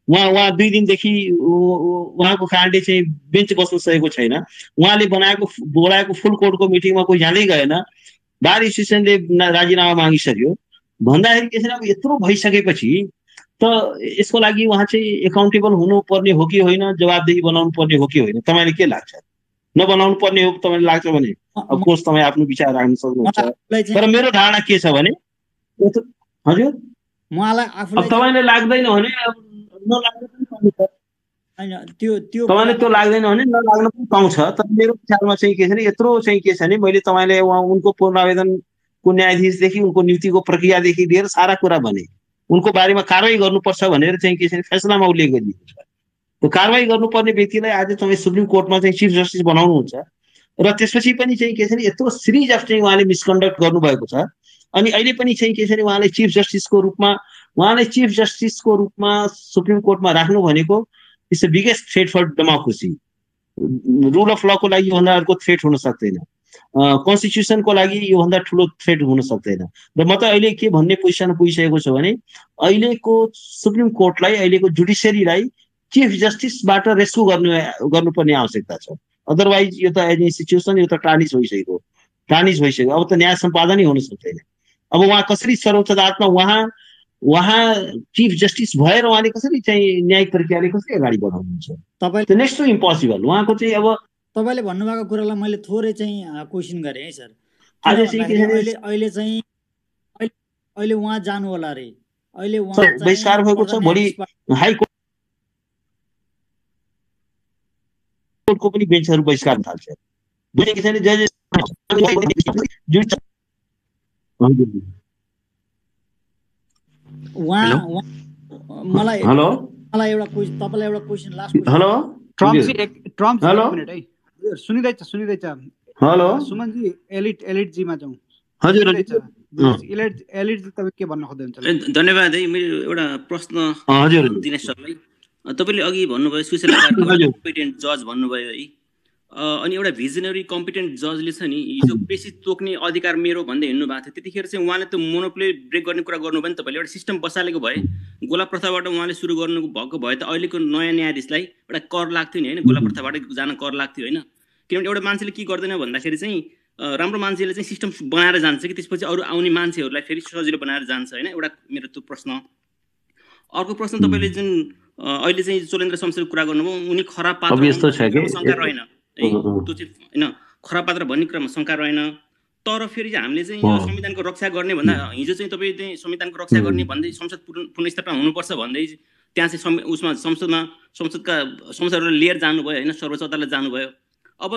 उहाँ 2 दिनदेखि उहाँको कारणले चाहिँ बेन्च बस्न सकेको छैन उहाँले बोलाएको फुल कोर्टको मिटिङमा कोही जाँदै गएन बार एसोसिएसनले राजीनामा मागिसक्यो भन्दाखेरि के छैन अब यत्रो भइसकेपछि त यसको लागि उहाँ चाहिँ एकाउन्टेबल हुनुपर्ने हो कि होइन जवाबदेही बनाउनु पर्ने हो कि होइन तपाईँले के लाग्छ नबनाउनु पर्ने हो तपाईँलाई लाग्छ भने अब कोर्स तपाईँ आफ्नो विचार राख्न सक्नुहुन्छ तर मेरो धारणा के छ भने हजुर तपाईँले लाग्दैन भने तपाईँले त्यो लाग्दैन भने नलाग्न पनि पाउँछ तर मेरो विचारमा चाहिँ के छ भने यत्रो चाहिँ के छ भने मैले तपाईँलाई उनको पूर्णावेदनको न्यायाधीशदेखि उनको नियुक्तिको प्रक्रियादेखि लिएर सारा कुरा भने उनको बारेमा कारवाही गर्नुपर्छ भनेर चाहिँ के छ भने फैसलामा उल्लेख गरिएको छ त्यो कारवाही गर्नुपर्ने व्यक्तिलाई आज तपाईँ सुप्रिम कोर्टमा चाहिँ चिफ जस्टिस बनाउनुहुन्छ र त्यसपछि पनि चाहिँ के छ भने यत्रो सिरिज अफ चाहिँ उहाँले मिसकन्डक्ट गर्नुभएको छ अनि अहिले पनि चाहिँ के छ भने उहाँलाई चिफ जस्टिसको रूपमा सुप्रिम कोर्टमा राख्नु भनेको it's the biggest threat for democracy rule of लको लागि योभन्दा अर्को थ्रेट हुन सक्दैन कन्स्टिट्युसनको लागि योभन्दा ठुलो थ्रेट हुन सक्दैन र म त अहिले के भन्ने पोजिसनमा पुगिसकेको छु भने अहिलेको सुप्रिम कोर्टलाई अहिलेको जुडिसियरीलाई चिफ जस्टिसबाट रेस्क्यु गर्नुपर्ने आवश्यकता छ अदरवाइज यो त एज इन्स्टिट्युसन यो त टार्निस भइसक्यो अब त न्याय सम्पादनै हुन सक्दैन अब उहाँ कसरी सर्वोच्च अदालतमा उहाँ चिफ जस्टिस भएर उहाँले कसरी चाहिँ न्यायिक प्रक्रियाले कसरी अगाडि बढाउनुहुन्छ तपाईँ नेक्स्ट टु इम्पोसिबल उहाँको चाहिँ अब तपाईँले भन्नुभएको कुरालाई मैले थोरै चाहिँ क्वेसन गरेँ है सर अहिले उहाँ जानु होला रे अहिले उहाँ बहिष्कार भएको छ भोलि हाई कोर्टको पनि बेन्चहरू बहिष्कार थाल्छ बुझेको छैन जजेस मलाई एउटा क्वेसन तपाईलाई एउटा question last hello Trump hello सुनिदैछ हेलो सुमन जी एलिट जी मा जाउँ हजुर एलिट जी तपाईँ के भन्न खोज्दै हुनुहुन्छ धन्यवाद है मेरो एउटा प्रश्न हजुर दिनेश सरलाई तपाईले अघि भन्नुभयो सुशील कम्पिटेन्ट जज भन्नुभयो है अनि एउटा भिजनरी कम्पिटेन्ट जजले छ नि हिजो पेशी तोक्ने अधिकार मेरो भन्दै हिँड्नु भएको थियो त्यतिखेर चाहिँ उहाँले त मोनोपोली ब्रेक गर्ने कुरा गर्नुभयो नि तपाईँले एउटा सिस्टम बसालेको भए गोला प्रथाबाट उहाँले सुरु गर्नु भएको भए त अहिलेको नयाँ न्यायाधीशलाई एउटा कर लाग्थ्यो नि होइन गोला प्रथाबाट जान कर लाग्थ्यो होइन किनभने एउटा मान्छेले के गर्दैन भन्दाखेरि चाहिँ राम्रो मान्छेले चाहिँ सिस्टम बनाएर जान्छ कि त्यसपछि अरू आउने मान्छेहरूलाई फेरि सजिलो बनाएर जान्छ होइन एउटा मेरो त्यो प्रश्न अर्को प्रश्न तपाईँले जुन अहिले चाहिँ चोलेन्द्र शमशेरको कुरा गर्नुभयो उनी खराब पात्र शङ्का रहेन है त्यो चाहिँ होइन खराब पात्र भन्ने कुरामा शङ्का रहेन तर फेरि हामीले चाहिँ यो संविधानको रक्षा गर्ने भन्दा हिजो चाहिँ तपाईँ चाहिँ संविधानको रक्षा गर्ने भन्दै संसद पुनर्स्थापना हुनुपर्छ भन्दै त्यहाँ चाहिँ उसमा संसदका संसदहरूलाई लिएर जानुभयो होइन सर्वोच्च अदालत जानुभयो अब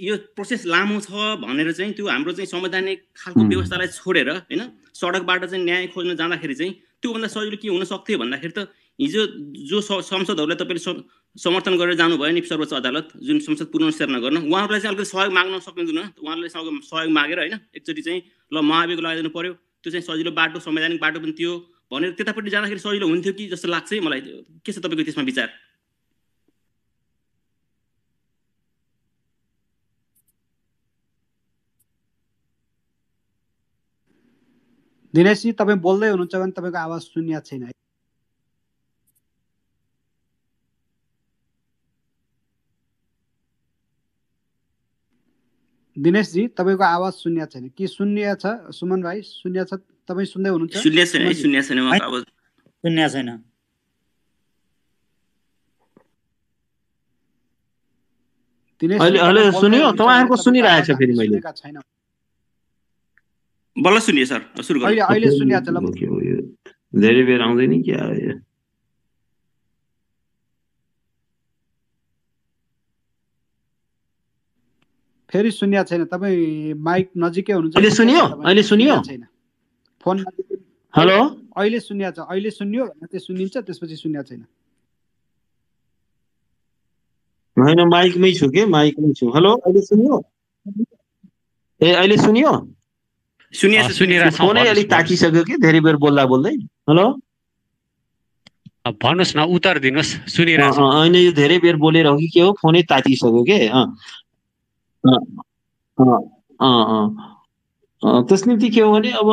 यो प्रोसेस लामो छ भनेर चाहिँ त्यो हाम्रो चाहिँ संवैधानिक खालको व्यवस्थालाई छोडेर होइन सडकबाट चाहिँ न्याय खोज्न जाँदाखेरि चाहिँ त्योभन्दा सजिलो के हुन सक्थ्यो भन्दाखेरि त हिजो जो संसदहरूलाई तपाईँले समर्थन गरेर जानुभयो नि सर्वोच्च अदालत जुन संसद पुनर्स्थापना गर्न उहाँहरूलाई चाहिँ अलिकति सहयोग माग्न सक्नुहुन्न उहाँहरूले सहयोग मागेर होइन एकचोटि चाहिँ ल महाभियोग लगाइदिनु पर्यो त्यो चाहिँ सजिलो बाटो संवैधानिक बाटो पनि थियो भनेर त्यतापट्टि जाँदाखेरि सजिलो हुन्थ्यो कि जस्तो लाग्छ है मलाई के छ तपाईँको त्यसमा विचार दिनेशजी तपाईँ बोल्दै हुनुहुन्छ भने तपाईँको आवाज सुनिया छैन है दिनेशजी तपाईँको आवाज सुनिया छैन कि सुनिया छ सुमन भाइ सुनिया छ तपाईँ सुन्दै हुनुहुन्छ सुनिया छैन अहिले सुन्यो तपाईहरुको सुनिरहेछ फेरि मैले बल्ल सुनिए सर सुरु गर्नु अहिले सुनिया छ ल धेरै बेर आउँदैन के आयो फेरि सुनिया छैन तपाई माइक नजिकै हुनुहुन्छ अहिले सुनियो छैन फोन हेलो अहिले सुन्या छ, अहिले सुन्यो भने चाहिँ सुनिन्छ, त्यसपछि सुन्या छैन। होइन माइकमै छु के, माइकमै छु। हेलो अहिले सुन्यो? ए अहिले सुन्यो? फोनै अलिक ताकिसक्यो कि धेरै बेर बोल्दा बोल्दै। हेलो भन्नुहोस् न, उत्तर दिनुहोस्, सुनिरहेछ। होइन यो धेरै बेर बोलेर हो कि के हो, फोनै तातिसक्यो के। त्यस निम्ति के हो भने अब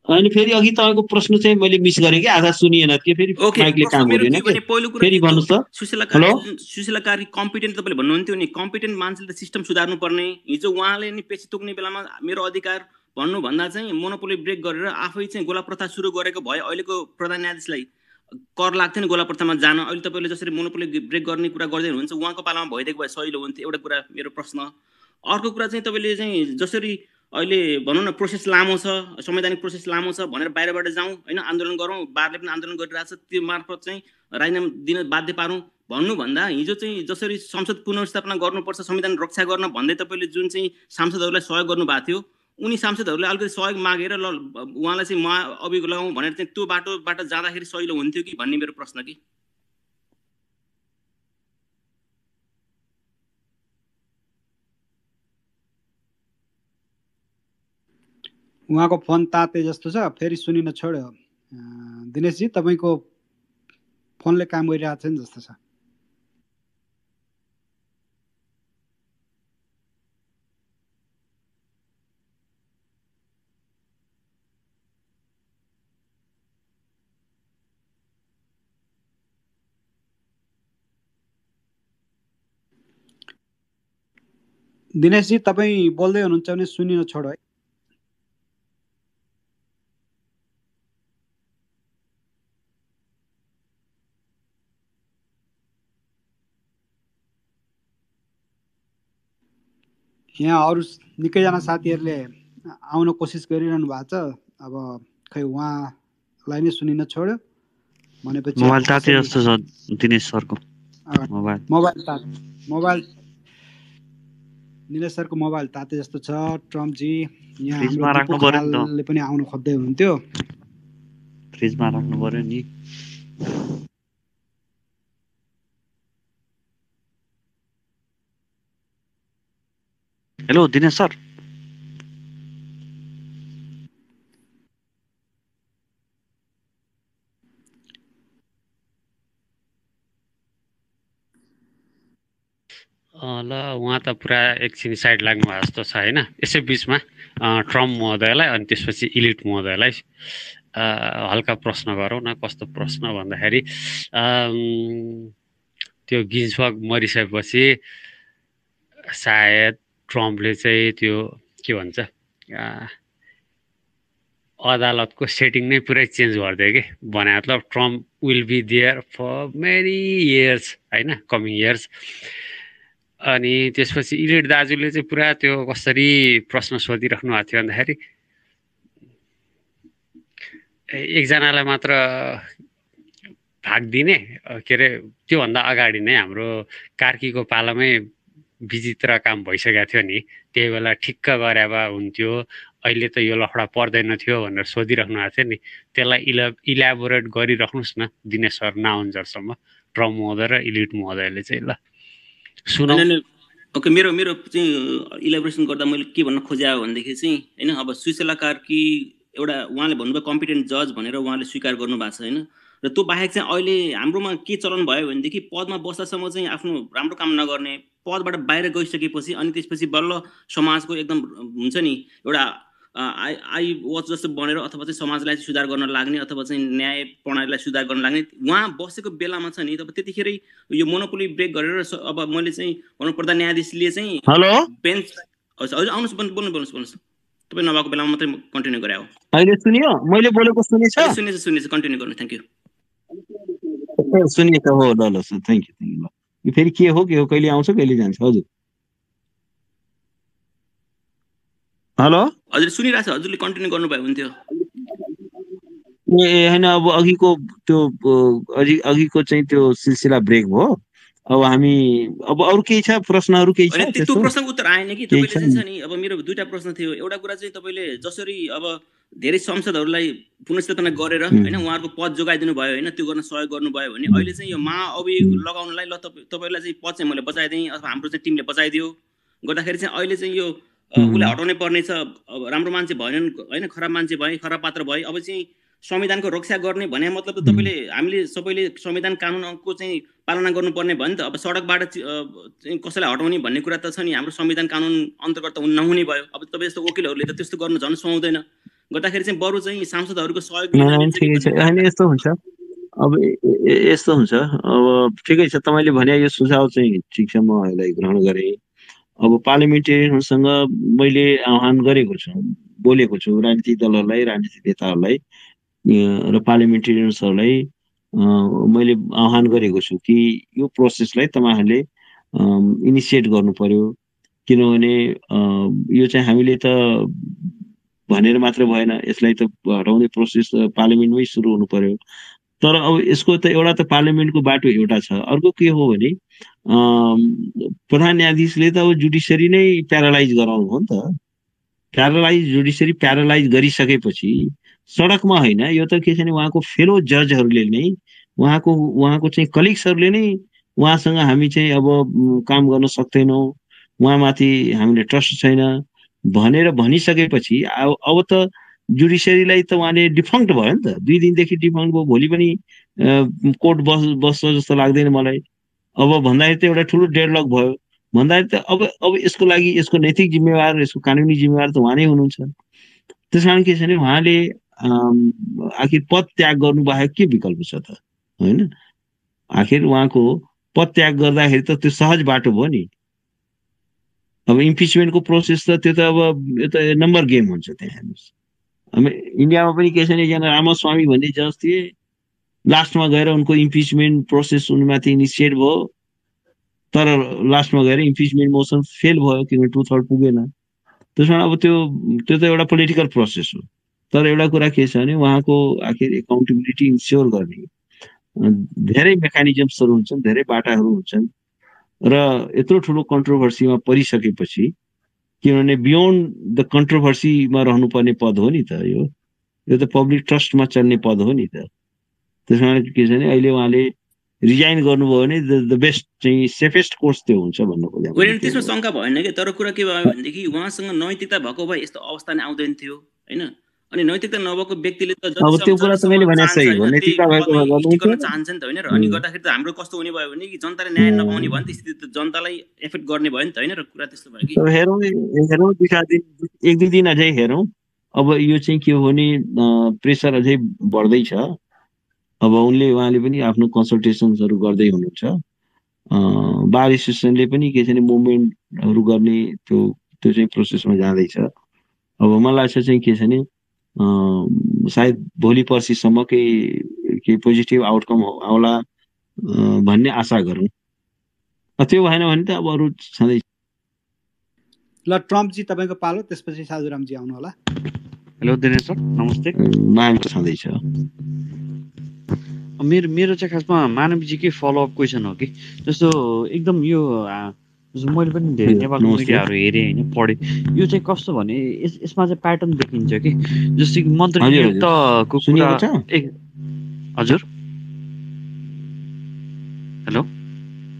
होइन फेरि अघि तपाईँको प्रश्न चाहिँ मैले मिस गरेँ कि, आधा सुनिएन कि, फेरि माइकले काम गरेन के, फेरि भन्नुहोस् त। सुशीला कार्की कम्पिटेन्ट तपाईँले भन्नुहुन्थ्यो नि, कम्पिटेन्ट मान्छेले त सिस्टम सुधार्नु पर्ने। हिजो उहाँले नि पेची तोक्ने बेलामा मेरो अधिकार भन्नुभन्दा चाहिँ मोनोपोली ब्रेक गरेर आफै चाहिँ गोला प्रथा सुरु गरेको भए अहिलेको प्रधान न्यायाधीशलाई कर लाग्थ्यो नि गोला प्रथामा जान। अहिले तपाईँले जसरी मोनोपोली ब्रेक गर्ने कुरा गर्दै हुनुहुन्छ, उहाँको पालामा भइदिएको भए सहिलो हुन्थ्यो। एउटा कुरा मेरो प्रश्न। अर्को कुरा चाहिँ तपाईँले चाहिँ जसरी अहिले भनौँ न प्रोसेस लामो छ, संवैधानिक प्रोसेस लामो छ भनेर बाहिरबाट जाउँ होइन, आन्दोलन गरौँ, बारले पनि आन्दोलन गरिरहेको छ, त्यो मार्फत चाहिँ राजीनामा दिन बाध्य पारौँ भन्नुभन्दा हिजो चाहिँ जसरी संसद पुनर्स्थापना गर्नुपर्छ, संविधान रक्षा गर्न भन्दै तपाईँले जुन चाहिँ सांसदहरूलाई सहयोग गर्नुभएको थियो, उनी सांसदहरूले अलिकति सहयोग मागेर ल उहाँलाई चाहिँ अभियोग लगाउँ भनेर चाहिँ त्यो बाटोबाट जाँदाखेरि सहिलो हुन्थ्यो कि भन्ने मेरो प्रश्न कि। उहाँको फोन ताते जस्तो छ, फेरि सुनिन छोड्यो। दिनेशजी तपाईँको फोनले काम गरिरहेको छैन जस्तो छ। दिनेशजी तपाईँ बोल्दै हुनुहुन्छ भने सुनिन छोड्यो है। यहाँ अरू निकैजना साथीहरूले आउन कोसिस गरिरहनु भएको छ, अब खै उहाँलाई नै सुनिन छोड्यो भनेपछि मोबाइल ताते जस्तो छ दिनेश सरको मोबाइल दिनेश सरको मोबाइल ताते जस्तो छ। ट्रम्पजी यहाँ हाम्रो पनि आउन खोज्दै हुनुहुन्थ्यो, फ्रिजमा राख्नु पर्यो नि। Hello Dinesh sir. ल उहाँ त पुरा एकछिन साइड लाग्नु भएको जस्तो छ होइन। यसै बिचमा ट्रम्प महोदयलाई अनि त्यसपछि इलिट महोदयलाई हल्का प्रश्न गरौँ न। कस्तो प्रश्न भन्दाखेरि त्यो गिन्सबर्ग मरिसकेपछि सायद ट्रम्पले चाहिँ त्यो के भन्छ अदालतको सेटिङ नै पुरै चेन्ज गरिदियो कि, भने मतलब Trump will be there for many years होइन, कमिङ इयर्स। अनि त्यसपछि इलिट दाजुले चाहिँ पुरा त्यो कसरी प्रश्न सोधिराख्नु भएको थियो भन्दाखेरि एकजनालाई मात्र भाग दिने, के अरे त्योभन्दा अगाडि नै हाम्रो कार्कीको पालामै विचित्र काम भइसकेको थियो नि, त्यही बेला ठिक्क गरे भए हुन्थ्यो, अहिले त यो लफडा पर्दैन थियो भनेर सोधिराख्नु भएको थियो नि। त्यसलाई इलाबोरेट गरिराख्नुहोस् न दिनेश सर नआउन्जेलसम्म, ट्रम्प महोदय र इलिट महोदयले चाहिँ। ल सुनौ। ओके, मेरो चाहिँ इलाबोरेसन गर्दा मैले के भन्न खोजेँ भनेदेखि चाहिँ होइन, अब सुशीला कार्की एउटा उहाँले भन्नुभयो कम्पिटेन्ट जज भनेर उहाँले स्वीकार गर्नुभएको छ होइन। र त्यो बाहेक चाहिँ अहिले हाम्रोमा के चलन भयो भनेदेखि पदमा बस्दासम्म चाहिँ आफ्नो राम्रो काम नगर्ने, पदबाट बाहिर गइसकेपछि अनि त्यसपछि बल्ल समाजको एकदम हुन्छ नि एउटा आई वाच जस्तो बनेर अथवा चाहिँ समाजलाई सुधार गर्न लाग्ने अथवा चाहिँ न्याय प्रणालीलाई सुधार गर्न लाग्ने उहाँ बसेको बेलामा छ नि। तब त्यतिखेर यो मोनोपोली ब्रेक गरेर अब मैले चाहिँ भनौँ प्रधान न्यायाधीशले चाहिँ बेन्च हजुर आउनुहोस् बोल्नुहोस् तपाईँ नभएको बेलामा मात्रै कन्टिन्यू गरे हो। अहिले सुनियो मैले बोलेको सुनेछ कन्टिन्यू गर्नु। Thank you. सुनिएको हो, ल थ्याङ्क यू। यो फेरि के हो कहिले आउँछ कहिले जान्छ? हजुर हेलो हजुर सुनिरहेको छ, हजुरले कन्टिन्यू गर्नुभयो हुन्थ्यो। ए होइन, अब अघिको त्यो अघिको चाहिँ त्यो सिलसिला ब्रेक भयो, अब हामी अब अरू केही छ प्रश्नहरू केही छ होइन त्यो त्यस्तो प्रश्नको उत्तर आएन कि केही तपाईँले चाहिँ छ नि। अब मेरो दुईटा प्रश्न थियो। एउटा कुरा चाहिँ तपाईँले जसरी अब धेरै संसदहरूलाई पुनर्स्थापना गरेर होइन उहाँहरूको पद जोगाइदिनु भयो होइन, त्यो गर्न सहयोग गर्नुभयो भने अहिले चाहिँ यो महाअभियोग लगाउनलाई ल तपाईँलाई चाहिँ पद चाहिँ मैले बचाइदिएँ अथवा हाम्रो चाहिँ टिमले बचाइदियो गर्दाखेरि चाहिँ अहिले चाहिँ यो उसलाई हटाउनै पर्ने छ। अब राम्रो मान्छे भएनन् होइन, खराब मान्छे भए, खराब पात्र भए, अब चाहिँ संविधानको रक्षा गर्ने भने मतलब त तपाईँले हामीले सबैले संविधान कानुनको चाहिँ पालना गर्नुपर्ने भयो नि त। अब सडकबाट चाहिँ कसैलाई हटाउने भन्ने कुरा त छ नि, हाम्रो संविधान कानुन अन्तर्गत त नहुने भयो। अब तपाईँ जस्तो वकिलहरूले त त्यस्तो गर्नु झन् सुहाउँदैन। गर्दाखेरि चाहिँ बरु चाहिँ सांसदहरूको सहयोग ठिकै छ। होइन यस्तो हुन्छ, अब यस्तो हुन्छ। अब ठिकै छ, तपाईँले भने यो सुझाव चाहिँ ठिक छ, म यसलाई ग्रहण गरेँ। अब पार्लिमेन्टेरियनसँग मैले आह्वान गरेको छु, बोलेको छु राजनीतिक दलहरूलाई, राजनीतिक नेताहरूलाई र पार्लिमेन्टेरियन्सहरूलाई मैले आह्वान गरेको छु कि यो प्रोसेसलाई तपाईँहरूले इनिसिएट गर्नु पर्यो। किनभने यो चाहिँ हामीले त भनेर मात्र भएन, यसलाई त हटाउने प्रोसेस पार्लिमेन्टमै सुरु हुनु पर्यो। तर अब यसको त एउटा त पार्लिमेन्टको बाटो एउटा छ, अर्को के हो भने प्रधान न्यायाधीशले त अब जुडिसियरी नै प्यारालाइज गराउनु हो नि त। जुडिसियरी प्यारालाइज गरिसकेपछि सडकमा होइन, यो त के छ भने उहाँको फेलो जजहरूले नै उहाँको चाहिँ कलिग्सहरूले नै उहाँसँग हामी चाहिँ अब काम गर्न सक्दैनौँ, उहाँमाथि हामीले ट्रस्ट छैन भनेर भनिसकेपछि अब त जुडिसियरीलाई त उहाँले डिफङ्क्ट भयो नि त। 2 दिनदेखि डिफङ्क्ट भयो, भोलि पनि कोर्ट बस्छ जस्तो लाग्दैन मलाई। अब भन्दाखेरि त एउटा ठुलो डेडलक भयो। भन्दाखेरि त अब यसको लागि यसको नैतिक जिम्मेवार, यसको कानुनी जिम्मेवार त उहाँ नै हुनुहुन्छ। त्यस कारण के छ भने उहाँले आखिर पद त्याग गर्नु बाहेक के विकल्प छ त होइन। आखिर उहाँको पद त्याग गर्दाखेरि त त्यो सहज बाटो भयो नि। अब इम्पिचमेन्टको प्रोसेस त त्यो त अब यो त नम्बर गेम हुन्छ। त्यहाँ हेर्नुहोस्, अब इन्डियामा पनि के छ भने एकजना रामास्वामी भन्ने जज थिए, लास्टमा गएर उनको इम्पिचमेन्ट प्रोसेस उनमाथि इनिसिएट भयो, तर लास्टमा गएर इम्पिचमेन्ट मोसन फेल भयो किनभने 2/3 पुगेन। त्यसमा अब त्यो त एउटा पोलिटिकल प्रोसेस हो। तर एउटा कुरा के छ भने उहाँको आखिर एकाउन्टेबिलिटी इन्स्योर गर्ने धेरै मेकानिजम्सहरू हुन्छन्, धेरै बाटाहरू हुन्छन् र यत्रो ठुलो कन्ट्रोभर्सीमा परिसकेपछि, किनभने बियोन्ड द कन्ट्रोभर्सीमा रहनुपर्ने पद हो नि त यो त पब्लिक ट्रस्टमा चल्ने पद हो नि त। त्यसमा के छ भने अहिले उहाँले रिजाइन गर्नुभयो भने द बेस्ट चाहिँ सेफेस्ट कोर्स त्यो हुन्छ भन्नु खोजेको। त्यसमा शङ्का भएन कि, तर कुरा के भयो भनेदेखि उहाँसँग नैतिकता भएको भए यस्तो अवस्था नै आउँदैन थियो होइन। अनि नैतिकता नभएको व्यक्तिले त अब त्यो कुरा त मैले भने सही हो, नैतिकता भएको भए गर्न चाहन्छ नि त होइन। र अनि गर्दाखेरि त हाम्रो कस्तो हुने भयो भने कि जनताले न्याय नपाउने भयो नि त, स्थिति त जनतालाई एफेक्ट गर्ने भयो नि त होइन। र कुरा त्यस्तो भयो कि हेरौँ 1-2 दिन अझै हेरौँ। अब यो चाहिँ के हो भने प्रेसर अझै बढ्दैछ। अब उहाँले पनि आफ्नो कन्सल्टेसन्सहरू गर्दै हुनुहुन्छ। बार एसोसिएसनले पनि के छ भने मुभमेन्टहरू गर्ने त्यो चाहिँ प्रोसेसमा जाँदैछ। अब मलाई लाग्छ चाहिँ के छ भने सायद भोलि पर्सिसम्म केही पोजिटिभ आउटकम आउला भन्ने आशा गरौँ। त्यो भएन भने त अब अरू छँदै। ल ट्रम्पजी तपाईँको पालो, त्यसपछि साधुरामजी आउनु होला। हेलो दिनेश सर, नमस्ते। मायाको छँदैछ। मेरो चाहिँ खासमा मानवजीकै फलोअप क्वेसन हो कि, जस्तो एकदम यो मैले पनि धेरै नेपालको मिडियाहरू हेरेँ होइन, पढेँ। यो चाहिँ कस्तो भने यसमा चाहिँ प्याटर्न देखिन्छ कि, जस्तो कि मन्त्री नियुक्तको कुरा। हजुर हेलो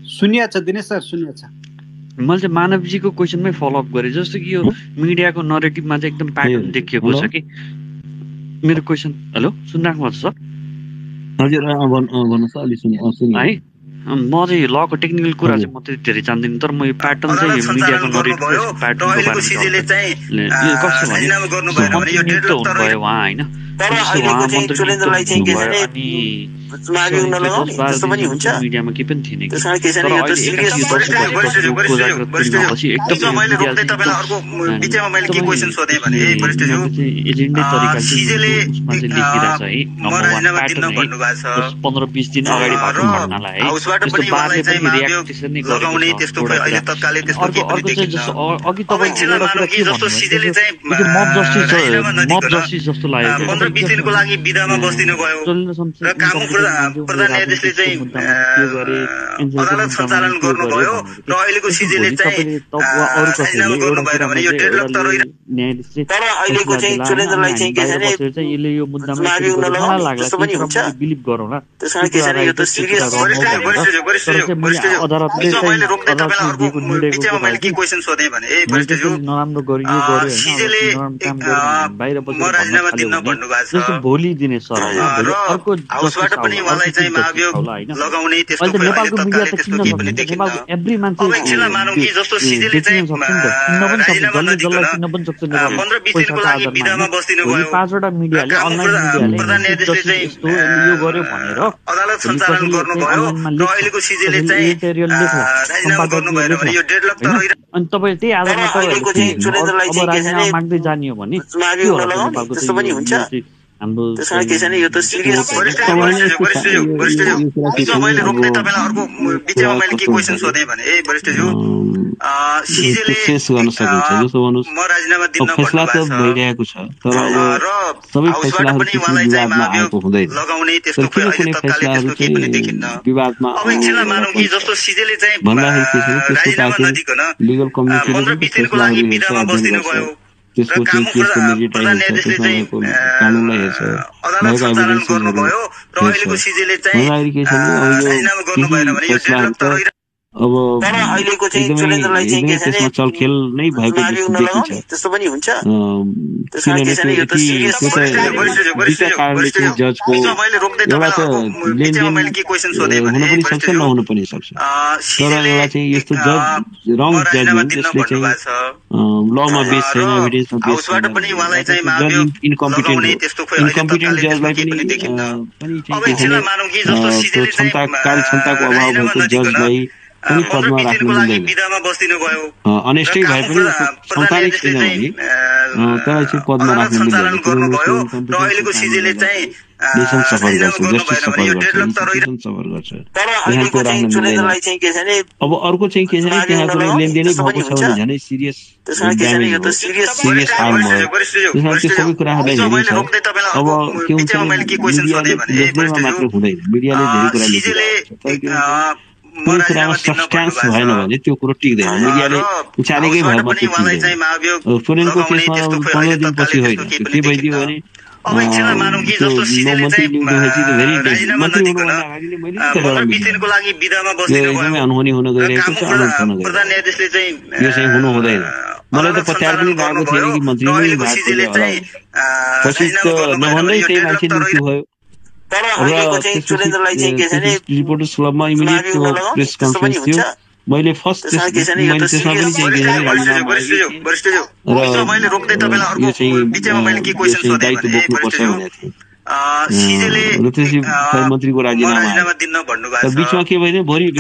सुनिया छ दिनेश सर, सुनिया छ। मैले चाहिँ मानवजीको क्वेसनमै फलोअप गरेँ, जस्तो कि यो मिडियाको नरेटिभमा चाहिँ एकदम प्याटर्न देखिएको छ कि मेरो क्वेसन। हेलो सुनिराख्नु भएको छ सर? हजुर भन्नुहोस् अलि सुनि है। म चाहिँ लको टेक्निकल कुरा चाहिँ म त्यति धेरै जान्दिनँ, तर म यो प्याटर्न चाहिँ मिडियाको नरेटिभको प्याटर्नको बारेमा यो कस्तो भने मन्त्री नियुक्त हुनुभयो उहाँ होइन, उहाँ मन्त्री नियुक्त हुनुभयो अनि मिडियामा केही पनि थिएन कि, तर अहिले एजेन्डै तरिका उसमा चाहिँ लेखिरहेछ है। नम्बर 1 प्याटर्न है, 15-20 दिन अगाडि भएको घटनालाई है, त्यस्तो बारले पनि रियाक्ट त्यसरी नै गरेको छ। अर्को चाहिँ जस्तो अघि तपाईँको एउटा कुरा के भन्नुभयो, मब जस्टिस जस्तो लाग्यो। प्रधान न्यायाधीशले चाहिँ अदालत सञ्चालन गर्नुभयो र अहिलेको सिजेले चाहिँ राजीनामा गर्नुभयो भने यो डेडलक त रहिरहन्छ। तर अहिलेको चाहिँ चुरेन्द्रलाई चाहिँ के छ भने चुनावी हुन लगाउने त्यस्तो पनि हुन्छ। त्यसमा के छ भने यो त सिरियस मैले रोक्दै तपाईँलाई अर्को बिचमा मैले के क्वेसन सोधेँ भने वरिष्ठज्यू सिजेले म राजीनामा दिन भन्नुभएको छ र हाउसबाट पनि उहाँलाई चाहिँ महाभियोग लगाउने त्यस्तो तत्कालै त्यस्तो केही पनि देखिन्न। अब एकछिनलाई मानौँ कि जस्तो सिजेले चाहिँ राजीनामा नदिकन 15-20 दिनको लागि विधामा बस्दिनु भयो। प्रधान न्यायाधीशले चाहिँ अदालत सञ्चालन गर्नुभयो र अहिलेको सिजेले चाहिँ राजीनामा गर्नुभयो भने यो डेडलक त रहिरहन्छ। अनि तपाईले त्यही आधारमा अहिलेको चाहिँ चुरेन्द्रलाई चाहिँ के छ भने माग्दै जानियो भने चुनावी हुन लगाउने त्यस्तो पनि हुन्छ। त्यसमा के छ भने यो त सिरियस वरिष्ठज्यू मैले रोक्दै तपाईँलाई अर्को बिचमा मैले के क्वेसन सोधेँ भने वरिष्ठज्यू सिजेले गर्न सकिन्छ जस्तो भन्नुस् म राजीनामा दिन फैसला त भइरहेको छ तर अब सबै फैसलाहरू विवादमा आएको हुँदैन। लगाउने त्यस्तो कुनै फैसलाहरू चाहिँ विवादमा अब एकछिनलाई मानौँ कि जस्तो सिजेले चाहिँ भन्दाखेरि के छ राजीनामा नदिकन लिगल कम्युनिकेसन 15-20 दिनको लागि विधामा बस्दिनु भयो। त्यसको चाहिँ केसको मेरिट कानुनलाई हेर्छ अदालत सञ्चालन गर्नुभयो र अहिलेको सिजेले चाहिँ राजीनामा गर्नुभयो भने यो डेडलक त रहिरहन्छ। अब तर अहिलेको चाहिँ चुरेन्द्रलाई चाहिँ के छ भने चलखेल नै भएको देखिन्छ। त्यस्तो पनि हुन्छ। किनभने जजको एउटा त लेनदेन हुन पनि सक्छ नहुन पनि सक्छ तर एउटा चाहिँ यस्तो जज रङ जजमेन्ट जसले चाहिँ लमा बेस छैन एभिडेन्समा बेस छैन इन्कम्पिटेन्ट जजलाई पनि क्षमता कार्यक्षमताको अभाव भएको जजलाई पनि पदमा राख्नु मिल्दैन। अनेस्टै भए पनि क्षमता नै छैन भने त्यसलाई चाहिँ पदमा राख्नु मिल्दैन। देशन सफर गर्छ, जस्टिस सफर गर्छ, सफर गर्छ त्यहाँको राख्न मिल्दैन। अब अर्को चाहिँ के छ भने त्यहाँ कुनै लेनदेनै भएको छ भने झनै सिरियस हार्म भयो। त्यसमा त्यो सबै कुराहरूलाई हेरिन्छ। अब के हुन्छ मिडियाले मात्र हुँदैन, मिडियाले धेरै कुरा लेखिरहेको छ। कुनै कुरामा सब्सट्यान्स भएन भने त्यो कुरो टिक्दैन। मिडियाले उचालेकै भए मात्रै टिक्दैन। सुरेनको केसमा 15 दिनपछि होइन त्यो के भइदियो भने मन्त्री एकदमै अनहोनी हुन गइरहेको छ, अनर्थ हुन गइरहेको छ। यो चाहिँ हुनु हुँदैन। मलाई त पत्यार पनि लागेको थिएन कि मन्त्री नै भएको पछि त नभन्दै त्यही मान्छे मृत्यु भयो। रिपोर्टर्स क्लबमा इमिडिएट प्रेस कन्फरेन्स थियो। मैले फर्स्ट त्यसमा पनि चाहिँ यो चाहिँ दायित्व बोक्नुपर्छ भनेको थिएँ र त्यसपछि मन्त्रीको राजीनामा बिचमा के भइदियो भेरी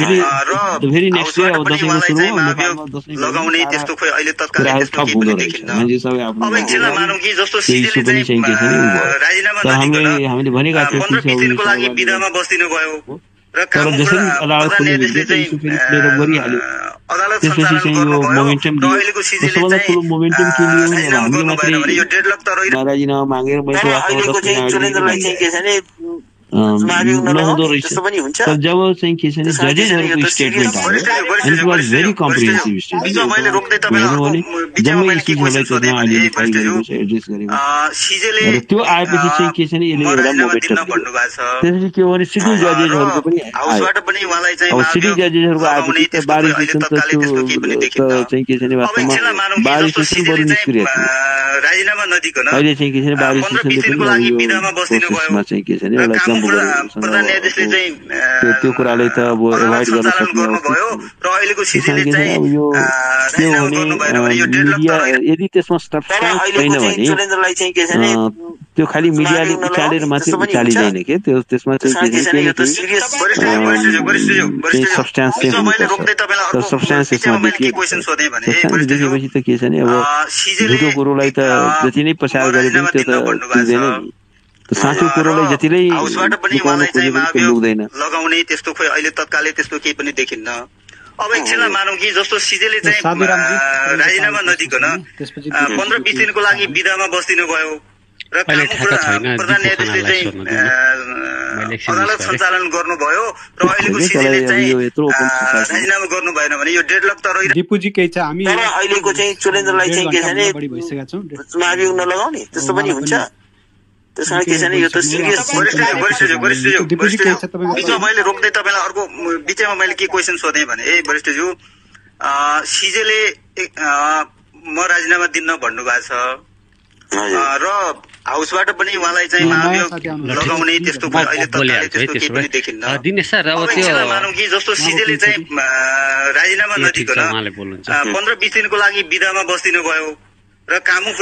नेक्स्ट डे अब दसैँको सुरुमा नेपालमा दसैँ कुराहरू ठप हुँदो रहेछ। मान्छे सबै आफ्नो त्यही इस्यु पनि चाहिँ के छ नि तर हामीले भनेका थियौँ तर जसरी अदालतले इस्यु फेरि प्लेयर गरिहाल्यो त्यसपछि चाहिँ यो मोमेन्टम लियो। सबभन्दा ठुलो मोमेन्टम के लियो भने हामीले मात्रै राजीनामा मागेर नहुँदो रहेछ। तर जब चाहिँ के छ भने जजेसहरूको स्टेटमेन्ट आयो and it was very comprehensive statement हेर्नु भने जम्मै इस्युजहरूलाई त्यसमा आइडेन्टिफाई गरेको छ, एड्रेस गरेको छ। र त्यो आएपछि चाहिँ के छ भने यसले एउटा मोमेन्टम त्यसपछि के हो भने सिटिङ जजेसहरूको पनि आयो। अब सिटिङ जजेसहरूको आएपछि त बार स्टेसन त त्यो चाहिँ के छ भने वास्तवमा बार स्टेसन बरु निष्क्रिय थियो। अहिले चाहिँ के छ भने बार स्टेसनले पनि प्रोसेसमा चाहिँ के छ भने एउटा त्यो कुरालाई त अब एभोइड गर्न सक्ने अब यो के हो भने मिडिया यदि त्यसमा सब्सट्यान्स छैन भने त्यो खालि मिडियाले उचालेर मात्रै उचालिँदैन के त्यो त्यसमा चाहिँ सब्सट्यान्स चाहिँ हुनुपर्छ। तर सब्सट्यान्स यसमा देखिएको छ। सब्सट्यान्स देखेपछि त के छ भने अब झुटो कुरोलाई त जति नै प्रचार गरे पनि त्यो त पुग्दैन नि। साँचो कुरोलाई जतिलाई लुकाउन खोजे पनि लुक्दैन। लगाउने त्यस्तो खोइ अहिले तत्कालै त्यस्तो केही पनि देखिन्न। अब एकछिनलाई मानौँ कि जस्तो सिजेले चाहिँ राजीनामा नदिकन 15-20 दिनको लागि विधामा बस्दिनु भयो र प्रधान न्यायाधीशले चाहिँ अदालत सञ्चालन गर्नुभयो र अहिलेको सिजेले चाहिँ राजीनामा गर्नु भएन भने यो डेडलक त रहिरहेको दिपुजी केही छ हामी तर अहिलेको चाहिँ चुरेन्द्रलाई चाहिँ के छ भने चुनावी नलगाउने त्यस्तो पनि हुन्छ त्यसकारण के छ भने यो त सिरियस बिचमा मैले रोक्दै तपाईँलाई अर्को बिचमा मैले के क्वेसन सोधेँ भने वरिष्ठज्यू सिजेले म राजीनामा दिन्न भन्नुभएको छ र हाउसबाट पनि उहाँलाई चाहिँ महाभियोग लगाउने त्यस्तो अहिले तत्कालै त्यस्तो केही पनि देखिन्न मानौँ कि जस्तो सिजेले चाहिँ राजीनामा नदिकन 15-20 दिनको लागि बिदामा बस्दिनु भयो र कानून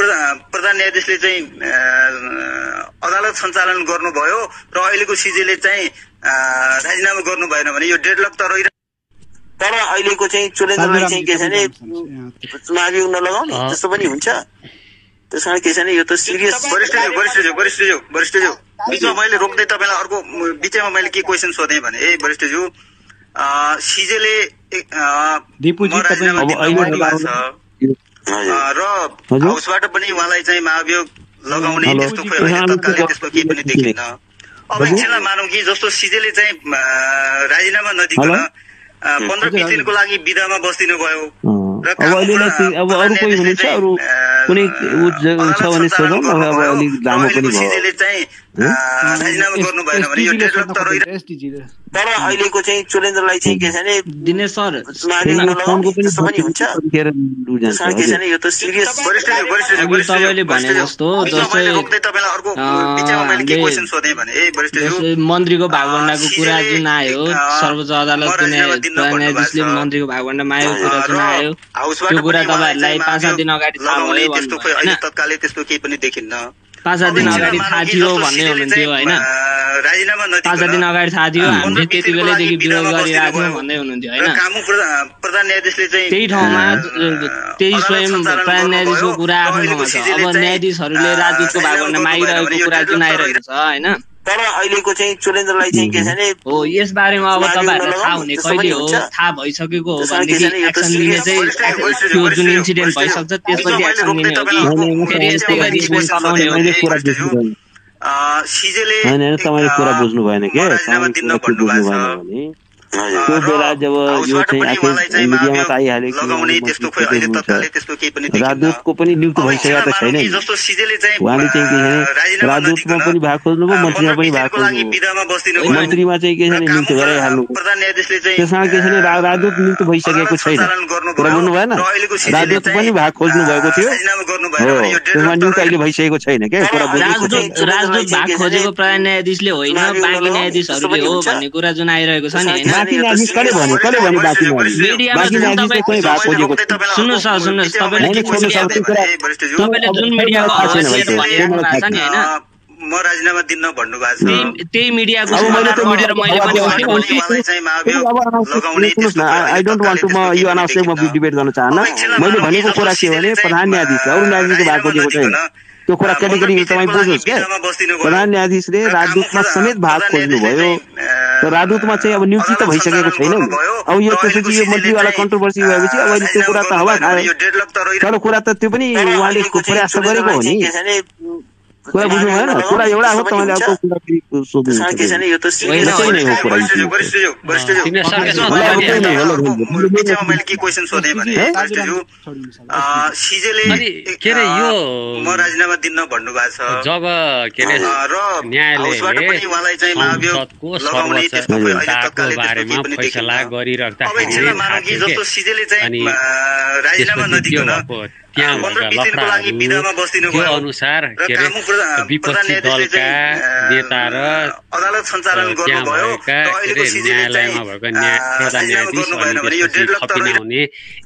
प्रधान न्यायाधीशले चाहिँ अदालत सञ्चालन गर्नुभयो र अहिलेको सिजेले चाहिँ राजीनामा गर्नु भएन भने यो डेडलक त रहिरहेको तर अहिलेको चाहिँ चुरेन्द्रलाई चाहिँ के छ भने महाभियोग नलगाउने त्यस्तो पनि हुन्छ त्यसकारण के छ भने यो त सिरियस वरिष्ठज्यू बिचमा मैले रोक्दै तपाईँलाई अर्को बिचमा मैले के क्वेसन सोधेँ भने वरिष्ठज्यू सिजेले राजीनामा दिनु भन्नुभएको छ र हाउसबाट पनि उहाँलाई चाहिँ महाभियोग लगाउने त्यस्तो तत्कालै त्यस्तो केही पनि देखिन्न अब एकछिनलाई मानौँ कि जस्तो सिजेले चाहिँ राजीनामा नदिकन 15-20 दिनको लागि बिदामा बस्दिनु भयो र अब अरू कोही हुनुहुन्छ अरू कुनै छ भने सोधौँ अब अलिक लामो पनि भयो चाहिँ राजीनामा गर्नु भएन भने यो डेडलक त रहिरहेको तर अहिलेको चाहिँ चुरेन्द्रलाई चाहिँ के छ भने दिनेश सर फोनको पनि हुन्छ त्यसकारण के छ भने यो त सिरियस तपाईले भने जस्तो जस्तै मन्त्रीको भागभण्डाको कुरा जुन आयो सर्वोच्च अदालतको न्यायाधीशले मन्त्रीको भागभण्डा मागेको कुरा जुन आयो त्यो कुरा तपाईहरुलाई 5-7 दिन अगाडि थाहा भयो अहिले तत्कालै त्यस्तो केही पनि देखिन्न 5-7 दिन अगाडि थाहा थियो भन्ने हुनुहुन्थ्यो हैन राजीनामा 5-7 दिन अगाडि थाहा थियो हामीले त्यति बेलादेखि विरोध गरिरहेको थियौं भन्दै हुनुहुन्थ्यो हैन प्रधान न्यायाधीशले चाहिँ त्यही ठाउँमा त्यही स्वयं प्रधान न्यायाधीशको कुरा आफ्नो ठाउँमा छ अब न्यायाधीशहरूले राजदूतको भागभण्डा मागिरहेको कुरा जुन आइरहेको छ हैन तर अहिलेको चाहिँ चुरेन्द्रलाई चाहिँ के छ भने हो यस बारेमा अब तपाईहरुलाई थाहा हुने कहिले हो थाहा भइसकेको हो भनेदेखि एक्सन लिने चाहिँ त्यो जुन इन्सिडेन्ट भइसक्छ त्यसपछि एक्सन लिने हो कि फेरि यस्तै गरी स्पेस चलाउने हो सिजेले तपाईले कुरा बुझ्नु भएन के बुझ्नु भएन भने त्यो बेला जब यो चाहिँ मिडियामा त आइहाल्यो राजदूतको पनि नियुक्ति भइसकेको त छैन उहाँले चाहिँ के छ भने राजदूतमा पनि भाग खोज्नुभयो मन्त्रीमा पनि भाग खोज्नुभयो मन्त्रीमा चाहिँ के छ भने नियुक्ति गराइहाल्नु त्यसमा के छ भने राजदूत नियुक्ति भइसकेको छैन कुरा बुझ्नु भएन राजदूत पनि भाग खोज्नु भएको थियो हो त्यसमा नियुक्ति अहिले भइसकेको छैन के कुरा राजदूत भाग खोजेको प्रधान न्यायाधीशले होइन बाँकी न्यायाधीशहरूले हो भन्ने कुरा जुन आइरहेको छ नि हैन बाँकी न्यायाधीश कहिले भन्यो बाँकी न्यायाधीशले कुनै भाग खोजेको सुन्नुहोस् तपाईले जुन मिडियाको आवाज लिएर भनिराख्नु भएको छ नि हैन म राजीनामा दिन्न भन्नुभएको छ त्यही मिडियाको अब मैले त्यो मिडियामा मैले पनि आई डोन्ट वान्ट टु म यो अनावश्यक म डिबेट गर्न चाहन्न मैले भनेको कुरा के हो भने प्रधान न्यायाधीश अरू न्यायाधीशको भाग खोजेको छैन त्यो कुरा क्याटेगोरी तपाईँ बुझ्नुहोस् के प्रधान न्यायाधीशले राजदूतमा समेत भाग खोज्नुभयो र राजदूतमा चाहिँ अब नियुक्ति त भइसकेको छैन अब यो त्यसपछि यो मन्त्रीवाला कन्ट्रोभर्सी भएपछि अब अहिले त्यो कुरा त हवा खायो तर कुरा त त्यो पनि उहाँले प्रयास गरेको हो नि कुरा बुझ्नु भएन कुरा एउटा हो तपाईँले अर्को कुरा सोध्नु म राजीनामा दिन्न भन्नुभएको छ जब के अरे न्यायालयले संसदको बारेमा फैसला गरिराख्दाखेरि अनि त्यहाँ त्यो अनुसार के अरे विपक्षी दलका नेता र अदालत सञ्चालन त्यहाँ भएका न्यायालयमा भएका प्रधान न्यायाधीश अनि थपिनाउने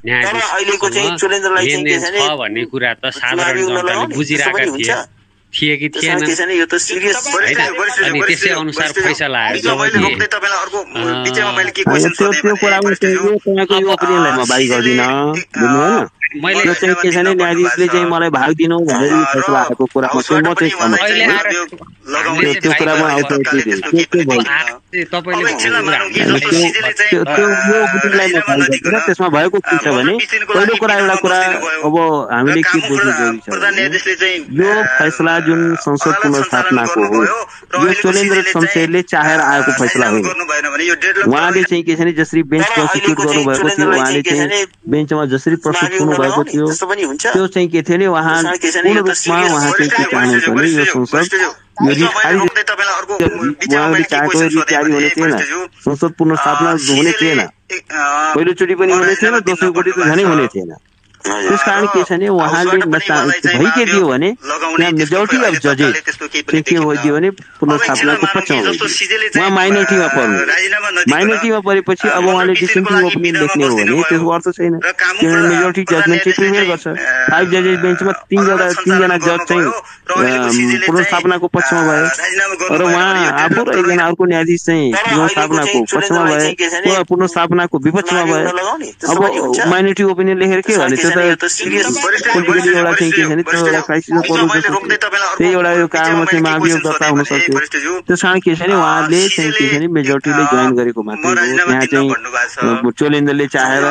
न्यायाधीश छ भन्ने कुरा त साधारण जनताले बुझिरहेका थिए कि थिएन अनि त्यसै अनुसार फैसला आयो त्यो कुरामा बारी गर्दिन बुझ्नु भएन त्यो चाहिँ के छ भने न्यायाधीशले चाहिँ मलाई भाग दिनु भनेर फैसला आएको कुरामा चाहिँ म चाहिँ त्यो कुरामा तपाईले त्यसमा भएको के छ भने पहिलो कुरा एउटा कुरा अब हामीले के बुझ्नु जरुरी छ यो फैसला जुन संसद पुनर्स्थापनाको हो यो चोलेन्द्र शमशेरले चाहेर आएको फैसला हो। उहाँले चाहिँ के छ भने जसरी बेन्च प्रसिक्युट गर्नुभएको थियो, उहाँले चाहिँ बेन्चमा जसरी प्रस्तुत हुनुभएको थियो त्यो चाहिँ के थियो भने उहाँ पूर्ण रूपमा उहाँ चाहिँ के चाहनुहुन्छ भने यो संसद यो उहाँले चाहेको रिटायरी हुने थिएन, संसद पुनर्स्थापना हुने थिएन, पहिलोचोटि पनि हुने थिएन, दोस्रोचोटि त झनै हुने थिएन। त्यस कारण के छ भने उहाँले भइ के दियो भने त्यहाँ मेजोरिटी अफ जजेस चाहिँ के दियो भने पुनर्स्थापनाको पक्षमा उहाँ माइनोरिटीमा पर्नु, माइनोरिटीमा परेपछि अब उहाँले डिसेन्टिङ ओपिनियन लेख्ने हो भने त्यसको अर्थ छैन, किनभने मेजोरिटी जजमेन्ट चाहिँ प्रिभेल गर्छ। 5 जजेस बेन्चमा 3जना जज चाहिँ पुनर्स्थापनाको पक्षमा भयो र उहाँ आफू र एकजना अर्को न्यायाधीश चाहिँ पुनर्स्थापनाको पक्षमा भयो, पुनर्स्थापनाको विपक्षमा भयो। अब माइनोरिटी ओपिनियन लेखेर के गर्ने, त्यो त पोलिटिकली एउटा चाहिँ के छ भने त्यो एउटा क्राइसिसमा पर्नु जस्तो त्यही एउटा यो कारणमा चाहिँ महाभियोग दर्ता हुन सक्यो। त्यस कारण के छ भने उहाँले चाहिँ के छ भने मेजोरिटीले जोइन गरेको मात्रै हो। यहाँ चाहिँ चोलेन्द्रले चाहेर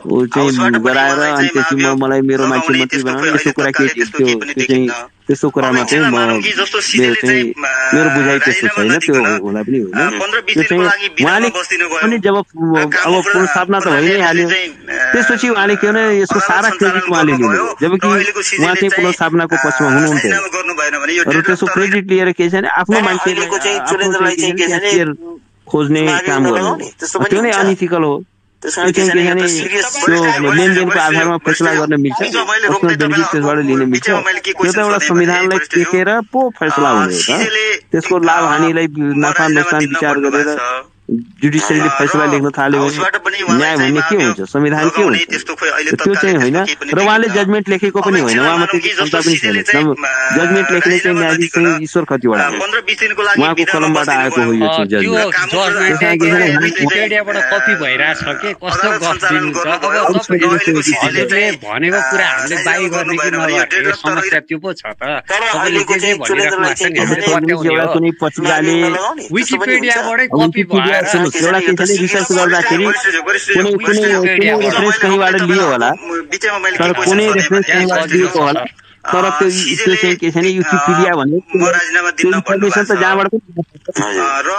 ऊ चाहिँ गराएर अनि त्यसपछि मलाई मेरो मान्छे मन्त्री बनाउनु यस्तो कुरा के थियो, त्यो चाहिँ त्यस्तो कुरामा चाहिँ मेरो बुझाइ त्यस्तो छैन, त्यो होला पनि होइन। त्यो चाहिँ उहाँले पनि जब अब पुनर्स्थापना त भइ नै हाल्यो त्यसपछि उहाँले के भने यसको सारा क्रेडिट उहाँले लिनु, जबकि उहाँ चाहिँ पुनर्स्थापनाको पक्षमा हुनुहुन्थ्यो र त्यसको क्रेडिट लिएर के छ भने आफ्नो मान्छेले खोज्ने काम गर्नु, त्यो नै अनइथिकल हो। त्यो चाहिँ के भने त्यो लेनदेनको आधारमा फैसला गर्न मिल्छ, पर्सनल बेनिफिट त्यसबाट लिन मिल्छ, त्यो त एउटा संविधानलाई देखेर पो फैसला हुने हो त। त्यसको लाभ हानिलाई नाफा नोक्सान विचार गरेर जुडिसियरीले फैसला लेख्न थाल्यो भने न्याय भन्ने के हुन्छ, संविधान के हुन्छ, त्यो चाहिँ होइन। र उहाँले जजमेन्ट लेखेको पनि होइन, उहाँमा त्यति क्षमता पनि छैन। जजमेन्ट लेख्ने चाहिँ न्यायाधीश चाहिँ ईश्वर खतिवडा हो, उहाँको कलमबाट आएको हो यो चाहिँ जजमेन्ट। विकिपीडियाबाट कपी भइरहेछ के कस्तो गफ दिनुहुन्छ। अब हजुरले भनेको कुरा हामीले बाई गर्ने कि नगर्ने समस्या त्यो पो छ त। तपाईँले जे भनिराख्नु भएको छ नि हामीले पत्याउने हो। विकिपीडियाबाटै कपी भयो एउटा के छ भने रिसर्च गर्दाखेरि कुनै रेफरेन्स कहीँबाट लियो होला, तर कुनै रेफरेन्स कहीँबाट लिएको होला, तर त्यो चाहिँ के छ भने विकिपीडिया भन्ने त्यो इन्फर्मेसन त जहाँबाट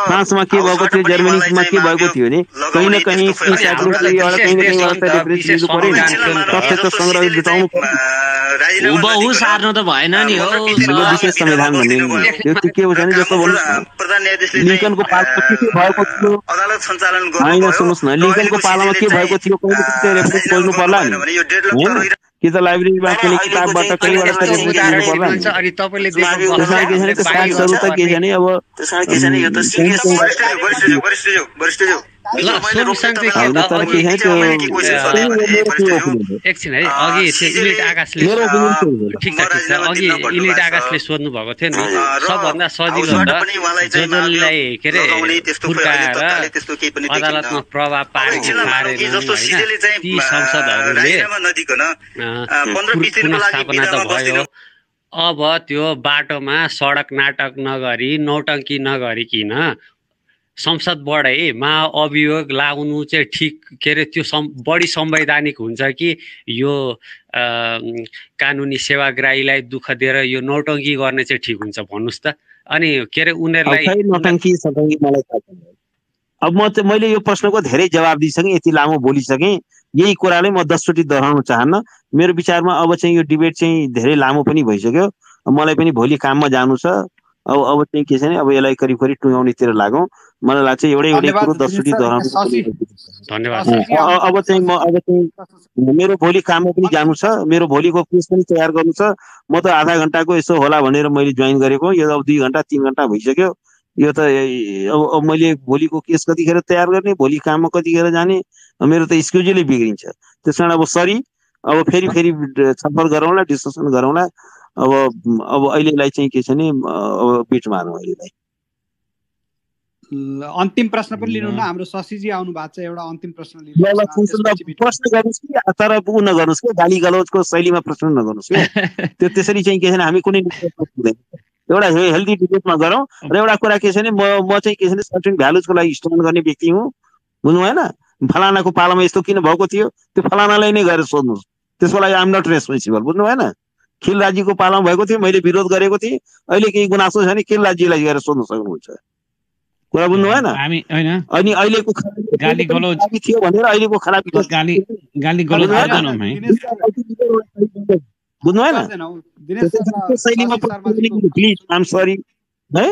फ्रान्समा के भएको थियो, जर्मनीमा के भएको थियो भने कहीँ न कहीँ कहीँ न कहीँबाट रेफरेन्स लिनु पर्यो नि, तथ्य त सङ्ग्रह जुटाउनु पर्यो। हुबहु सार्नु त भएन नि हो। विशेष संविधान भन्ने त्यो के हो भने जस्तो भन्नुहोस् लिङ्कनको पालामा के भएको थियो, होइन सुन्नुहोस् न, लिङ्कनको पालामा के भएको थियो कहिले त्यो रेफरेन्स खोज्नु पर्ला नि, होइन कि त लाइब्रेरीमा कुनै किताबबाट कहीँबाट रेफरेन्स लिनु पर्ला नि। त्यसमा के छ भने त्यो फ्याक्ट्सहरू त के छ भने अब एकछिन है, अघि इलिट आकाशले ठिक छ अघि इलिट आकाशले सोध्नु भएको थियो नि, सबभन्दा सजिलो त जसलाई के अरे फुर्काएर अदालतमा प्रभाव पारेन ती संसदहरूले पुनर्स्थापना त भयो। अब त्यो बाटोमा सडक नाटक नगरी नौटङ्की नगरिकन संसदबाटै महाअभियोग लाउनु चाहिँ ठिक के अरे त्यो बढी संवैधानिक हुन्छ कि यो कानुनी सेवाग्राहीलाई दुःख दिएर यो नौटङ्की गर्ने चाहिँ ठिक हुन्छ भन्नुहोस् त। अनि के अरे उनीहरूलाई नौटङ्की सटङ्की मलाई थाहा छैन। अब मैले यो प्रश्नको धेरै जवाब दिइसकेँ, यति लामो बोलिसकेँ, यही कुरालाई म 10 चोटि दोहोऱ्याउन चाहन्न। मेरो विचारमा अब चाहिँ यो डिबेट चाहिँ धेरै लामो पनि भइसक्यो, मलाई पनि भोलि काममा जानु छ। अब चाहिँ के छ भने अब यसलाई करिब करिब टुङ्गाउनेतिर लागौँ। मलाई लाग्छ एउटै कुरो 10 चोटि दोहोऱ्याउनु। धन्यवाद। अब चाहिँ मेरो भोलि काममा पनि जानु छ, मेरो भोलिको केस पनि तयार गर्नु छ। म त आधा घन्टाको यसो होला भनेर मैले जोइन गरेको, यो अब 2 घन्टा 3 घन्टा भइसक्यो। यो त अब मैले भोलिको केस कतिखेर तयार गर्ने, भोलि काममा कतिखेर जाने, मेरो त स्केड्युलै बिग्रिन्छ। त्यस कारण अब सरी, अब फेरि छलफल गरौँला, डिस्कसन गरौँला। अब अहिलेलाई चाहिँ के छ भने अब बिट मारौँ अहिलेलाई। अन्तिम प्रश्न पनि लिनु न, हाम्रो शशीजी आउनु भएको छ, एउटा अन्तिम प्रश्न लिनु। प्रश्न गर्नुहोस् कि तर उ नगर्नुहोस् कि गाली गलौजको शैलीमा प्रश्न नगर्नुहोस् कि त्यो त्यसरी चाहिँ के छ भने हामी कुनै एउटा हेल्दी डिबेटमा गरौँ। र एउटा कुरा के छ भने म चाहिँ के छ भने सर्टेन भ्यालुजको लागि स्ट्यान्ड गर्ने व्यक्ति हुँ, बुझ्नु भएन? फलानाको पालामा यस्तो किन भएको थियो त्यो फलानालाई नै गएर सोध्नुहोस्, त्यसको लागि आइएम नट रेस्पोन्सिबल, बुझ्नु भएन? खिलराजीको पालामा भएको थियो, मैले विरोध गरेको थिएँ, अहिले केही गुनासो छ भने खिलराजीलाई गएर सोध्न सक्नुहुन्छ, कुरा बुझ्नु भएन? हामी हैन अनि अहिलेको गाली गलौज थियो भनेर अहिलेको खराबी गाली गलौज गर्दैनौँ है, बुझ्नु भएन? शैलीमा प्लिज आइएम सरी है,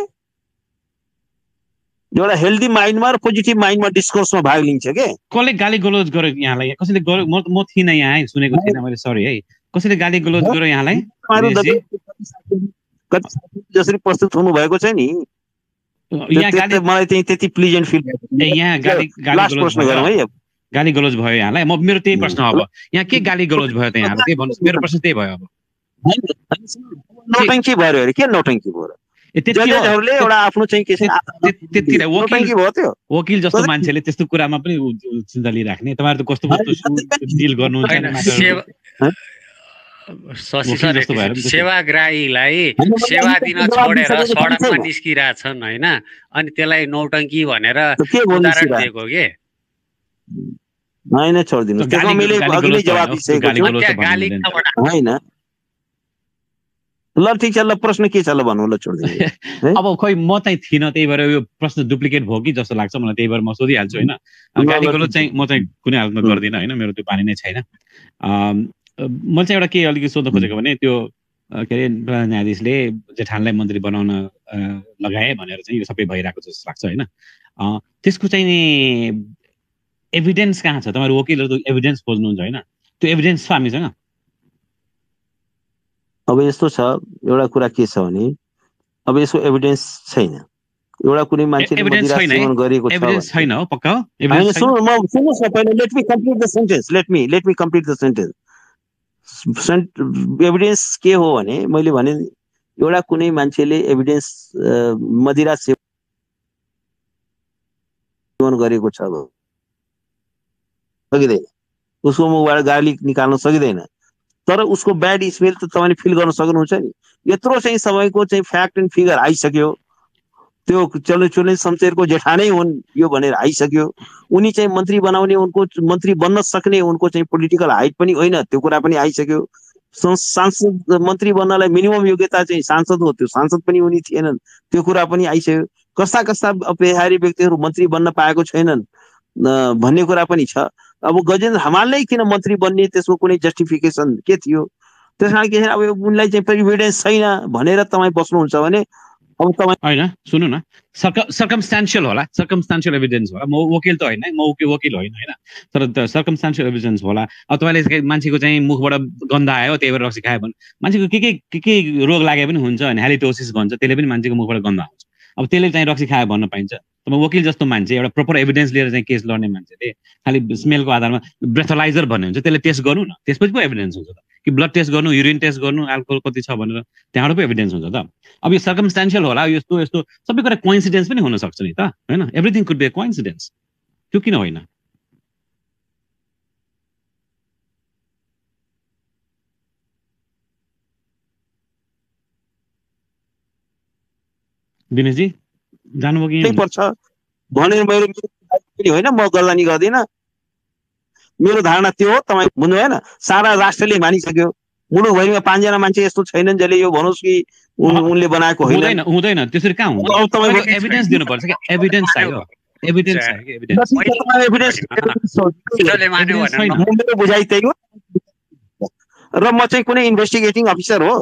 एउटा हेल्दी माइन्डमा र पोजिटिभ माइन्डमा डिस्कोर्समा भाग लिन्छ के। कसले गाली गलौज गर्यो यहाँलाई? कसैले गर्यो? म थिइनँ यहाँ है, सुनेको थिइनँ मैले, सरी है। कसैले गाली गलौज गर्यो यहाँलाई? जसरी प्रस्तुत हुनु भएको छ नि, मलाई चाहिँ त्यति प्लिजेन्ट फिल यहाँ गाली गलौज भयो यहाँलाई? मेरो त्यही प्रश्न, अब यहाँ के गाली गलौज भयो त यहाँलाई? त्यही भन्नुहोस्, मेरो प्रश्न त्यही भयो। अब नौटङ्की भयो अरे के नौटङ्की भयो? जजहरूले एउटा आफ्नो चाहिँ के छ त्यतिखेर वकिल जस्तो मान्छेले त्यस्तो कुरामा पनि चिन्ता लिइराख्ने? तपाईँहरू त कस्तो डिल गर्नुहुन्छ? शशि सर, सेवाग्राहीलाई सेवा दिन छोडेर सडकमा निस्किरहेछन् होइन, अनि त्यसलाई नौटङ्की भनेर उदाहरण दिएको के होइन? छोडिदिनु होइन। ल ठिक छ, ल प्रश्न के छ ल भन्नु, ल छोडिदिनु। अब खोइ म चाहिँ थिइनँ, त्यही भएर यो प्रश्न डुप्लिकेट भयो कि जस्तो लाग्छ मलाई, त्यही भएर म सोधिहाल्छु होइन। गाली गलौज चाहिँ म चाहिँ कुनै हालतमा गर्दिनँ होइन, मेरो त्यो बानी नै छैन। म चाहिँ एउटा के अलिकति सोध्न खोजेको भने त्यो के अरे न्यायाधीशले जेठानलाई मन्त्री बनाउन लगाए भनेर चाहिँ यो सबै भइरहेको जस्तो लाग्छ होइन। त्यसको चाहिँ नि एभिडेन्स कहाँ छ? तपाईँहरू वकिलहरू त एभिडेन्स खोज्नुहुन्छ होइन, त्यो एभिडेन्स छ हामीसँग? अब यस्तो छ, एउटा कुरा के छ भने अब यसको एभिडेन्स छैन। एउटा कुनै मान्छेले मदिरा सेवन गरेको छ छैन हो पक्का हो? सुन्नुहोस् न पहिला, let me complete the sentence, let me complete the sentence. Evidence के हो भने मैले भने एउटा कुनै मान्छेले एभिडेन्स मदिरा सेवन गरेको छ सकिँदैन, उसको मुखबाट गाली निकाल्न सकिँदैन, तर उसको ब्याड स्मेल त तपाईँले फिल गर्न सक्नुहुन्छ नि। यत्रो चाहिँ सबैको चाहिँ फ्याक्ट एन्ड फिगर आइसक्यो, त्यो चुने शमशेरको जेठानै हुन् यो भनेर आइसक्यो, उनी चाहिँ मन्त्री बनाउने, उनको मन्त्री बन्न सक्ने उनको चाहिँ पोलिटिकल हाइट पनि होइन, त्यो कुरा पनि आइसक्यो। सांसद मन्त्री बन्नलाई मिनिमम योग्यता चाहिँ सांसद हो, त्यो सांसद पनि उनी थिएनन्, त्यो कुरा पनि आइसक्यो। कस्ता कस्ता पेहारी व्यक्तिहरू मन्त्री बन्न पाएको छैनन् भन्ने कुरा पनि छ। अब गजेन्द्र हमालले किन मन्त्री बन्ने, त्यसको कुनै जस्टिफिकेसन के थियो? त्यस कारण के अब उनलाई चाहिँ एभिडेन्स छैन भनेर तपाईँ बस्नुहुन्छ भने अब तपाईँ होइन, सुन्नु न, सर्कमस्टान्सियल होला, सर्कमस्टान्सियल एभिडेन्स होला। म वकिल त होइन, म वकिल होइन होइन, तर सर्कमस्टान्सियल एभिडेन्स होला। अब तपाईँले मान्छेको चाहिँ मुखबाट गन्ध आयो त्यही भएर रक्सी खायो भने, मान्छेको के रोग लागे पनि हुन्छ अनि ह्यालिटोसिस भन्छ, त्यसले पनि मान्छेको मुखबाट गन्ध आउँछ, अब त्यसले चाहिँ रक्सी खायो भन्न पाइन्छ? तपाईँ वकिल जस्तो मान्छे, एउटा प्रपर एभिडेन्स लिएर चाहिँ केस लड्ने मान्छेले खालि स्मेलको आधारमा ब्रेथोलाइजर भन्ने हुन्छ, त्यसले टेस्ट गर्नु न, त्यसपछि पो एभिडेन्स हुन्छ त। कि ब्लड टेस्ट गर्नु, युरिन टेस्ट गर्नु, अल्कोहल कति छ भनेर त्यहाँबाट पो एभिडेन्स हुन्छ त। अब यो सर्कमस्टान्सियल होला, यस्तो यस्तो सबै कुरा कोइन्सिडेन्स पनि हुन सक्छ नि त होइन, everything could be a coincidence, त्यो किन होइन? दिनेशजी जानुभयो कि पर्छ भनेर मैले होइन, म गर्दानी गर्दिनँ, मेरो धारणा त्यो हो। तपाईँ बुझ्नु भएन? सारा राष्ट्रले मानिसक्यो, मुलुकभरिमा 5 जना मान्छे यस्तो छैनन् जसले यो भनोस् कि उनले बनाएको होइन। हुँदैन त्यसरी कहाँ हुन्छ? अब तपाईँको एभिडेन्स दिनुपर्छ कि, एभिडेन्स चाहियो, एभिडेन्स चाहियो, बुझाइ त्यही हो। र म चाहिँ कुनै इन्भेस्टिगेटिङ अफिसर हो,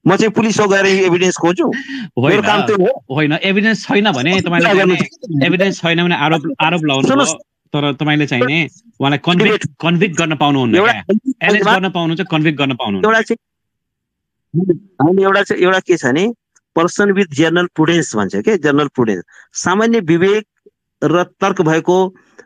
म चाहिँ पुलिस हो गएर एभिडेन्स खोज्छु, मेरो काम त्यो हो। होइन, एभिडेन्स छैन भने तपाईँले एभिडेन्स छैन भने आरोप लगाउनु, तर तपाईँले चाहिँ नि उहाँलाई कन्भिक्ट गर्न पाउनुहुन्न, एरेस्ट गर्न पाउनुहुन्छ, कन्भिक्ट गर्न पाउनुहुन्न। एउटा के छ भने पर्सन विथ जनरल प्रुडेन्स भन्छ के, जनरल प्रुडेन्स, सामान्य विवेक र तर्क भएको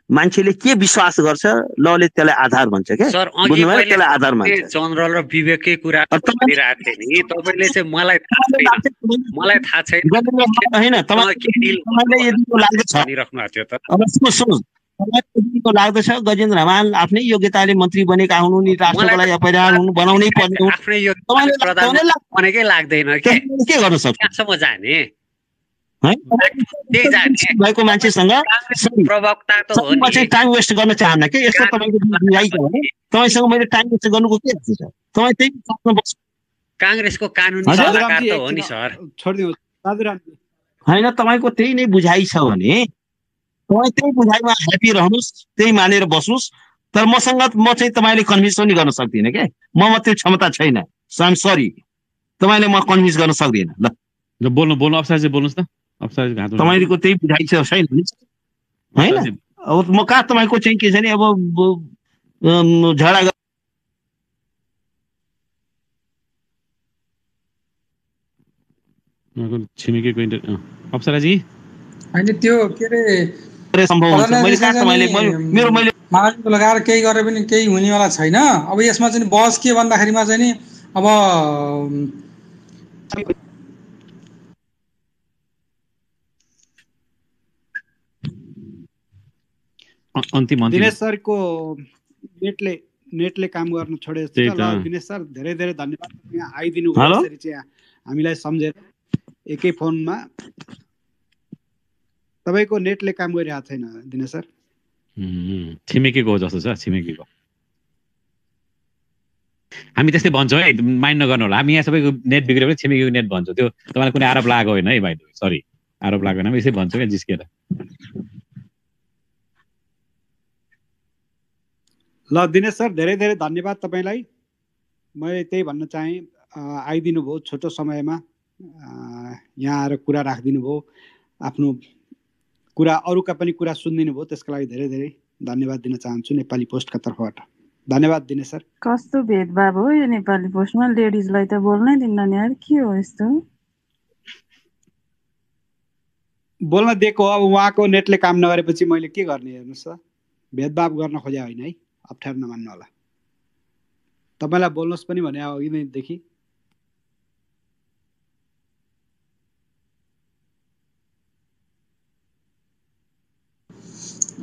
मान्छेले के विश्वास गर्छ लले त्यसलाई आधार भन्छ के, त्यसलाई आधार मान्छ। जनरल र विवेककै कुरा गरिरहेको थिएँ नि, तपाईँले चाहिँ मलाई थाहा छैन होइन, तपाईँले यदि लाग्छ भनिराख्नु भएको थियो त। अब सुन्नुहोस्, लाग्दछ गजेन्द्र हमाल आफ्नै योग्यताले मन्त्री बनेका हुनु नि, राष्ट्रको लागि अपराध हुनु, बनाउनै पर्ने हुनु, आफ्नै योग्यताले प्रधानमन्त्री बनेकै लाग्दैन के गर्न सक्छ? कहाँसम्म जाने भएको मान्छेसँग प्रवक्ता त हो नि, टाइम वेस्ट गर्न चाहन्न के यस्तो तपाईँको बुझाइ छ भने तपाईँसँग मैले टाइम वेस्ट गर्नुको के छ? तपाईँ त्यही काङ्ग्रेसको कानुनी सल्लाहकार त हो नि सर। होइन, तपाईँको त्यही नै बुझाइ छ भने तपाईँ त्यही बुझाइमा ह्याप्पी रहनुहोस्, त्यही मानेर बस्नुहोस्। तर मसँग म चाहिँ तपाईँले कन्भिन्स पनि गर्न सक्दिनँ क्या, ममा त्यो क्षमता छैन। आइ एम सरी, तपाईँले म कन्भिन्स गर्न सक्दिनँ। ल बोल्नु अप्सरा चाहिँ बोल्नुहोस् न। तपाईँको त्यही बुझाइ छ छैन होइन? अब म कहाँ तपाईँको चाहिँ के छ नि, अब झगडा छिमेकीको अप्सराजी होइन त्यो के अरे महाराजको लगाएर केही गरे पनि केही हुनेवाला छैन। अब यसमा चाहिँ बहस के भन्दाखेरिमा चाहिँ नि अब अन्तिम दिनेश सरको नेटले काम गर्न छोडे जस्तो छ। ल दिनेश सर धेरै धेरै धन्यवाद, यहाँ आइदिनु भयो, यसरी चाहिँ हामीलाई सम्झेर एकै फोनमा। तपाईँको नेटले काम गरिरहेको छैन दिनेश सर। छिमेकीको हो जस्तो छ, छिमेकीको। हामी त्यस्तै भन्छौँ है, माइन्ड नगर्नु होला। हामी यहाँ सबैको नेट बिग्रियो भने छिमेकीको नेट भन्छौँ। त्यो तपाईँलाई कुनै आरोप लागेको होइन है भाइ, सरी आरोप लागेको होइन, यसै भन्छौँ क्या जिस्केर। ल दिनेश सर धेरै धेरै धन्यवाद तपाईँलाई। मैले त्यही भन्न चाहेँ, आइदिनु भयो छोटो समयमा, यहाँ आएर कुरा राखिदिनु भयो, आफ्नो कुरा अरूका पनि कुरा सुनिदिनु भयो, त्यसको लागि धेरै धेरै धन्यवाद दिन चाहन्छु नेपाली पोस्टका तर्फबाट। धन्यवाद दिनेश सर। कस्तो भेदभाव हो यो नेपाली पोस्टमा, लेडिजलाई त बोल्नै दिन्न नि यार, के हो यस्तो? बोल्न दिएको, अब उहाँको नेटले काम नगरेपछि मैले के गर्ने? हेर्नुहोस् त, भेदभाव गर्न खोजे होइन है, अप्ठ्यारो नमान्नु होला। तपाईँलाई बोल्नुहोस् पनि भने अघि नैदेखि।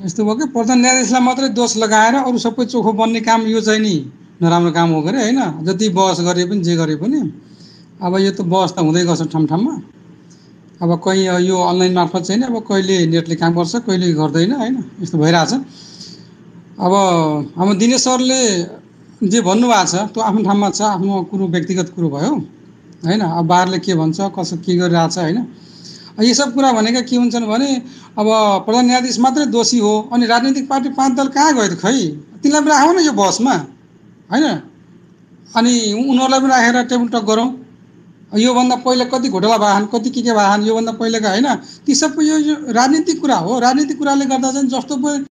यस्तो भयो कि प्रधान न्यायाधीशलाई मात्रै दोष लगाएर अरू सबै चोखो बन्ने काम यो चाहिँ नि नराम्रो काम हो गरे होइन। जति बहस गरे पनि जे गरे पनि अब यो त बहस त हुँदै गर्छ ठाउँ ठाउँमा। अब कहीँ यो अनलाइन मार्फत चाहिँ अब कहिले नेटले काम गर्छ, कहिले गर्दैन होइन, यस्तो भइरहेछ। अब हाम्रो दिनेश सरले जे भन्नुभएको छ त्यो आफ्नो ठाउँमा छ, आफ्नो कुरो व्यक्तिगत कुरो भयो होइन। अब बाहिरले के भन्छ, कसो के गरिरहेछ होइन, यी सब कुरा भनेका के हुन्छन् भने अब प्रधान न्यायाधीश मात्रै दोषी हो अनि राजनीतिक पार्टी 5 दल कहाँ गयो त खै? तिनीलाई पनि राखौँ न यो बहसमा होइन, अनि उनीहरूलाई पनि राखेर टेबल टक गरौँ। योभन्दा पहिला कति घोटाला भएछन्, कति के भएछन् योभन्दा पहिलाका होइन, ती सबै यो राजनीतिक कुरा हो। राजनीतिक कुराले गर्दा चाहिँ जस्तो